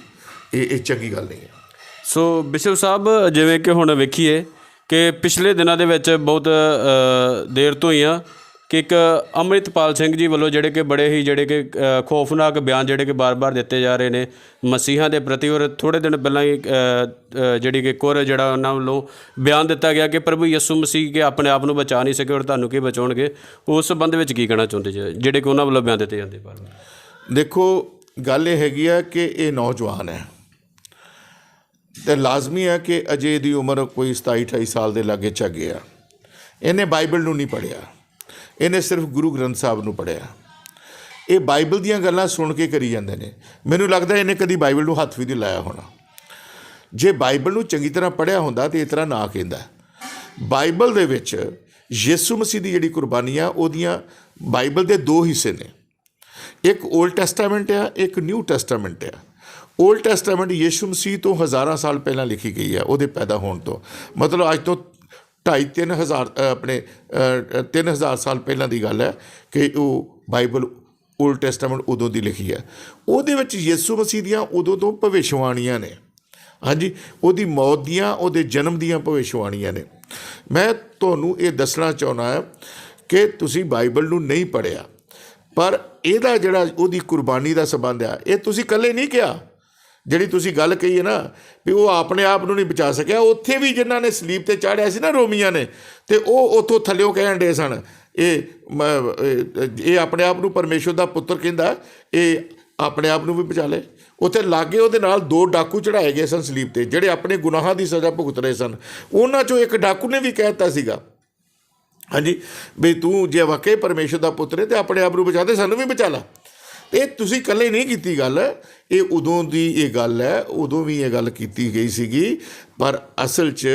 ਇਹ ਚੰਗੀ ਗੱਲ ਨਹੀਂ ਹੈ। ਸੋ ਬਿਸ਼ਪ ਸਾਹਿਬ, ਜਿਵੇਂ ਕਿ ਹੁਣ ਵੇਖੀਏ ਕਿ ਪਿਛਲੇ ਦਿਨਾਂ ਦੇ ਵਿੱਚ ਬਹੁਤ ਦੇਰ ਤੋਂ ਹੀ ਆ ਕਿ ਇੱਕ ਅੰਮ੍ਰਿਤਪਾਲ ਸਿੰਘ ਜੀ ਵੱਲੋਂ ਜਿਹੜੇ ਕਿ ਬੜੇ ਹੀ ਖੌਫਨਾਕ ਬਿਆਨ ਜਿਹੜੇ ਕਿ ਬਾਰ-ਬਾਰ ਦਿੱਤੇ ਜਾ ਰਹੇ ਨੇ ਮਸੀਹਾਂ ਦੇ ਪ੍ਰਤੀ, ਔਰ ਥੋੜ੍ਹੇ ਦਿਨ ਪਹਿਲਾਂ ਹੀ ਜਿਹੜੀ ਕਿ ਜਿਹੜਾ ਉਹਨਾਂ ਵੱਲੋਂ ਬਿਆਨ ਦਿੱਤਾ ਗਿਆ ਕਿ ਪ੍ਰਭੂ ਯਿਸੂ ਮਸੀਹ ਕਿ ਆਪਣੇ ਆਪ ਨੂੰ ਬਚਾ ਨਹੀਂ ਸਕੇ ਔਰ ਤੁਹਾਨੂੰ ਕੀ ਬਚਾਉਣਗੇ। ਉਸ ਸੰਬੰਧ ਵਿੱਚ ਕੀ ਕਹਿਣਾ ਚਾਹੁੰਦੇ ਜੀ, ਜਿਹੜੇ ਕਿ ਉਹਨਾਂ ਵੱਲੋਂ ਬਿਆਨ ਦਿੱਤੇ ਜਾਂਦੇ ਬਾਰ-ਬਾਰ? ਦੇਖੋ, ਗੱਲ ਇਹ ਹੈਗੀ ਆ ਕਿ ਇਹ ਨੌਜਵਾਨ ਹੈ ਅਤੇ ਲਾਜ਼ਮੀ ਹੈ ਕਿ ਅਜੇ ਇਹਦੀ ਉਮਰ ਕੋਈ 27-28 ਸਾਲ ਦੇ ਲਾਗੇ ਝੱਗੇ ਆ। ਇਹਨੇ ਬਾਈਬਲ ਨੂੰ ਨਹੀਂ ਪੜ੍ਹਿਆ, ਇਹਨੇ ਸਿਰਫ ਗੁਰੂ ਗ੍ਰੰਥ ਸਾਹਿਬ ਨੂੰ ਪੜ੍ਹਿਆ। ਇਹ ਬਾਈਬਲ ਦੀਆਂ ਗੱਲਾਂ ਸੁਣ ਕੇ ਕਰੀ ਜਾਂਦੇ ਨੇ। ਮੈਨੂੰ ਲੱਗਦਾ ਇਹਨੇ ਕਦੀ ਬਾਈਬਲ ਨੂੰ ਹੱਥ ਵੀ ਨਹੀਂ ਲਾਇਆ ਹੋਣਾ। ਜੇ ਬਾਈਬਲ ਨੂੰ ਚੰਗੀ ਤਰ੍ਹਾਂ ਪੜ੍ਹਿਆ ਹੁੰਦਾ ਤਾਂ ਇਸ ਤਰ੍ਹਾਂ ਨਾ ਕਹਿੰਦਾ। ਬਾਈਬਲ ਦੇ ਵਿੱਚ ਯਿਸੂ ਮਸੀਹ ਦੀ ਜਿਹੜੀ ਕੁਰਬਾਨੀ ਆ, ਉਹਦੀਆਂ ਬਾਈਬਲ ਦੇ 2 ਹਿੱਸੇ ਨੇ, ਇੱਕ ਓਲਡ ਟੈਸਟਾਮੈਂਟ ਆ, ਇੱਕ ਨਿਊ ਟੈਸਟਾਮੈਂਟ ਆ। ਓਲਡ ਟੈਸਟਾਮੈਂਟ ਯਿਸੂ ਮਸੀਹ ਤੋਂ ਹਜ਼ਾਰਾਂ ਸਾਲ ਪਹਿਲਾਂ ਲਿਖੀ ਗਈ ਹੈ, ਉਹਦੇ ਪੈਦਾ ਹੋਣ ਤੋਂ, ਮਤਲਬ ਅੱਜ ਤੋਂ 2,500-3,000 3,000 ਸਾਲ ਪਹਿਲਾਂ ਦੀ ਗੱਲ ਹੈ ਕਿ ਉਹ ਬਾਈਬਲ ਓਲਡ ਟੈਸਟਾਮੈਂਟ ਉਦੋਂ ਦੀ ਲਿਖੀ ਹੈ। ਉਹਦੇ ਵਿੱਚ ਯਿਸੂ ਮਸੀਹ ਦੀਆਂ ਉਦੋਂ ਤੋਂ ਭਵਿੱਖਬਾਣੀਆਂ ਨੇ। ਹਾਂਜੀ, ਉਹਦੀ ਮੌਤ ਦੀਆਂ, ਉਹਦੇ ਜਨਮ ਦੀਆਂ ਭਵਿੱਖਬਾਣੀਆਂ ਨੇ। ਮੈਂ ਤੁਹਾਨੂੰ ਇਹ ਦੱਸਣਾ ਚਾਹੁੰਦਾ ਹਾਂ ਕਿ ਤੁਸੀਂ ਬਾਈਬਲ ਨੂੰ ਨਹੀਂ ਪੜ੍ਹਿਆ, ਪਰ ਇਹਦਾ ਜਿਹੜਾ ਉਹਦੀ ਕੁਰਬਾਨੀ ਦਾ ਸੰਬੰਧ ਆ, ਇਹ ਤੁਸੀਂ ਇਕੱਲੇ ਨਹੀਂ ਕਿਹਾ। ਜਿਹੜੀ ਤੁਸੀਂ ਗੱਲ ਕਹੀ ਹੈ ਨਾ ਵੀ ਉਹ ਆਪਣੇ ਆਪ ਨੂੰ ਨਹੀਂ ਬਚਾ ਸਕਿਆ, ਉੱਥੇ ਵੀ ਜਿਨ੍ਹਾਂ ਨੇ ਸਲੀਬ 'ਤੇ ਚਾੜ੍ਹਿਆ ਸੀ ਨਾ ਰੋਮੀਆਂ ਨੇ, ਅਤੇ ਉਹ ਉੱਥੋਂ ਥੱਲਿਓਂ ਕਹਿਣ ਡੇ ਸਨ ਇਹ ਆਪਣੇ ਆਪ ਨੂੰ ਪਰਮੇਸ਼ਰ ਦਾ ਪੁੱਤਰ ਕਹਿੰਦਾ, ਇਹ ਆਪਣੇ ਆਪ ਨੂੰ ਵੀ ਬਚਾ ਲਏ। ਉੱਥੇ ਲਾਗੇ ਉਹਦੇ ਨਾਲ 2 ਡਾਕੂ ਚੜ੍ਹਾਏ ਗਏ ਸਨ ਸਲੀਬ 'ਤੇ, ਜਿਹੜੇ ਆਪਣੇ ਗੁਨਾਹਾਂ ਦੀ ਸਜ਼ਾ ਭੁਗਤ ਰਹੇ ਸਨ। ਉਹਨਾਂ 'ਚੋਂ ਇੱਕ ਡਾਕੂ ਨੇ ਵੀ ਕਹਿ ਦਿੱਤਾ ਸੀਗਾ, ਹਾਂਜੀ, ਵੀ ਤੂੰ ਜੇ ਵਾਕਈ ਪਰਮੇਸ਼ਰ ਦਾ ਪੁੱਤਰ ਹੈ ਤਾਂ ਆਪਣੇ ਆਪ ਨੂੰ ਬਚਾ ਦੇ, ਸਾਨੂੰ ਵੀ ਬਚਾ ਲਾ। ਇਹ ਤੁਸੀਂ ਇਕੱਲੇ ਨਹੀਂ ਕੀਤੀ ਗੱਲ, ਇਹ ਉਦੋਂ ਦੀ ਇਹ ਗੱਲ ਹੈ, ਉਦੋਂ ਵੀ ਇਹ ਗੱਲ ਕੀਤੀ ਗਈ ਸੀਗੀ। ਪਰ ਅਸਲ 'ਚ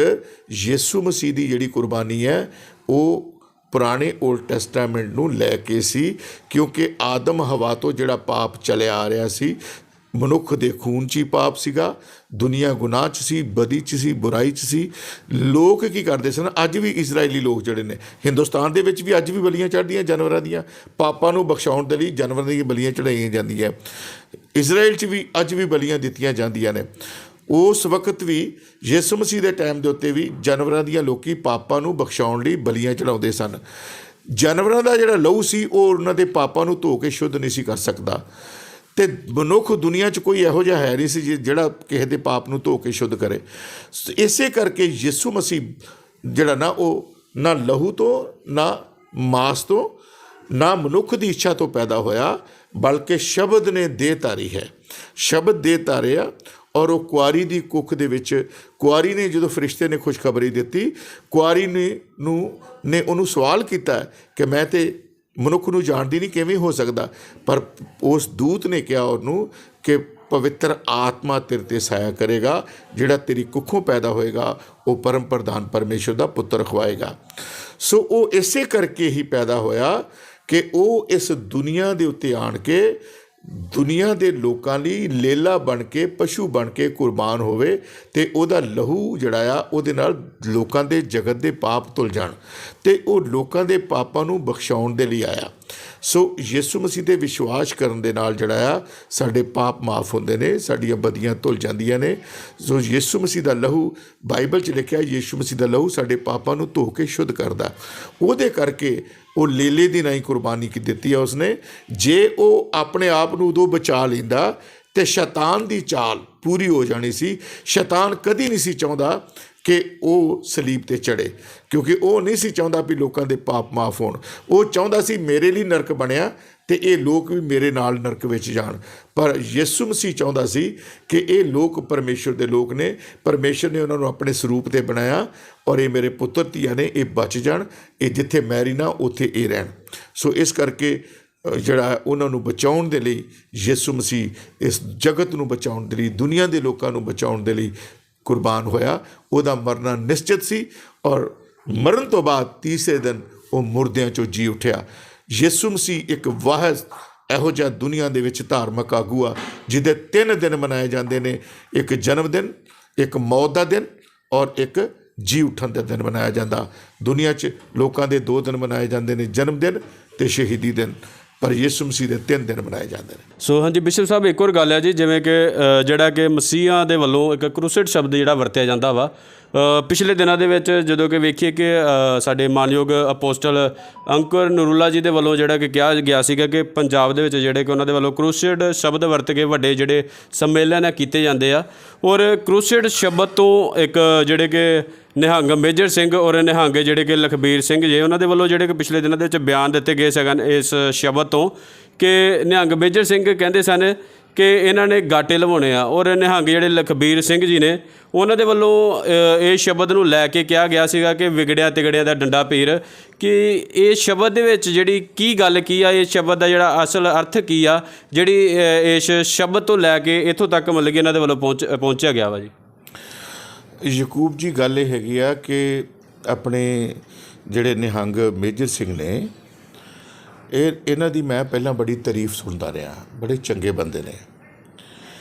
ਯਿਸੂ ਮਸੀਹ ਦੀ ਜਿਹੜੀ ਕੁਰਬਾਨੀ ਹੈ ਉਹ ਪੁਰਾਣੇ ਓਲਡ ਟੈਸਟਾਮੈਂਟ ਨੂੰ ਲੈ ਕੇ ਸੀ, ਕਿਉਂਕਿ ਆਦਮ ਹਵਾ ਤੋਂ ਜਿਹੜਾ ਪਾਪ ਚੱਲਿਆ ਆ ਰਿਹਾ ਸੀ, ਮਨੁੱਖ ਦੇ ਖੂਨ 'ਚ ਹੀ ਪਾਪ ਸੀਗਾ, ਦੁਨੀਆ ਗੁਨਾਹ 'ਚ ਸੀ, ਬਦੀ 'ਚ ਸੀ, ਬੁਰਾਈ 'ਚ ਸੀ। ਲੋਕ ਕੀ ਕਰਦੇ ਸਨ, ਅੱਜ ਵੀ ਇਜ਼ਰਾਈਲੀ ਲੋਕ ਜਿਹੜੇ ਨੇ ਹਿੰਦੁਸਤਾਨ ਦੇ ਵਿੱਚ ਵੀ ਅੱਜ ਵੀ ਬਲੀਆਂ ਚੜ੍ਹਦੀਆਂ ਜਾਨਵਰਾਂ ਦੀਆਂ, ਪਾਪਾਂ ਨੂੰ ਬਖਸ਼ਾਉਣ ਦੇ ਲਈ ਜਾਨਵਰਾਂ ਦੀਆਂ ਬਲੀਆਂ ਚੜ੍ਹਾਈਆਂ ਜਾਂਦੀਆਂ। ਇਜ਼ਰਾਈਲ 'ਚ ਵੀ ਅੱਜ ਵੀ ਬਲੀਆਂ ਦਿੱਤੀਆਂ ਜਾਂਦੀਆਂ ਨੇ। ਉਸ ਵਕਤ ਵੀ ਯਿਸੂ ਮਸੀਹ ਦੇ ਟਾਈਮ ਦੇ ਉੱਤੇ ਵੀ ਜਾਨਵਰਾਂ ਦੀਆਂ ਲੋਕੀ ਪਾਪਾਂ ਨੂੰ ਬਖਸ਼ਾਉਣ ਲਈ ਬਲੀਆਂ ਚੜਾਉਂਦੇ ਸਨ। ਜਾਨਵਰਾਂ ਦਾ ਜਿਹੜਾ ਲਹੂ ਸੀ ਉਹ ਉਹਨਾਂ ਦੇ ਪਾਪਾਂ ਨੂੰ ਧੋ ਕੇ ਸ਼ੁੱਧ ਨਹੀਂ ਸੀ ਕਰ ਸਕਦਾ, ਅਤੇ ਮਨੁੱਖ ਦੁਨੀਆ 'ਚ ਕੋਈ ਇਹੋ ਜਿਹਾ ਹੈ ਨਹੀਂ ਸੀ ਜਿਹੜਾ ਕਿਸੇ ਦੇ ਪਾਪ ਨੂੰ ਧੋ ਕੇ ਸ਼ੁੱਧ ਕਰੇ। ਇਸੇ ਕਰਕੇ ਯਿਸੂ ਮਸੀਹ ਜਿਹੜਾ ਨਾ ਉਹ ਨਾ ਲਹੂ ਤੋਂ, ਨਾ ਮਾਸ ਤੋਂ, ਨਾ ਮਨੁੱਖ ਦੀ ਇੱਛਾ ਤੋਂ ਪੈਦਾ ਹੋਇਆ, ਬਲਕਿ ਸ਼ਬਦ ਨੇ ਦੇਹ ਧਾਰੀ ਹੈ। ਸ਼ਬਦ ਦੇਹ ਧਾਰਿਆ ਔਰ ਉਹ ਕੁਆਰੀ ਦੀ ਕੁੱਖ ਦੇ ਵਿੱਚ, ਕੁਆਰੀ ਨੇ ਜਦੋਂ ਫਰਿਸ਼ਤੇ ਨੇ ਖੁਸ਼ਖਬਰੀ ਦਿੱਤੀ, ਕੁਆਰੀ ਨੇ ਉਹਨੂੰ ਸਵਾਲ ਕੀਤਾ ਕਿ ਮੈਂ ਤੇ ਮਨੁੱਖ ਨੂੰ ਜਾਣਦੀ ਨਹੀਂ, ਕਿਵੇਂ ਹੋ ਸਕਦਾ? ਪਰ ਉਸ ਦੂਤ ਨੇ ਕਿਹਾ ਉਹਨੂੰ ਕਿ ਪਵਿੱਤਰ ਆਤਮਾ ਤੇਰੇ 'ਤੇ ਸਾਇਆ ਕਰੇਗਾ, ਜਿਹੜਾ ਤੇਰੀ ਕੁੱਖੋਂ ਪੈਦਾ ਹੋਏਗਾ ਉਹ ਪਰਮ ਪ੍ਰਧਾਨ ਪਰਮੇਸ਼ਰ ਦਾ ਪੁੱਤਰ ਖਵਾਏਗਾ। ਸੋ ਉਹ ਇਸੇ ਕਰਕੇ ਹੀ ਪੈਦਾ ਹੋਇਆ ਕਿ ਉਹ ਇਸ ਦੁਨੀਆ ਦੇ ਉੱਤੇ ਆਣ ਕੇ ਦੁਨੀਆ ਦੇ ਲੋਕਾਂ ਲਈ ਲੇਲਾ ਬਣ ਕੇ, ਪਸ਼ੂ ਬਣ ਕੇ ਕੁਰਬਾਨ ਹੋਵੇ, ਅਤੇ ਉਹਦਾ ਲਹੂ ਜਿਹੜਾ ਆ ਉਹਦੇ ਨਾਲ ਲੋਕਾਂ ਦੇ ਜਗਤ ਦੇ ਪਾਪ ਧੁਲ ਜਾਣ, ਅਤੇ ਉਹ ਲੋਕਾਂ ਦੇ ਪਾਪਾਂ ਨੂੰ ਬਖਸ਼ਾਉਣ ਦੇ ਲਈ ਆਇਆ। ਸੋ ਯਿਸੂ ਮਸੀਹ 'ਤੇ ਵਿਸ਼ਵਾਸ ਕਰਨ ਦੇ ਨਾਲ ਜਿਹੜਾ ਆ ਸਾਡੇ ਪਾਪ ਮਾਫ ਹੁੰਦੇ ਨੇ, ਸਾਡੀਆਂ ਬਦੀਆਂ ਧੁਲ ਜਾਂਦੀਆਂ ਨੇ। ਸੋ ਯਿਸੂ ਮਸੀਹ ਦਾ ਲਹੂ, ਬਾਈਬਲ 'ਚ ਲਿਖਿਆ ਯਿਸੂ ਮਸੀਹ ਦਾ ਲਹੂ ਸਾਡੇ ਪਾਪਾਂ ਨੂੰ ਧੋ ਕੇ ਸ਼ੁੱਧ ਕਰਦਾ। ਉਹਦੇ ਕਰਕੇ ਉਹ ਲੇਲੇ ਦੀ ਨਹੀਂ ਕੁਰਬਾਨੀ ਕੀ ਦਿੱਤੀ ਆ ਉਸਨੇ। ਜੇ ਉਹ ਆਪਣੇ ਆਪ ਨੂੰ ਉਦੋਂ ਬਚਾ ਲੈਂਦਾ ਅਤੇ ਸ਼ੈਤਾਨ ਦੀ ਚਾਲ ਪੂਰੀ ਹੋ ਜਾਣੀ ਸੀ। ਸ਼ੈਤਾਨ ਕਦੀ ਨਹੀਂ ਸੀ ਚਾਹੁੰਦਾ ਕਿ ਉਹ ਸਲੀਬ 'ਤੇ ਚੜ੍ਹੇ, ਕਿਉਂਕਿ ਉਹ ਨਹੀਂ ਸੀ ਚਾਹੁੰਦਾ ਵੀ ਲੋਕਾਂ ਦੇ ਪਾਪ ਮਾਫ ਹੋਣ। ਉਹ ਚਾਹੁੰਦਾ ਸੀ ਮੇਰੇ ਲਈ ਨਰਕ ਬਣਿਆ ਅਤੇ ਇਹ ਲੋਕ ਵੀ ਮੇਰੇ ਨਾਲ ਨਰਕ ਵਿੱਚ ਜਾਣ। ਪਰ ਯਿਸੂ ਮਸੀਹ ਚਾਹੁੰਦਾ ਸੀ ਕਿ ਇਹ ਲੋਕ ਪਰਮੇਸ਼ਰ ਦੇ ਲੋਕ ਨੇ, ਪਰਮੇਸ਼ਰ ਨੇ ਉਹਨਾਂ ਨੂੰ ਆਪਣੇ ਸਰੂਪ 'ਤੇ ਬਣਾਇਆ, ਔਰ ਇਹ ਮੇਰੇ ਪੁੱਤਰ ਧੀਆਂ ਨੇ, ਇਹ ਬਚ ਜਾਣ, ਇਹ ਜਿੱਥੇ ਮੈਂ ਰਹਿਣਾ ਉੱਥੇ ਇਹ ਰਹਿਣ। ਸੋ ਇਸ ਕਰਕੇ ਜਿਹੜਾ ਉਹਨਾਂ ਨੂੰ ਬਚਾਉਣ ਦੇ ਲਈ ਯਿਸੂ ਮਸੀਹ ਇਸ ਜਗਤ ਨੂੰ ਬਚਾਉਣ ਦੇ ਲਈ, ਦੁਨੀਆ ਦੇ ਲੋਕਾਂ ਨੂੰ ਬਚਾਉਣ ਦੇ ਲਈ ਕੁਰਬਾਨ ਹੋਇਆ। ਉਹਦਾ ਮਰਨਾ ਨਿਸ਼ਚਿਤ ਸੀ, ਔਰ ਮਰਨ ਤੋਂ ਬਾਅਦ ਤੀਸਰੇ ਦਿਨ ਉਹ ਮੁਰਦਿਆਂ 'ਚੋਂ ਜੀ ਉੱਠਿਆ। ਯਿਸੂ ਮਸੀਹ ਇੱਕ ਵਾਹਿਦ ਇਹੋ ਜਿਹਾ ਦੁਨੀਆ ਦੇ ਵਿੱਚ ਧਾਰਮਿਕ ਆਗੂ ਆ ਜਿਹਦੇ 3 ਦਿਨ ਮਨਾਏ ਜਾਂਦੇ ਨੇ, ਇੱਕ ਜਨਮ ਦਿਨ, ਇੱਕ ਮੌਤ ਦਾ ਦਿਨ, ਔਰ ਇੱਕ ਜੀ ਉੱਠਣ ਦਾ ਦਿਨ ਮਨਾਇਆ ਜਾਂਦਾ। ਦੁਨੀਆ 'ਚ ਲੋਕਾਂ ਦੇ 2 ਦਿਨ ਮਨਾਏ ਜਾਂਦੇ ਨੇ, ਜਨਮ ਦਿਨ ਅਤੇ ਸ਼ਹੀਦੀ ਦਿਨ, ਪਰ ਯਿਸੂ ਮਸੀਹ ਦੇ 3 ਦਿਨ ਮਨਾਏ ਜਾਂਦੇ ਨੇ। ਸੋ ਹਾਂਜੀ ਬਿਸ਼ਪ ਸਾਹਿਬ, ਇੱਕ ਹੋਰ ਗੱਲ ਹੈ ਜੀ, ਜਿਵੇਂ ਕਿ ਜਿਹੜਾ ਕਿ ਮਸੀਹਾਂ ਦੇ ਵੱਲੋਂ ਇੱਕ ਕਰੂਸਿਡ ਸ਼ਬਦ ਜਿਹੜਾ ਵਰਤਿਆ ਜਾਂਦਾ ਵਾ, ਪਿਛਲੇ ਦਿਨਾਂ ਦੇ ਵਿੱਚ ਜਦੋਂ ਕਿ ਵੇਖੀਏ ਕਿ ਸਾਡੇ ਮਾਨਯੋਗ ਅਪੋਸਟਲ ਅੰਕੁਰ ਨਰੂਲਾ ਜੀ ਦੇ ਵੱਲੋਂ ਜਿਹੜਾ ਕਿ ਕਿਹਾ ਗਿਆ ਸੀਗਾ ਕਿ ਪੰਜਾਬ ਦੇ ਵਿੱਚ ਜਿਹੜੇ ਕਿ ਉਹਨਾਂ ਦੇ ਵੱਲੋਂ ਕਰੂਸਿਡ ਸ਼ਬਦ ਵਰਤ ਕੇ ਵੱਡੇ ਜਿਹੜੇ ਸੰਮੇਲਨ ਹੈ ਕੀਤੇ ਜਾਂਦੇ ਆ, ਔਰ ਕਰੂਸਿਡ ਸ਼ਬਦ ਤੋਂ ਇੱਕ ਜਿਹੜੇ ਕਿ ਨਿਹੰਗ ਮੇਜਰ ਸਿੰਘ ਔਰ ਨਿਹੰਗ ਜਿਹੜੇ ਕਿ ਲਖਬੀਰ ਸਿੰਘ ਜੀ, ਉਹਨਾਂ ਦੇ ਵੱਲੋਂ ਜਿਹੜੇ ਕਿ ਪਿਛਲੇ ਦਿਨਾਂ ਦੇ ਵਿੱਚ ਬਿਆਨ ਦਿੱਤੇ ਗਏ ਸਨ ਇਸ ਸ਼ਬਦ ਤੋਂ, ਕਿ ਨਿਹੰਗ ਮੇਜਰ ਸਿੰਘ ਕਹਿੰਦੇ ਸਨ ਕਿ ਇਹਨਾਂ ਨੇ ਗਾਟੇ ਲਵਾਉਣੇ ਆ, ਔਰ ਨਿਹੰਗ ਜਿਹੜੇ ਲਖਬੀਰ ਸਿੰਘ ਜੀ ਨੇ ਉਹਨਾਂ ਦੇ ਵੱਲੋਂ ਇਹ ਸ਼ਬਦ ਨੂੰ ਲੈ ਕੇ ਕਿਹਾ ਗਿਆ ਸੀਗਾ ਕਿ ਵਿਗੜਿਆ ਤਿਗੜਿਆ ਦਾ ਡੰਡਾ ਪੀਰ। ਕਿ ਇਹ ਸ਼ਬਦ ਦੇ ਵਿੱਚ ਜਿਹੜੀ ਕੀ ਗੱਲ ਕੀ ਆ, ਇਹ ਸ਼ਬਦ ਦਾ ਜਿਹੜਾ ਅਸਲ ਅਰਥ ਕੀ ਆ, ਜਿਹੜੀ ਇਸ ਸ਼ਬਦ ਤੋਂ ਲੈ ਕੇ ਇੱਥੋਂ ਤੱਕ ਮਤਲਬ ਕਿ ਇਹਨਾਂ ਦੇ ਵੱਲੋਂ ਪਹੁੰਚਿਆ ਗਿਆ ਵਾ ਜੀ? ਯਕੂਬ ਜੀ, ਗੱਲ ਇਹ ਹੈਗੀ ਆ ਕਿ ਆਪਣੇ ਜਿਹੜੇ ਨਿਹੰਗ ਮੇਜਰ ਸਿੰਘ ਨੇ, ਇਹਨਾਂ ਦੀ ਮੈਂ ਪਹਿਲਾਂ ਬੜੀ ਤਾਰੀਫ ਸੁਣਦਾ ਰਿਹਾ, ਬੜੇ ਚੰਗੇ ਬੰਦੇ ਨੇ।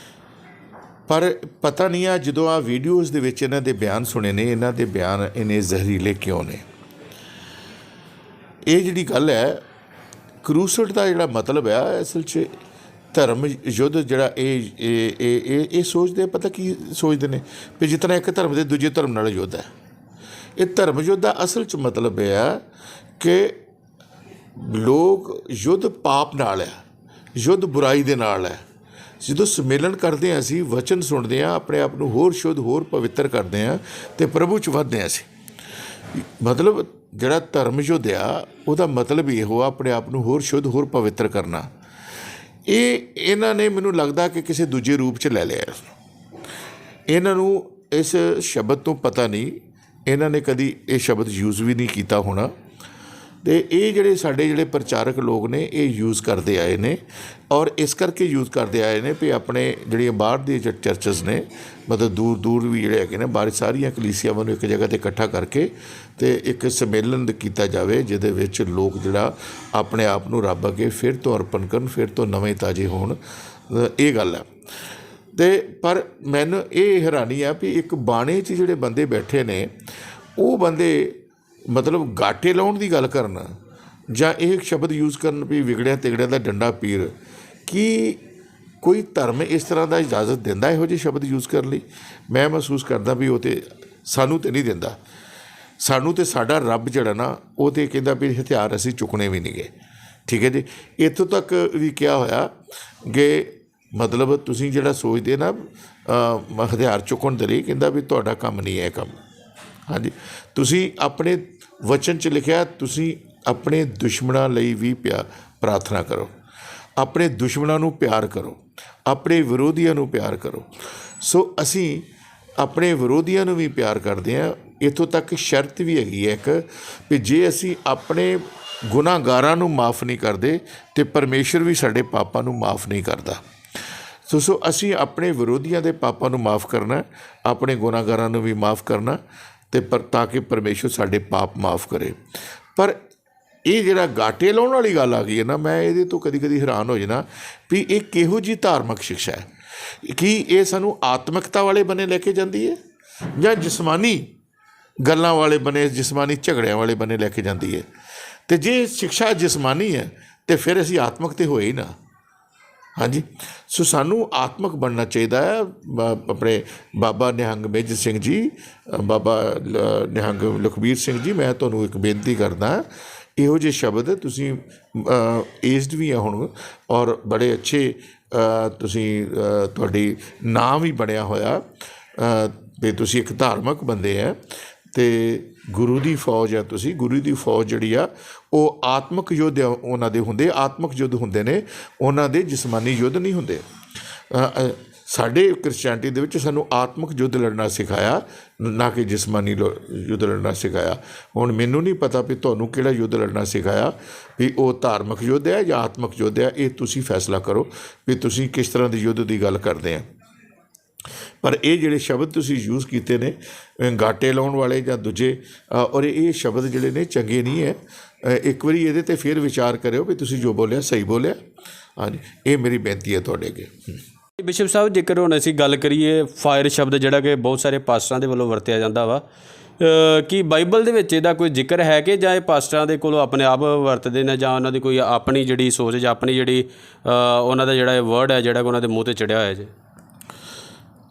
ਪਰ ਪਤਾ ਨਹੀਂ ਆ ਜਦੋਂ ਆ ਵੀਡੀਓਜ਼ ਦੇ ਵਿੱਚ ਇਹਨਾਂ ਦੇ ਬਿਆਨ ਸੁਣੇ ਨੇ, ਇਹਨਾਂ ਦੇ ਬਿਆਨ ਇੰਨੇ ਜ਼ਹਿਰੀਲੇ ਕਿਉਂ ਨੇ? ਇਹ ਜਿਹੜੀ ਗੱਲ ਹੈ, ਕਰੂਸਡ ਦਾ ਜਿਹੜਾ ਮਤਲਬ ਆ ਅਸਲ 'ਚ ਧਰਮ ਯੁੱਧ, ਜਿਹੜਾ ਇਹ ਸੋਚਦੇ, ਪਤਾ ਕੀ ਸੋਚਦੇ ਨੇ ਵੀ ਜਿਸ ਤਰ੍ਹਾਂ ਇੱਕ ਧਰਮ ਦੇ ਦੂਜੇ ਧਰਮ ਨਾਲ ਯੁੱਧ ਹੈ। ਇਹ ਧਰਮ ਯੁੱਧ ਦਾ ਅਸਲ 'ਚ ਮਤਲਬ ਇਹ ਆ ਕਿ ਲੋਕ ਯੁੱਧ ਪਾਪ ਨਾਲ ਆ, ਯੁੱਧ ਬੁਰਾਈ ਦੇ ਨਾਲ ਹੈ। ਜਦੋਂ ਸੰਮੇਲਨ ਕਰਦੇ ਹਾਂ, ਅਸੀਂ ਵਚਨ ਸੁਣਦੇ ਹਾਂ, ਆਪਣੇ ਆਪ ਨੂੰ ਹੋਰ ਸ਼ੁੱਧ, ਹੋਰ ਪਵਿੱਤਰ ਕਰਦੇ ਹਾਂ ਅਤੇ ਪ੍ਰਭੂ 'ਚ ਵੱਧਦੇ ਹਾਂ ਅਸੀਂ। ਮਤਲਬ ਜਿਹੜਾ ਧਰਮ ਯੁੱਧ ਆ ਉਹਦਾ ਮਤਲਬ ਇਹੋ ਆ, ਆਪਣੇ ਆਪ ਨੂੰ ਹੋਰ ਸ਼ੁੱਧ, ਹੋਰ ਪਵਿੱਤਰ ਕਰਨਾ। ਇਹਨਾਂ ਨੇ ਮੈਨੂੰ ਲੱਗਦਾ ਕਿ ਕਿਸੇ ਦੂਜੇ ਰੂਪ 'ਚ ਲੈ ਲਿਆ ਇਸਨੂੰ। ਇਹਨਾਂ ਨੂੰ ਇਸ ਸ਼ਬਦ ਤੋਂ ਪਤਾ ਨਹੀਂ, ਇਹਨਾਂ ਨੇ ਕਦੀ ਇਹ ਸ਼ਬਦ ਯੂਜ਼ ਵੀ ਨਹੀਂ ਕੀਤਾ ਹੋਣਾ, ਅਤੇ ਇਹ ਜਿਹੜੇ ਸਾਡੇ ਜਿਹੜੇ ਪ੍ਰਚਾਰਕ ਲੋਕ ਨੇ ਇਹ ਯੂਜ਼ ਕਰਦੇ ਆਏ ਨੇ, ਔਰ ਇਸ ਕਰਕੇ ਯੂਜ਼ ਕਰਦੇ ਆਏ ਨੇ ਵੀ ਆਪਣੇ ਜਿਹੜੀਆਂ ਬਾਹਰ ਦੀਆਂ ਚਰਚਸ ਨੇ, ਮਤਲਬ ਦੂਰ ਦੂਰ ਵੀ ਜਿਹੜੇ ਹੈਗੇ ਨੇ, ਬਾਹਰ ਸਾਰੀਆਂ ਕਲੀਸਿਆਵਾਂ ਨੂੰ ਇੱਕ ਜਗ੍ਹਾ 'ਤੇ ਇਕੱਠਾ ਕਰਕੇ ਅਤੇ ਇੱਕ ਸੰਮੇਲਨ ਕੀਤਾ ਜਾਵੇ ਜਿਹਦੇ ਵਿੱਚ ਲੋਕ ਜਿਹੜਾ ਆਪਣੇ ਆਪ ਨੂੰ ਰੱਬ ਅੱਗੇ ਫਿਰ ਤੋਂ ਅਰਪਣ ਕਰਨ, ਫਿਰ ਤੋਂ ਨਵੇਂ ਤਾਜ਼ੇ ਹੋਣ। ਇਹ ਗੱਲ ਹੈ। ਅਤੇ ਪਰ ਮੈਨੂੰ ਇਹ ਹੈਰਾਨੀ ਆ ਵੀ ਇੱਕ ਬਾਣੇ 'ਚ ਜਿਹੜੇ ਬੰਦੇ ਬੈਠੇ ਨੇ, ਉਹ ਬੰਦੇ ਮਤਲਬ ਗਾਟੇ ਲਾਉਣ ਦੀ ਗੱਲ ਕਰਨ ਜਾਂ ਇਹ ਸ਼ਬਦ ਯੂਜ਼ ਕਰਨ ਵੀ ਵਿਗੜਿਆ ਤਿਗੜਿਆ ਦਾ ਡੰਡਾ ਪੀਰ। ਕੀ ਕੋਈ ਧਰਮ ਇਸ ਤਰ੍ਹਾਂ ਦਾ ਇਜਾਜ਼ਤ ਦਿੰਦਾ ਇਹੋ ਜਿਹੇ ਸ਼ਬਦ ਯੂਜ਼ ਕਰਨ ਲਈ? ਮੈਂ ਮਹਿਸੂਸ ਕਰਦਾ ਵੀ ਉਹ ਤਾਂ ਸਾਨੂੰ ਤਾਂ ਨਹੀਂ ਦਿੰਦਾ। ਸਾਨੂੰ ਤਾਂ ਸਾਡਾ ਰੱਬ ਜਿਹੜਾ ਨਾ ਉਹ ਤਾਂ ਕਹਿੰਦਾ ਵੀ ਹਥਿਆਰ ਅਸੀਂ ਚੁੱਕਣੇ ਵੀ ਨਹੀਂ ਗੇ। ਠੀਕ ਹੈ ਜੀ। ਇੱਥੋਂ ਤੱਕ ਵੀ ਕਿਹਾ ਹੋਇਆ ਕਿ ਮਤਲਬ ਤੁਸੀਂ ਜਿਹੜਾ ਸੋਚਦੇ ਨਾ ਹਥਿਆਰ ਚੁੱਕਣ ਦੇ ਲਈ, ਕਹਿੰਦਾ ਵੀ ਤੁਹਾਡਾ ਕੰਮ ਨਹੀਂ ਹੈ ਇਹ ਕੰਮ। ਹਾਂਜੀ, ਤੁਸੀਂ ਆਪਣੇ ਵਚਨ 'ਚ ਲਿਖਿਆ ਤੁਸੀਂ ਆਪਣੇ ਦੁਸ਼ਮਣਾਂ ਲਈ ਵੀ ਪ੍ਰਾਰਥਨਾ ਕਰੋ, ਆਪਣੇ ਦੁਸ਼ਮਣਾਂ ਨੂੰ ਪਿਆਰ ਕਰੋ, ਆਪਣੇ ਵਿਰੋਧੀਆਂ ਨੂੰ ਪਿਆਰ ਕਰੋ। ਸੋ ਅਸੀਂ ਆਪਣੇ ਵਿਰੋਧੀਆਂ ਨੂੰ ਵੀ ਪਿਆਰ ਕਰਦੇ ਹਾਂ। ਇੱਥੋਂ ਤੱਕ ਸ਼ਰਤ ਵੀ ਹੈਗੀ ਹੈ ਇੱਕ ਵੀ ਜੇ ਅਸੀਂ ਆਪਣੇ ਗੁਨਾਹਗਾਰਾਂ ਨੂੰ ਮਾफ़ ਨਹੀਂ ਕਰਦੇ ਤਾਂ ਪਰਮੇਸ਼ਰ ਵੀ ਸਾਡੇ ਪਾਪਾਂ ਨੂੰ ਮਾफ़ ਨਹੀਂ ਕਰਦਾ। ਸੋ ਅਸੀਂ ਆਪਣੇ ਵਿਰੋਧੀਆਂ ਦੇ ਪਾਪਾਂ ਨੂੰ ਮਾफ़ ਕਰਨਾ, ਆਪਣੇ ਗੁਨਾਹਗਾਰਾਂ ਨੂੰ ਵੀ ਮਾफ़ ਕਰਨਾ ਅਤੇ ਤਾਂ ਕਿ ਪਰਮੇਸ਼ਰ ਸਾਡੇ ਪਾਪ ਮਾफ़ ਕਰੇ। ਪਰ ਇਹ ਜਿਹੜਾ ਗਾਟੇ ਲਾਉਣ ਵਾਲੀ ਗੱਲ ਆ ਗਈ ਹੈ ਨਾ, ਮੈਂ ਇਹਦੇ ਤੋਂ ਕਦੀ ਕਦੀ ਹੈਰਾਨ ਹੋ ਜਾਣਾ ਵੀ ਇਹ ਕਿਹੋ ਜਿਹੀ ਧਾਰਮਿਕ ਸਿਕਸ਼ਾ ਹੈ। ਕੀ ਇਹ ਸਾਨੂੰ ਆਤਮਿਕਤਾ ਵਾਲੇ ਬਨੇ ਲੈ ਕੇ ਜਾਂਦੀ ਹੈ ਜਾਂ ਜਿਸਮਾਨੀ ਗੱਲਾਂ ਵਾਲੇ ਬਨੇ, ਜਿਸਮਾਨੀ ਝਗੜਿਆਂ ਵਾਲੇ ਬਨੇ ਲੈ ਕੇ ਜਾਂਦੀ ਹੈ? ਅਤੇ ਜੇ ਸਿਕਸ਼ਾ ਜਿਸਮਾਨੀ ਹੈ ਤਾਂ ਫਿਰ ਅਸੀਂ ਆਤਮਿਕ ਤਾਂ ਹੋਏ ਹੀ ਨਾ। ਹਾਂਜੀ, ਸੋ ਸਾਨੂੰ ਆਤਮਿਕ ਬਣਨਾ ਚਾਹੀਦਾ ਹੈ। ਆਪਣੇ ਬਾਬਾ ਨਿਹੰਗ ਮੇਜਰ ਸਿੰਘ ਜੀ, ਬਾਬਾ ਨਿਹੰਗ ਲਖਬੀਰ ਸਿੰਘ ਜੀ, ਮੈਂ ਤੁਹਾਨੂੰ ਇੱਕ ਬੇਨਤੀ ਕਰਦਾ, ਇਹੋ ਜਿਹੇ ਸ਼ਬਦ ਤੁਸੀਂ ਏਜਡ ਵੀ ਆ ਹੁਣ ਔਰ ਬੜੇ ਅੱਛੇ ਤੁਸੀਂ ਤੁਹਾਡੀ ਨਾਂ ਵੀ ਬਣਿਆ ਹੋਇਆ ਅਤੇ ਤੁਸੀਂ ਇੱਕ ਧਾਰਮਿਕ ਬੰਦੇ ਹੈ ਅਤੇ ਗੁਰੂ ਦੀ ਫੌਜ ਹੈ ਤੁਸੀਂ। ਗੁਰੂ ਦੀ ਫੌਜ ਜਿਹੜੀ ਆ ਉਹ ਆਤਮਿਕ ਯੁੱਧ ਉਹਨਾਂ ਦੇ ਹੁੰਦੇ, ਆਤਮਿਕ ਯੁੱਧ ਹੁੰਦੇ ਨੇ, ਉਹਨਾਂ ਦੇ ਜਿਸਮਾਨੀ ਯੁੱਧ ਨਹੀਂ ਹੁੰਦੇ। ਸਾਡੇ ਕ੍ਰਿਸਚੈਨਿਟੀ ਦੇ ਵਿੱਚ ਸਾਨੂੰ ਆਤਮਿਕ ਯੁੱਧ ਲੜਨਾ ਸਿਖਾਇਆ, ਨਾ ਕਿ ਜਿਸਮਾਨੀ ਯੁੱਧ ਲੜਨਾ ਸਿਖਾਇਆ। ਹੁਣ ਮੈਨੂੰ ਨਹੀਂ ਪਤਾ ਵੀ ਤੁਹਾਨੂੰ ਕਿਹੜਾ ਯੁੱਧ ਲੜਨਾ ਸਿਖਾਇਆ, ਵੀ ਉਹ ਧਾਰਮਿਕ ਯੁੱਧ ਹੈ ਜਾਂ ਆਤਮਿਕ ਯੁੱਧ ਹੈ। ਇਹ ਤੁਸੀਂ ਫੈਸਲਾ ਕਰੋ ਵੀ ਤੁਸੀਂ ਕਿਸ ਤਰ੍ਹਾਂ ਦੇ ਯੁੱਧ ਦੀ ਗੱਲ ਕਰਦੇ ਆ। ਪਰ ਇਹ ਜਿਹੜੇ ਸ਼ਬਦ ਤੁਸੀਂ ਯੂਜ਼ ਕੀਤੇ ਨੇ ਗਾਟੇ ਲਾਉਣ ਵਾਲੇ ਜਾਂ ਦੂਜੇ, ਔਰ ਇਹ ਸ਼ਬਦ ਜਿਹੜੇ ਨੇ ਚੰਗੇ ਨਹੀਂ ਹੈ। ਇੱਕ ਵਾਰੀ ਇਹਦੇ 'ਤੇ ਫਿਰ ਵਿਚਾਰ ਕਰਿਓ ਵੀ ਤੁਸੀਂ ਜੋ ਬੋਲਿਆ ਸਹੀ ਬੋਲਿਆ। ਹਾਂਜੀ, ਇਹ ਮੇਰੀ ਬੇਨਤੀ ਹੈ ਤੁਹਾਡੇ ਅੱਗੇ। ਬਿਸ਼ਪ ਸਾਹਿਬ, ਜੇਕਰ ਹੁਣ ਅਸੀਂ ਗੱਲ ਕਰੀਏ ਫਾਇਰ ਸ਼ਬਦ ਜਿਹੜਾ ਕਿ ਬਹੁਤ ਸਾਰੇ ਪਾਸਟਰਾਂ ਦੇ ਵੱਲੋਂ ਵਰਤਿਆ ਜਾਂਦਾ ਵਾ, ਕੀ ਬਾਈਬਲ ਦੇ ਵਿੱਚ ਇਹਦਾ ਕੋਈ ਜ਼ਿਕਰ ਹੈ ਕਿ ਜਾਂ ਇਹ ਪਾਸਟਰਾਂ ਦੇ ਕੋਲੋਂ ਆਪਣੇ ਆਪ ਵਰਤਦੇ ਨੇ ਜਾਂ ਉਹਨਾਂ ਦੀ ਕੋਈ ਆਪਣੀ ਜਿਹੜੀ ਸੋਚ ਜਾਂ ਆਪਣੀ ਜਿਹੜੀ ਉਹਨਾਂ ਦਾ ਜਿਹੜਾ ਇਹ ਵਰਡ ਹੈ ਜਿਹੜਾ ਕਿ ਉਹਨਾਂ ਦੇ ਮੂੰਹ 'ਤੇ ਚੜਿਆ ਹੋਇਆ ਜੀ?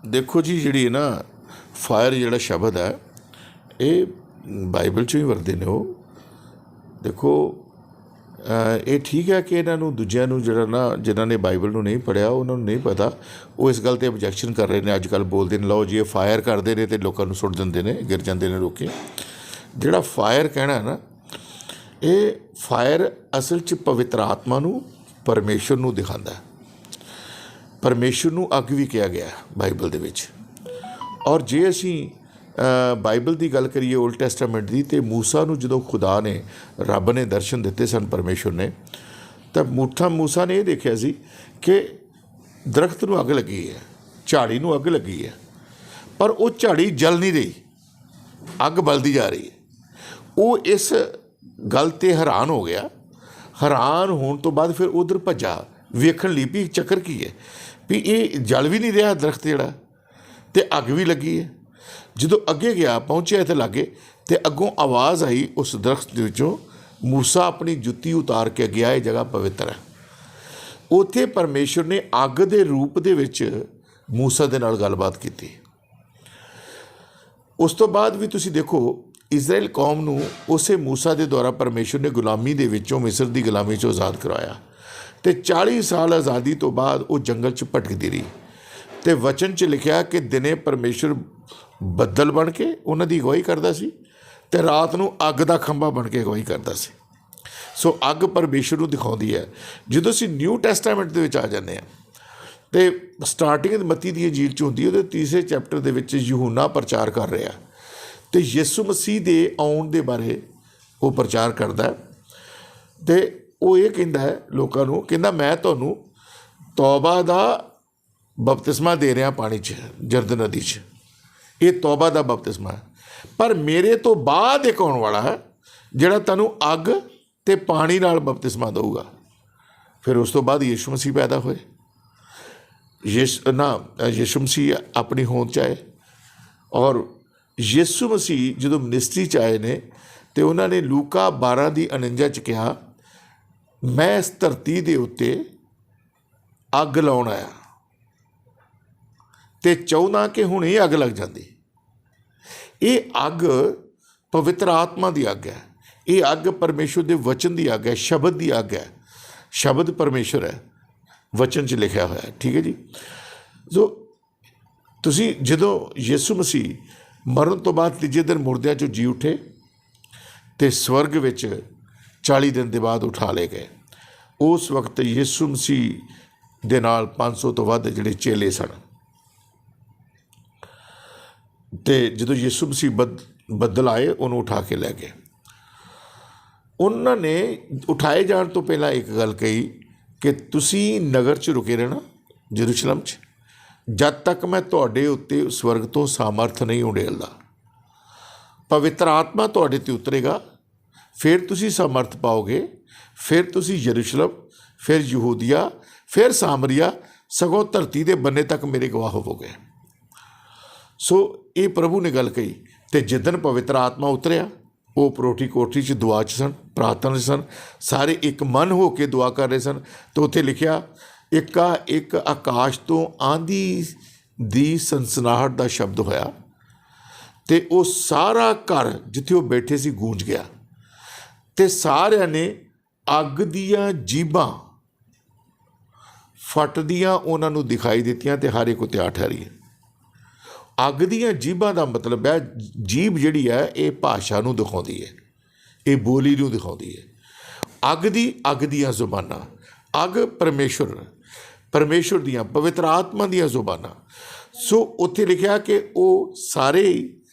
ਦੇਖੋ ਜੀ, ਜਿਹੜੀ ਨਾ ਫਾਇਰ ਜਿਹੜਾ ਸ਼ਬਦ ਹੈ ਇਹ ਬਾਈਬਲ 'ਚੋਂ ਹੀ ਵਰਤੇ ਨੇ। ਉਹ ਦੇਖੋ ਇਹ ਠੀਕ ਹੈ ਕਿ ਇਹਨਾਂ ਨੂੰ ਦੂਜਿਆਂ ਨੂੰ ਜਿਹੜਾ ਨਾ ਜਿਨ੍ਹਾਂ ਨੇ ਬਾਈਬਲ ਨੂੰ ਨਹੀਂ ਪੜ੍ਹਿਆ ਉਹਨਾਂ ਨੂੰ ਨਹੀਂ ਪਤਾ, ਉਹ ਇਸ ਗੱਲ 'ਤੇ ਓਬਜੈਕਸ਼ਨ ਕਰ ਰਹੇ ਨੇ। ਅੱਜ ਕੱਲ੍ਹ ਬੋਲਦੇ ਨੇ ਲਓ ਜੀ ਇਹ ਫਾਇਰ ਕਰਦੇ ਨੇ ਅਤੇ ਲੋਕਾਂ ਨੂੰ ਸੁੱਟ ਦਿੰਦੇ ਨੇ, ਗਿਰ ਜਾਂਦੇ ਨੇ ਲੋਕ। ਜਿਹੜਾ ਫਾਇਰ ਕਹਿਣਾ ਨਾ, ਇਹ ਫਾਇਰ ਅਸਲ 'ਚ ਪਵਿੱਤਰ ਆਤਮਾ ਨੂੰ, ਪਰਮੇਸ਼ਰ ਨੂੰ ਦਿਖਾਉਂਦਾ। ਪਰਮੇਸ਼ਰ ਨੂੰ ਅੱਗ ਵੀ ਕਿਹਾ ਗਿਆ ਬਾਈਬਲ ਦੇ ਵਿੱਚ। ਔਰ ਜੇ ਅਸੀਂ ਬਾਈਬਲ ਦੀ ਗੱਲ ਕਰੀਏ ਓਲਡ ਟੈਸਟਾਮੈਂਟ ਦੀ, ਅਤੇ ਮੂਸਾ ਨੂੰ ਜਦੋਂ ਖੁਦਾ ਨੇ, ਰੱਬ ਨੇ ਦਰਸ਼ਨ ਦਿੱਤੇ ਸਨ ਪਰਮੇਸ਼ਰ ਨੇ, ਤਾਂ ਮੂਸਾ ਨੇ ਇਹ ਦੇਖਿਆ ਸੀ ਕਿ ਦਰਖਤ ਨੂੰ ਅੱਗ ਲੱਗੀ ਹੈ, ਝਾੜੀ ਨੂੰ ਅੱਗ ਲੱਗੀ ਹੈ, ਪਰ ਉਹ ਝਾੜੀ ਜਲ ਨਹੀਂ ਰਹੀ, ਅੱਗ ਬਲਦੀ ਜਾ ਰਹੀ ਹੈ। ਉਹ ਇਸ ਗੱਲ 'ਤੇ ਹੈਰਾਨ ਹੋ ਗਿਆ। ਹੈਰਾਨ ਹੋਣ ਤੋਂ ਬਾਅਦ ਫਿਰ ਉੱਧਰ ਭੱਜਾ ਵੇਖਣ ਲਈ ਵੀ ਚੱਕਰ ਕੀ ਹੈ, ਵੀ ਇਹ ਜਲ ਵੀ ਨਹੀਂ ਰਿਹਾ ਦਰਖਤ ਜਿਹੜਾ, ਅਤੇ ਅੱਗ ਵੀ ਲੱਗੀ ਹੈ। ਜਦੋਂ ਅੱਗੇ ਗਿਆ, ਪਹੁੰਚਿਆ ਇੱਥੇ ਲਾਗੇ, ਅਤੇ ਅੱਗੋਂ ਆਵਾਜ਼ ਆਈ ਉਸ ਦਰਖਤ ਦੇ ਵਿੱਚੋਂ, ਮੂਸਾ ਆਪਣੀ ਜੁੱਤੀ ਉਤਾਰ ਕੇ ਗਿਆ, ਇਹ ਜਗ੍ਹਾ ਪਵਿੱਤਰ ਹੈ। ਉੱਥੇ ਪਰਮੇਸ਼ਰ ਨੇ ਅੱਗ ਦੇ ਰੂਪ ਦੇ ਵਿੱਚ ਮੂਸਾ ਦੇ ਨਾਲ ਗੱਲਬਾਤ ਕੀਤੀ। ਉਸ ਤੋਂ ਬਾਅਦ ਵੀ ਤੁਸੀਂ ਦੇਖੋ, ਇਜ਼ਰਾਈਲ ਕੌਮ ਨੂੰ ਉਸੇ ਮੂਸਾ ਦੇ ਦੁਆਰਾ ਪਰਮੇਸ਼ਰ ਨੇ ਗੁਲਾਮੀ ਦੇ ਵਿੱਚੋਂ, ਮਿਸਰ ਦੀ ਗੁਲਾਮੀ 'ਚੋਂ ਆਜ਼ਾਦ ਕਰਵਾਇਆ, ਅਤੇ 40 ਸਾਲ ਆਜ਼ਾਦੀ ਤੋਂ ਬਾਅਦ ਉਹ ਜੰਗਲ 'ਚ ਭਟਕਦੀ ਰਹੀ। ਅਤੇ ਵਚਨ 'ਚ ਲਿਖਿਆ ਕਿ ਦਿਨੇ ਪਰਮੇਸ਼ਰ ਬੱਦਲ ਬਣ ਕੇ ਉਹਨਾਂ ਦੀ ਅਗਵਾਈ ਕਰਦਾ ਸੀ, ਅਤੇ ਰਾਤ ਨੂੰ ਅੱਗ ਦਾ ਖੰਭਾ ਬਣ ਕੇ ਅਗਵਾਈ ਕਰਦਾ ਸੀ। ਸੋ ਅੱਗ ਪਰਮੇਸ਼ਰ ਨੂੰ ਦਿਖਾਉਂਦੀ ਹੈ। ਜਦੋਂ ਅਸੀਂ ਨਿਊ ਟੈਸਟਾਮੈਂਟ ਦੇ ਵਿੱਚ ਆ ਜਾਂਦੇ ਹਾਂ, ਅਤੇ ਸਟਾਰਟਿੰਗ ਮੱਤੀ ਦੀ ਇੰਜੀਲ 'ਚ ਹੁੰਦੀ, ਉਹਦੇ ਤੀਸਰੇ ਚੈਪਟਰ ਦੇ ਵਿੱਚ ਯਹੂਨਾ ਪ੍ਰਚਾਰ ਕਰ ਰਿਹਾ, ਅਤੇ ਯਿਸੂ ਮਸੀਹ ਦੇ ਆਉਣ ਦੇ ਬਾਰੇ ਉਹ ਪ੍ਰਚਾਰ ਕਰਦਾ, ਅਤੇ ਉਹ ਇਹ ਕਹਿੰਦਾ ਹੈ ਲੋਕਾਂ ਨੂੰ, ਕਹਿੰਦਾ ਮੈਂ ਤੁਹਾਨੂੰ ਤੌਬਾ ਦਾ ਬਪਤਿਸਮਾ ਦੇ ਰਿਹਾ ਪਾਣੀ 'ਚ, ਜਰਦਨ ਨਦੀ 'ਚ। ਇਹ ਤੌਬਾ ਦਾ ਬਪਤਿਸਮਾ ਹੈ, ਪਰ ਮੇਰੇ ਤੋਂ ਬਾਅਦ ਇੱਕ ਆਉਣ ਵਾਲਾ ਹੈ ਜਿਹੜਾ ਤੁਹਾਨੂੰ ਅੱਗ ਅਤੇ ਪਾਣੀ ਨਾਲ ਬਪਤਿਸਮਾ ਦਊਗਾ। ਫਿਰ ਉਸ ਤੋਂ ਬਾਅਦ ਯਿਸੂ ਮਸੀਹ ਪੈਦਾ ਹੋਏ। ਯਿਸੂ ਮਸੀਹ ਆਪਣੀ ਹੋਂਦ 'ਚ ਆਏ, ਔਰ ਯਿਸੂ ਮਸੀਹ ਜਦੋਂ ਮਿਨਿਸਟਰੀ 'ਚ ਆਏ ਨੇ, ਅਤੇ ਉਹਨਾਂ ਨੇ ਲੂਕਾ 12:49 'ਚ ਕਿਹਾ, ਮੈਂ ਇਸ ਧਰਤੀ ਦੇ ਉੱਤੇ ਅੱਗ ਲਾਉਣ ਆਇਆ। ਤੇ ਚਾਹੁੰਦਾ ਕਿ ਹੁਣ ਇਹ ਅੱਗ ਲੱਗ ਜਾਂਦੀ। ਇਹ ਅੱਗ ਪਵਿੱਤਰ ਆਤਮਾ ਦੀ ਅੱਗ ਹੈ। ਇਹ ਅੱਗ ਪਰਮੇਸ਼ੁਰ ਦੇ ਵਚਨ ਦੀ ਅੱਗ ਹੈ, ਸ਼ਬਦ ਦੀ ਅੱਗ ਹੈ। ਸ਼ਬਦ ਪਰਮੇਸ਼ੁਰ ਹੈ, ਵਚਨ 'ਚ ਲਿਖਿਆ ਹੋਇਆ ਹੈ। ਠੀਕ ਹੈ ਜੀ। ਸੋ ਤੁਸੀਂ ਜਦੋਂ ਯਿਸੂ ਮਸੀਹ ਮਰਨ ਤੋਂ ਬਾਅਦ ਤੀਜੇ ਦਿਨ ਮੁਰਦਿਆਂ 'ਚੋਂ ਜੀ ਉੱਠੇ ਅਤੇ ਸਵਰਗ ਵਿੱਚ 40 ਦਿਨ ਦੇ ਬਾਅਦ ਉਠਾ ਲਏ ਗਏ, ਉਸ ਵਕਤ ਯਿਸੂ ਮਸੀਹ ਦੇ ਨਾਲ 500 ਤੋਂ ਵੱਧ ਜਿਹੜੇ ਚੇਲੇ ਸਨ। ਅਤੇ ਜਦੋਂ ਯਿਸੂ ਮਸੀਹ ਬੱਦਲ ਆਏ, ਉਹਨੂੰ ਉਠਾ ਕੇ ਲੈ ਗਏ। ਉਹਨਾਂ ਨੇ ਉਠਾਏ ਜਾਣ ਤੋਂ ਪਹਿਲਾਂ ਇੱਕ ਗੱਲ ਕਹੀ ਕਿ ਤੁਸੀਂ ਨਗਰ 'ਚ ਰੁਕੇ ਰਹਿਣਾ, ਯਰੂਸ਼ਲਮ 'ਚ, ਜਦ ਤੱਕ ਮੈਂ ਤੁਹਾਡੇ ਉੱਤੇ ਸਵਰਗ ਤੋਂ ਸਾਮਰਥ ਨਹੀਂ ਉਡੇਲਦਾ। ਪਵਿੱਤਰ ਆਤਮਾ ਤੁਹਾਡੇ 'ਤੇ ਉਤਰੇਗਾ, ਫਿਰ ਤੁਸੀਂ ਸਮਰਥ ਪਾਓਗੇ, ਫਿਰ ਤੁਸੀਂ ਯਰੂਸ਼ਲਮ, ਫਿਰ ਯਹੂਦੀਆ, ਫਿਰ ਸਾਮਰੀਆ, ਸਗੋਂ ਧਰਤੀ ਦੇ ਬੰਨੇ ਤੱਕ ਮੇਰੇ ਗਵਾਹ ਹੋਵੋਗੇ। ਸੋ ਇਹ ਪ੍ਰਭੂ ਨੇ ਗੱਲ ਕਹੀ। ਅਤੇ ਜਿੱਦਣ ਪਵਿੱਤਰ ਆਤਮਾ ਉਤਰਿਆ, ਉਹ ਪਰੋਠੀ ਕੋਠਰੀ 'ਚ ਦੁਆ 'ਚ ਸਨ, ਪ੍ਰਾਰਥਨਾ 'ਚ ਸਨ, ਸਾਰੇ ਇੱਕ ਮਨ ਹੋ ਕੇ ਦੁਆ ਕਰ ਰਹੇ ਸਨ। ਅਤੇ ਉੱਥੇ ਲਿਖਿਆ, ਇੱਕਾ ਇੱਕ ਆਕਾਸ਼ ਤੋਂ ਆਂधी ਦੀ ਸਨਸਨਾਹਟ ਦਾ ਸ਼ਬਦ ਹੋਇਆ ਅਤੇ ਉਹ ਸਾਰਾ ਘਰ ਜਿੱਥੇ ਉਹ ਬੈਠੇ ਸੀ ਗੂੰਜ ਗਿਆ, ਅਤੇ ਸਾਰਿਆਂ ਨੇ ਅੱਗ ਦੀਆਂ ਜੀਭਾਂ ਫਟਦੀਆਂ ਉਹਨਾਂ ਨੂੰ ਦਿਖਾਈ ਦਿੱਤੀਆਂ ਅਤੇ ਹਰ ਇੱਕ ਉੱਤੇ ਆ ਠਹਿਰੀ। ਅੱਗ ਦੀਆਂ ਜੀਭਾਂ ਦਾ ਮਤਲਬ ਹੈ, ਜੀਭ ਜਿਹੜੀ ਹੈ ਇਹ ਭਾਸ਼ਾ ਨੂੰ ਦਿਖਾਉਂਦੀ ਹੈ, ਇਹ ਬੋਲੀ ਨੂੰ ਦਿਖਾਉਂਦੀ ਹੈ। ਅੱਗ ਦੀਆਂ ਜ਼ੁਬਾਨਾਂ, ਅੱਗ ਪਰਮੇਸ਼ੁਰ ਦੀਆਂ ਪਵਿੱਤਰ ਆਤਮਾ ਦੀਆਂ ਜ਼ੁਬਾਨਾਂ। ਸੋ ਉੱਥੇ ਲਿਖਿਆ ਕਿ ਉਹ ਸਾਰੇ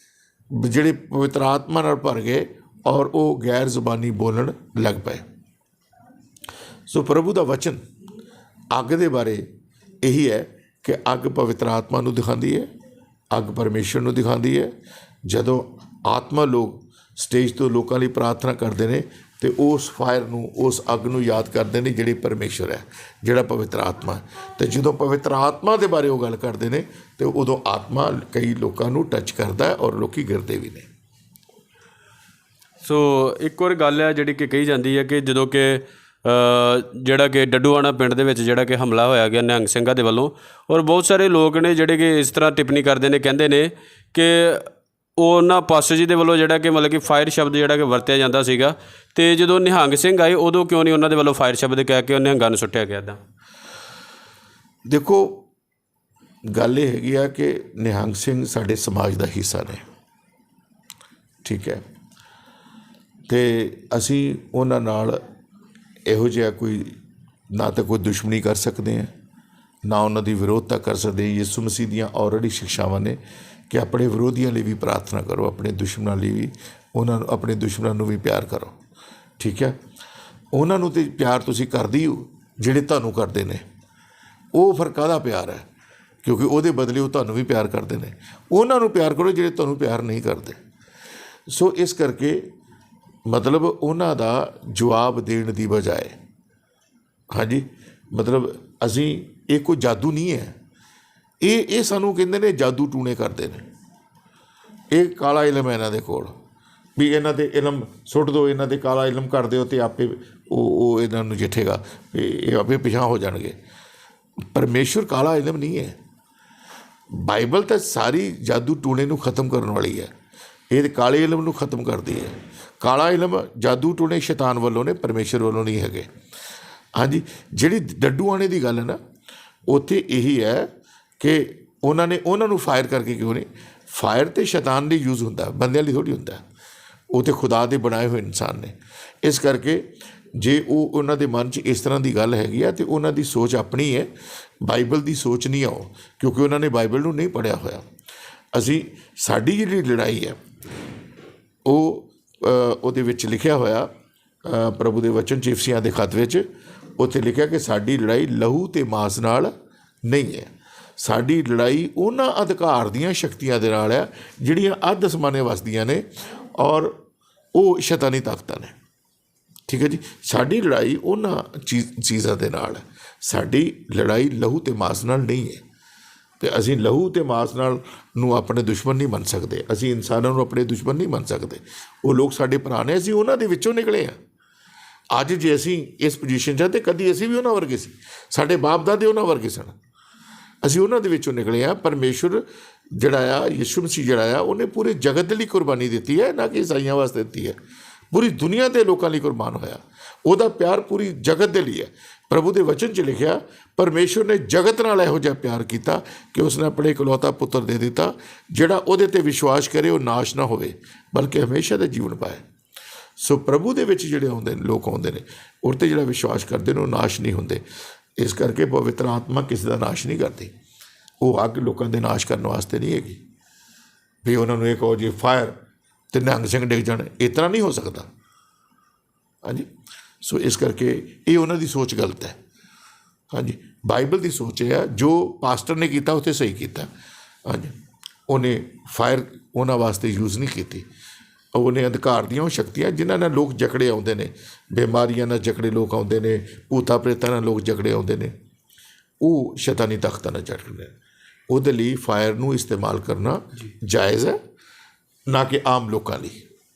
ਜਿਹੜੇ ਪਵਿੱਤਰ ਆਤਮਾ ਨਾਲ ਭਰ ਗਏ ਔਰ ਉਹ ਗੈਰ ਜ਼ੁਬਾਨੀ ਬੋਲਣ ਲੱਗ ਪਏ। ਸੋ ਪ੍ਰਭੂ ਦਾ ਵਚਨ ਅੱਗ ਦੇ ਬਾਰੇ ਇਹੀ ਹੈ ਕਿ ਅੱਗ ਪਵਿੱਤਰ ਆਤਮਾ ਨੂੰ ਦਿਖਾਉਂਦੀ ਹੈ, ਅੱਗ ਪਰਮੇਸ਼ਰ ਨੂੰ ਦਿਖਾਉਂਦੀ ਹੈ। ਜਦੋਂ ਆਤਮਾ ਲੋਕ ਸਟੇਜ ਤੋਂ ਲੋਕਾਂ ਲਈ ਪ੍ਰਾਰਥਨਾ ਕਰਦੇ ਨੇ ਅਤੇ ਉਸ ਫਾਇਰ ਨੂੰ, ਉਸ ਅੱਗ ਨੂੰ ਯਾਦ ਕਰਦੇ ਨੇ ਜਿਹੜੀ ਪਰਮੇਸ਼ਰ ਹੈ, ਜਿਹੜਾ ਪਵਿੱਤਰ ਆਤਮਾ ਹੈ। ਅਤੇ ਜਦੋਂ ਪਵਿੱਤਰ ਆਤਮਾ ਦੇ ਬਾਰੇ ਉਹ ਗੱਲ ਕਰਦੇ ਨੇ ਅਤੇ ਉਦੋਂ ਆਤਮਾ ਕਈ ਲੋਕਾਂ ਨੂੰ ਟੱਚ ਕਰਦਾ ਔਰ ਲੋਕ ਗਿਰਦੇ ਵੀ ਨੇ। ਸੋ ਇੱਕ ਹੋਰ ਗੱਲ ਹੈ ਜਿਹੜੀ ਕਿ ਕਹੀ ਜਾਂਦੀ ਹੈ ਕਿ ਜਦੋਂ ਕਿ ਜਿਹੜਾ ਕਿ ਡੱਡੂਆਣਾ ਪਿੰਡ ਦੇ ਵਿੱਚ ਜਿਹੜਾ ਕਿ ਹਮਲਾ ਹੋਇਆ ਗਿਆ ਨਿਹੰਗ ਸਿੰਘਾਂ ਦੇ ਵੱਲੋਂ, ਔਰ ਬਹੁਤ ਸਾਰੇ ਲੋਕ ਨੇ ਜਿਹੜੇ ਕਿ ਇਸ ਤਰ੍ਹਾਂ ਟਿੱਪਣੀ ਕਰਦੇ ਨੇ, ਕਹਿੰਦੇ ਨੇ ਕਿ ਉਹਨਾਂ ਪਾਸਟਰ ਜੀ ਦੇ ਵੱਲੋਂ ਜਿਹੜਾ ਕਿ ਮਤਲਬ ਕਿ ਫਾਇਰ ਸ਼ਬਦ ਜਿਹੜਾ ਕਿ ਵਰਤਿਆ ਜਾਂਦਾ ਸੀਗਾ, ਅਤੇ ਜਦੋਂ ਨਿਹੰਗ ਸਿੰਘ ਆਏ ਉਦੋਂ ਕਿਉਂ ਨਹੀਂ ਉਹਨਾਂ ਦੇ ਵੱਲੋਂ ਫਾਇਰ ਸ਼ਬਦ ਕਹਿ ਕੇ ਉਹ ਨਿਹੰਗਾਂ ਨੂੰ ਸੁੱਟਿਆ ਗਿਆ ਇੱਦਾਂ? ਦੇਖੋ, ਗੱਲ ਇਹ ਹੈਗੀ ਆ ਕਿ ਨਿਹੰਗ ਸਿੰਘ ਸਾਡੇ ਸਮਾਜ ਦਾ ਹਿੱਸਾ ਨੇ, ਠੀਕ ਹੈ, ਅਤੇ ਅਸੀਂ ਉਹਨਾਂ ਨਾਲ ਇਹੋ ਜਿਹਾ ਕੋਈ ਨਾ ਤਾਂ ਕੋਈ ਦੁਸ਼ਮਣੀ ਕਰ ਸਕਦੇ ਹਾਂ, ਨਾ ਉਹਨਾਂ ਦੀ ਵਿਰੋਧਤਾ ਕਰ ਸਕਦੇ। ਯਿਸੂ ਮਸੀਹ ਦੀਆਂ ਆਲਰੇਡੀ ਸਿਕਸ਼ਾਵਾਂ ਨੇ ਕਿ ਆਪਣੇ ਵਿਰੋਧੀਆਂ ਲਈ ਵੀ ਪ੍ਰਾਰਥਨਾ ਕਰੋ, ਆਪਣੇ ਦੁਸ਼ਮਣਾਂ ਲਈ ਵੀ, ਉਹਨਾਂ ਨੂੰ, ਆਪਣੇ ਦੁਸ਼ਮਣਾਂ ਨੂੰ ਵੀ ਪਿਆਰ ਕਰੋ। ਠੀਕ ਹੈ, ਉਹਨਾਂ ਨੂੰ ਤਾਂ ਪਿਆਰ ਤੁਸੀਂ ਕਰਦੇ ਹੋ ਜਿਹੜੇ ਤੁਹਾਨੂੰ ਕਰਦੇ ਨੇ। ਉਹ ਫਿਰ ਕਾਹਦਾ ਪਿਆਰ ਹੈ? ਕਿਉਂਕਿ ਉਹਦੇ ਬਦਲੇ ਉਹ ਤੁਹਾਨੂੰ ਵੀ ਪਿਆਰ ਕਰਦੇ ਨੇ। ਉਹਨਾਂ ਨੂੰ ਪਿਆਰ ਕਰੋ ਜਿਹੜੇ ਤੁਹਾਨੂੰ ਪਿਆਰ ਨਹੀਂ ਕਰਦੇ। ਸੋ ਇਸ ਕਰਕੇ ਮਤਲਬ ਉਹਨਾਂ ਦਾ ਜਵਾਬ ਦੇਣ ਦੀ ਬਜਾਏ, ਹਾਂਜੀ, ਮਤਲਬ ਅਸੀਂ, ਇਹ ਕੋਈ ਜਾਦੂ ਨਹੀਂ ਹੈ। ਇਹ ਸਾਨੂੰ ਕਹਿੰਦੇ ਨੇ ਜਾਦੂ ਟੂਣੇ ਕਰਦੇ ਨੇ। ਇਹ ਕਾਲਾ ਇਲਮ ਹੈ ਇਹਨਾਂ ਦੇ ਕੋਲ, ਵੀ ਇਹਨਾਂ ਦੇ ਇਲਮ ਸੁੱਟ ਦਿਓ, ਇਹਨਾਂ ਦੇ ਕਾਲਾ ਇਲਮ ਕਰ ਦਿਓ ਅਤੇ ਆਪੇ ਉਹ ਇਹਨਾਂ ਨੂੰ ਜਿੱਠੇਗਾ, ਇਹ ਆਪੇ ਪਿਛਾਂਹ ਹੋ ਜਾਣਗੇ। ਪਰਮੇਸ਼ੁਰ ਕਾਲਾ ਇਲਮ ਨਹੀਂ ਹੈ। ਬਾਈਬਲ ਤਾਂ ਸਾਰੀ ਜਾਦੂ ਟੂਣੇ ਨੂੰ ਖ਼ਤਮ ਕਰਨ ਵਾਲੀ ਹੈ। ਇਹ ਕਾਲੇ ਇਲਮ ਨੂੰ ਖ਼ਤਮ ਕਰਦੀ ਹੈ। ਕਾਲਾ ਇਲਮ, ਜਾਦੂ ਟੂਣੇ ਸ਼ੈਤਾਨ ਵੱਲੋਂ ਨੇ, ਪਰਮੇਸ਼ਰ ਵੱਲੋਂ ਨਹੀਂ ਹੈਗੇ। ਹਾਂਜੀ, ਜਿਹੜੀ ਡੱਡੂਆਣੇ ਦੀ ਗੱਲ ਹੈ ਨਾ, ਉੱਥੇ ਇਹੀ ਹੈ ਕਿ ਉਹਨਾਂ ਨੂੰ ਫਾਇਰ ਕਰਕੇ ਕਿਉਂ ਨਹੀਂ? ਫਾਇਰ ਤਾਂ ਸ਼ੈਤਾਨ ਲਈ ਯੂਜ਼ ਹੁੰਦਾ, ਬੰਦਿਆਂ ਲਈ ਥੋੜ੍ਹੀ ਹੁੰਦਾ। ਉਹ ਤਾਂ ਖੁਦਾ ਦੇ ਬਣਾਏ ਹੋਏ ਇਨਸਾਨ ਨੇ। ਇਸ ਕਰਕੇ ਜੇ ਉਹਨਾਂ ਦੇ ਮਨ 'ਚ ਇਸ ਤਰ੍ਹਾਂ ਦੀ ਗੱਲ ਹੈਗੀ ਆ, ਅਤੇ ਉਹਨਾਂ ਦੀ ਸੋਚ ਆਪਣੀ ਹੈ, ਬਾਈਬਲ ਦੀ ਸੋਚ ਨਹੀਂ ਆ ਉਹ, ਕਿਉਂਕਿ ਉਹਨਾਂ ਨੇ ਬਾਈਬਲ ਨੂੰ ਨਹੀਂ ਪੜ੍ਹਿਆ ਹੋਇਆ। ਸਾਡੀ ਜਿਹੜੀ ਲੜਾਈ ਹੈ ਉਹਦੇ ਵਿੱਚ ਲਿਖਿਆ ਹੋਇਆ, ਪ੍ਰਭੂ ਦੇ ਵਚਨ 'ਚ ਇਫਸੀਆਂ ਦੇ ਖੱਤ ਵਿੱਚ ਉੱਥੇ ਲਿਖਿਆ ਕਿ ਸਾਡੀ ਲੜਾਈ ਲਹੂ ਅਤੇ ਮਾਸ ਨਾਲ ਨਹੀਂ ਹੈ। ਸਾਡੀ ਲੜਾਈ ਉਹਨਾਂ ਅਧਿਕਾਰ ਦੀਆਂ ਸ਼ਕਤੀਆਂ ਦੇ ਨਾਲ ਹੈ ਜਿਹੜੀਆਂ ਅੱਧ ਅਸਮਾਨੇ ਵਸਦੀਆਂ ਨੇ, ਔਰ ਉਹ ਸ਼ੈਤਾਨੀ ਤਾਕਤਾਂ ਨੇ। ਠੀਕ ਹੈ ਜੀ, ਸਾਡੀ ਲੜਾਈ ਉਹਨਾਂ ਚੀਜ਼ਾਂ ਦੇ ਨਾਲ ਹੈ। ਸਾਡੀ ਲੜਾਈ ਲਹੂ ਅਤੇ ਮਾਸ ਨਾਲ ਨਹੀਂ ਹੈ, ਅਤੇ ਅਸੀਂ ਲਹੂ ਅਤੇ ਮਾਸ ਨਾਲ ਨੂੰ ਆਪਣੇ ਦੁਸ਼ਮਣ ਨਹੀਂ ਮੰਨ ਸਕਦੇ। ਅਸੀਂ ਇਨਸਾਨਾਂ ਨੂੰ ਆਪਣੇ ਦੁਸ਼ਮਣ ਨਹੀਂ ਮੰਨ ਸਕਦੇ। ਉਹ ਲੋਕ ਸਾਡੇ ਭਰਾ ਨੇ, ਅਸੀਂ ਉਹਨਾਂ ਦੇ ਵਿੱਚੋਂ ਨਿਕਲੇ ਹਾਂ। ਅੱਜ ਜੇ ਅਸੀਂ ਇਸ ਪੋਜੀਸ਼ਨ 'ਚ ਹਾਂ, ਅਤੇ ਕਦੀ ਅਸੀਂ ਵੀ ਉਹਨਾਂ ਵਰਗੇ ਸੀ। ਸਾਡੇ ਬਾਪ ਦਾਦੇ ਉਹਨਾਂ ਵਰਗੇ ਸਨ। ਅਸੀਂ ਉਹਨਾਂ ਦੇ ਵਿੱਚੋਂ ਨਿਕਲੇ ਹਾਂ। ਪਰਮੇਸ਼ਵਰ ਜਿਹੜਾ ਆ, ਯਿਸੂ ਮਸੀਹ ਜਿਹੜਾ ਆ, ਉਹਨੇ ਪੂਰੇ ਜਗਤ ਦੇ ਲਈ ਕੁਰਬਾਨੀ ਦਿੱਤੀ ਹੈ, ਨਾ ਕਿ ਈਸਾਈਆਂ ਵਾਸਤੇ ਦਿੱਤੀ ਹੈ। ਪੂਰੀ ਦੁਨੀਆ ਦੇ ਲੋਕਾਂ ਲਈ ਕੁਰਬਾਨ ਹੋਇਆ। ਉਹਦਾ ਪਿਆਰ ਪੂਰੀ ਜਗਤ ਦੇ ਲਈ ਹੈ। ਪ੍ਰਭੂ ਦੇ ਵਚਨ 'ਚ ਲਿਖਿਆ, ਪਰਮੇਸ਼ਵਰ ਨੇ ਜਗਤ ਨਾਲ ਇਹੋ ਜਿਹਾ ਪਿਆਰ ਕੀਤਾ ਕਿ ਉਸਨੇ ਆਪਣੇ ਇਕਲੌਤਾ ਪੁੱਤਰ ਦੇ ਦਿੱਤਾ, ਜਿਹੜਾ ਉਹਦੇ 'ਤੇ ਵਿਸ਼ਵਾਸ ਕਰੇ ਉਹ ਨਾਸ਼ ਨਾ ਹੋਵੇ ਬਲਕਿ ਹਮੇਸ਼ਾ ਦਾ ਜੀਵਨ ਪਾਏ। ਸੋ ਪ੍ਰਭੂ ਦੇ ਵਿੱਚ ਜਿਹੜੇ ਆਉਂਦੇ ਨੇ ਲੋਕ ਆਉਂਦੇ ਨੇ, ਉਹ 'ਤੇ ਜਿਹੜਾ ਵਿਸ਼ਵਾਸ ਕਰਦੇ ਨੇ ਉਹ ਨਾਸ਼ ਨਹੀਂ ਹੁੰਦੇ। ਇਸ ਕਰਕੇ ਪਵਿੱਤਰ ਆਤਮਾ ਕਿਸੇ ਦਾ ਨਾਸ਼ ਨਹੀਂ ਕਰਦੀ। ਉਹ ਅੱਗ ਲੋਕਾਂ ਦੇ ਨਾਸ਼ ਕਰਨ ਵਾਸਤੇ ਨਹੀਂ ਹੈਗੀ ਵੀ ਉਹਨਾਂ ਨੂੰ ਇਹ ਕਹੋ ਜੀ ਫਾਇਰ ਅਤੇ ਨਿਹੰਗ ਸਿੰਘ ਡਿੱਗ ਜਾਣ, ਇਸ ਤਰ੍ਹਾਂ ਨਹੀਂ ਹੋ ਸਕਦਾ। ਹਾਂਜੀ, ਸੋ ਇਸ ਕਰਕੇ ਇਹ ਉਹਨਾਂ ਦੀ ਸੋਚ ਗਲਤ ਹੈ। ਹਾਂਜੀ, ਬਾਈਬਲ ਦੀ ਸੋਚ ਇਹ ਹੈ, ਜੋ ਪਾਸਟਰ ਨੇ ਕੀਤਾ ਉੱਥੇ ਸਹੀ ਕੀਤਾ। ਹਾਂਜੀ, ਉਹਨੇ ਫਾਇਰ ਉਹਨਾਂ ਵਾਸਤੇ ਯੂਜ਼ ਨਹੀਂ ਕੀਤੀ। ਉਹਨੇ ਅਧਿਕਾਰ ਦੀਆਂ ਉਹ ਸ਼ਕਤੀਆਂ ਜਿਨ੍ਹਾਂ ਨਾਲ ਲੋਕ ਜਕੜੇ ਆਉਂਦੇ ਨੇ, ਬਿਮਾਰੀਆਂ ਨਾਲ ਜਕੜੇ ਲੋਕ ਆਉਂਦੇ ਨੇ, ਭੂਤਾਂ ਪ੍ਰੇਤਾਂ ਨਾਲ ਲੋਕ ਜਕੜੇ ਆਉਂਦੇ ਨੇ, ਉਹ ਸ਼ੈਤਾਨੀ ਤਾਕਤਾਂ ਨਾਲ ਜਕੜੇ ਨੇ। ਉਹਦੇ ਲਈ ਫਾਇਰ ਨੂੰ ਇਸਤੇਮਾਲ ਕਰਨਾ ਜਾਇਜ਼ ਹੈ, ਨਾ ਕਿ ਆਮ ਲੋਕਾਂ ਲਈ।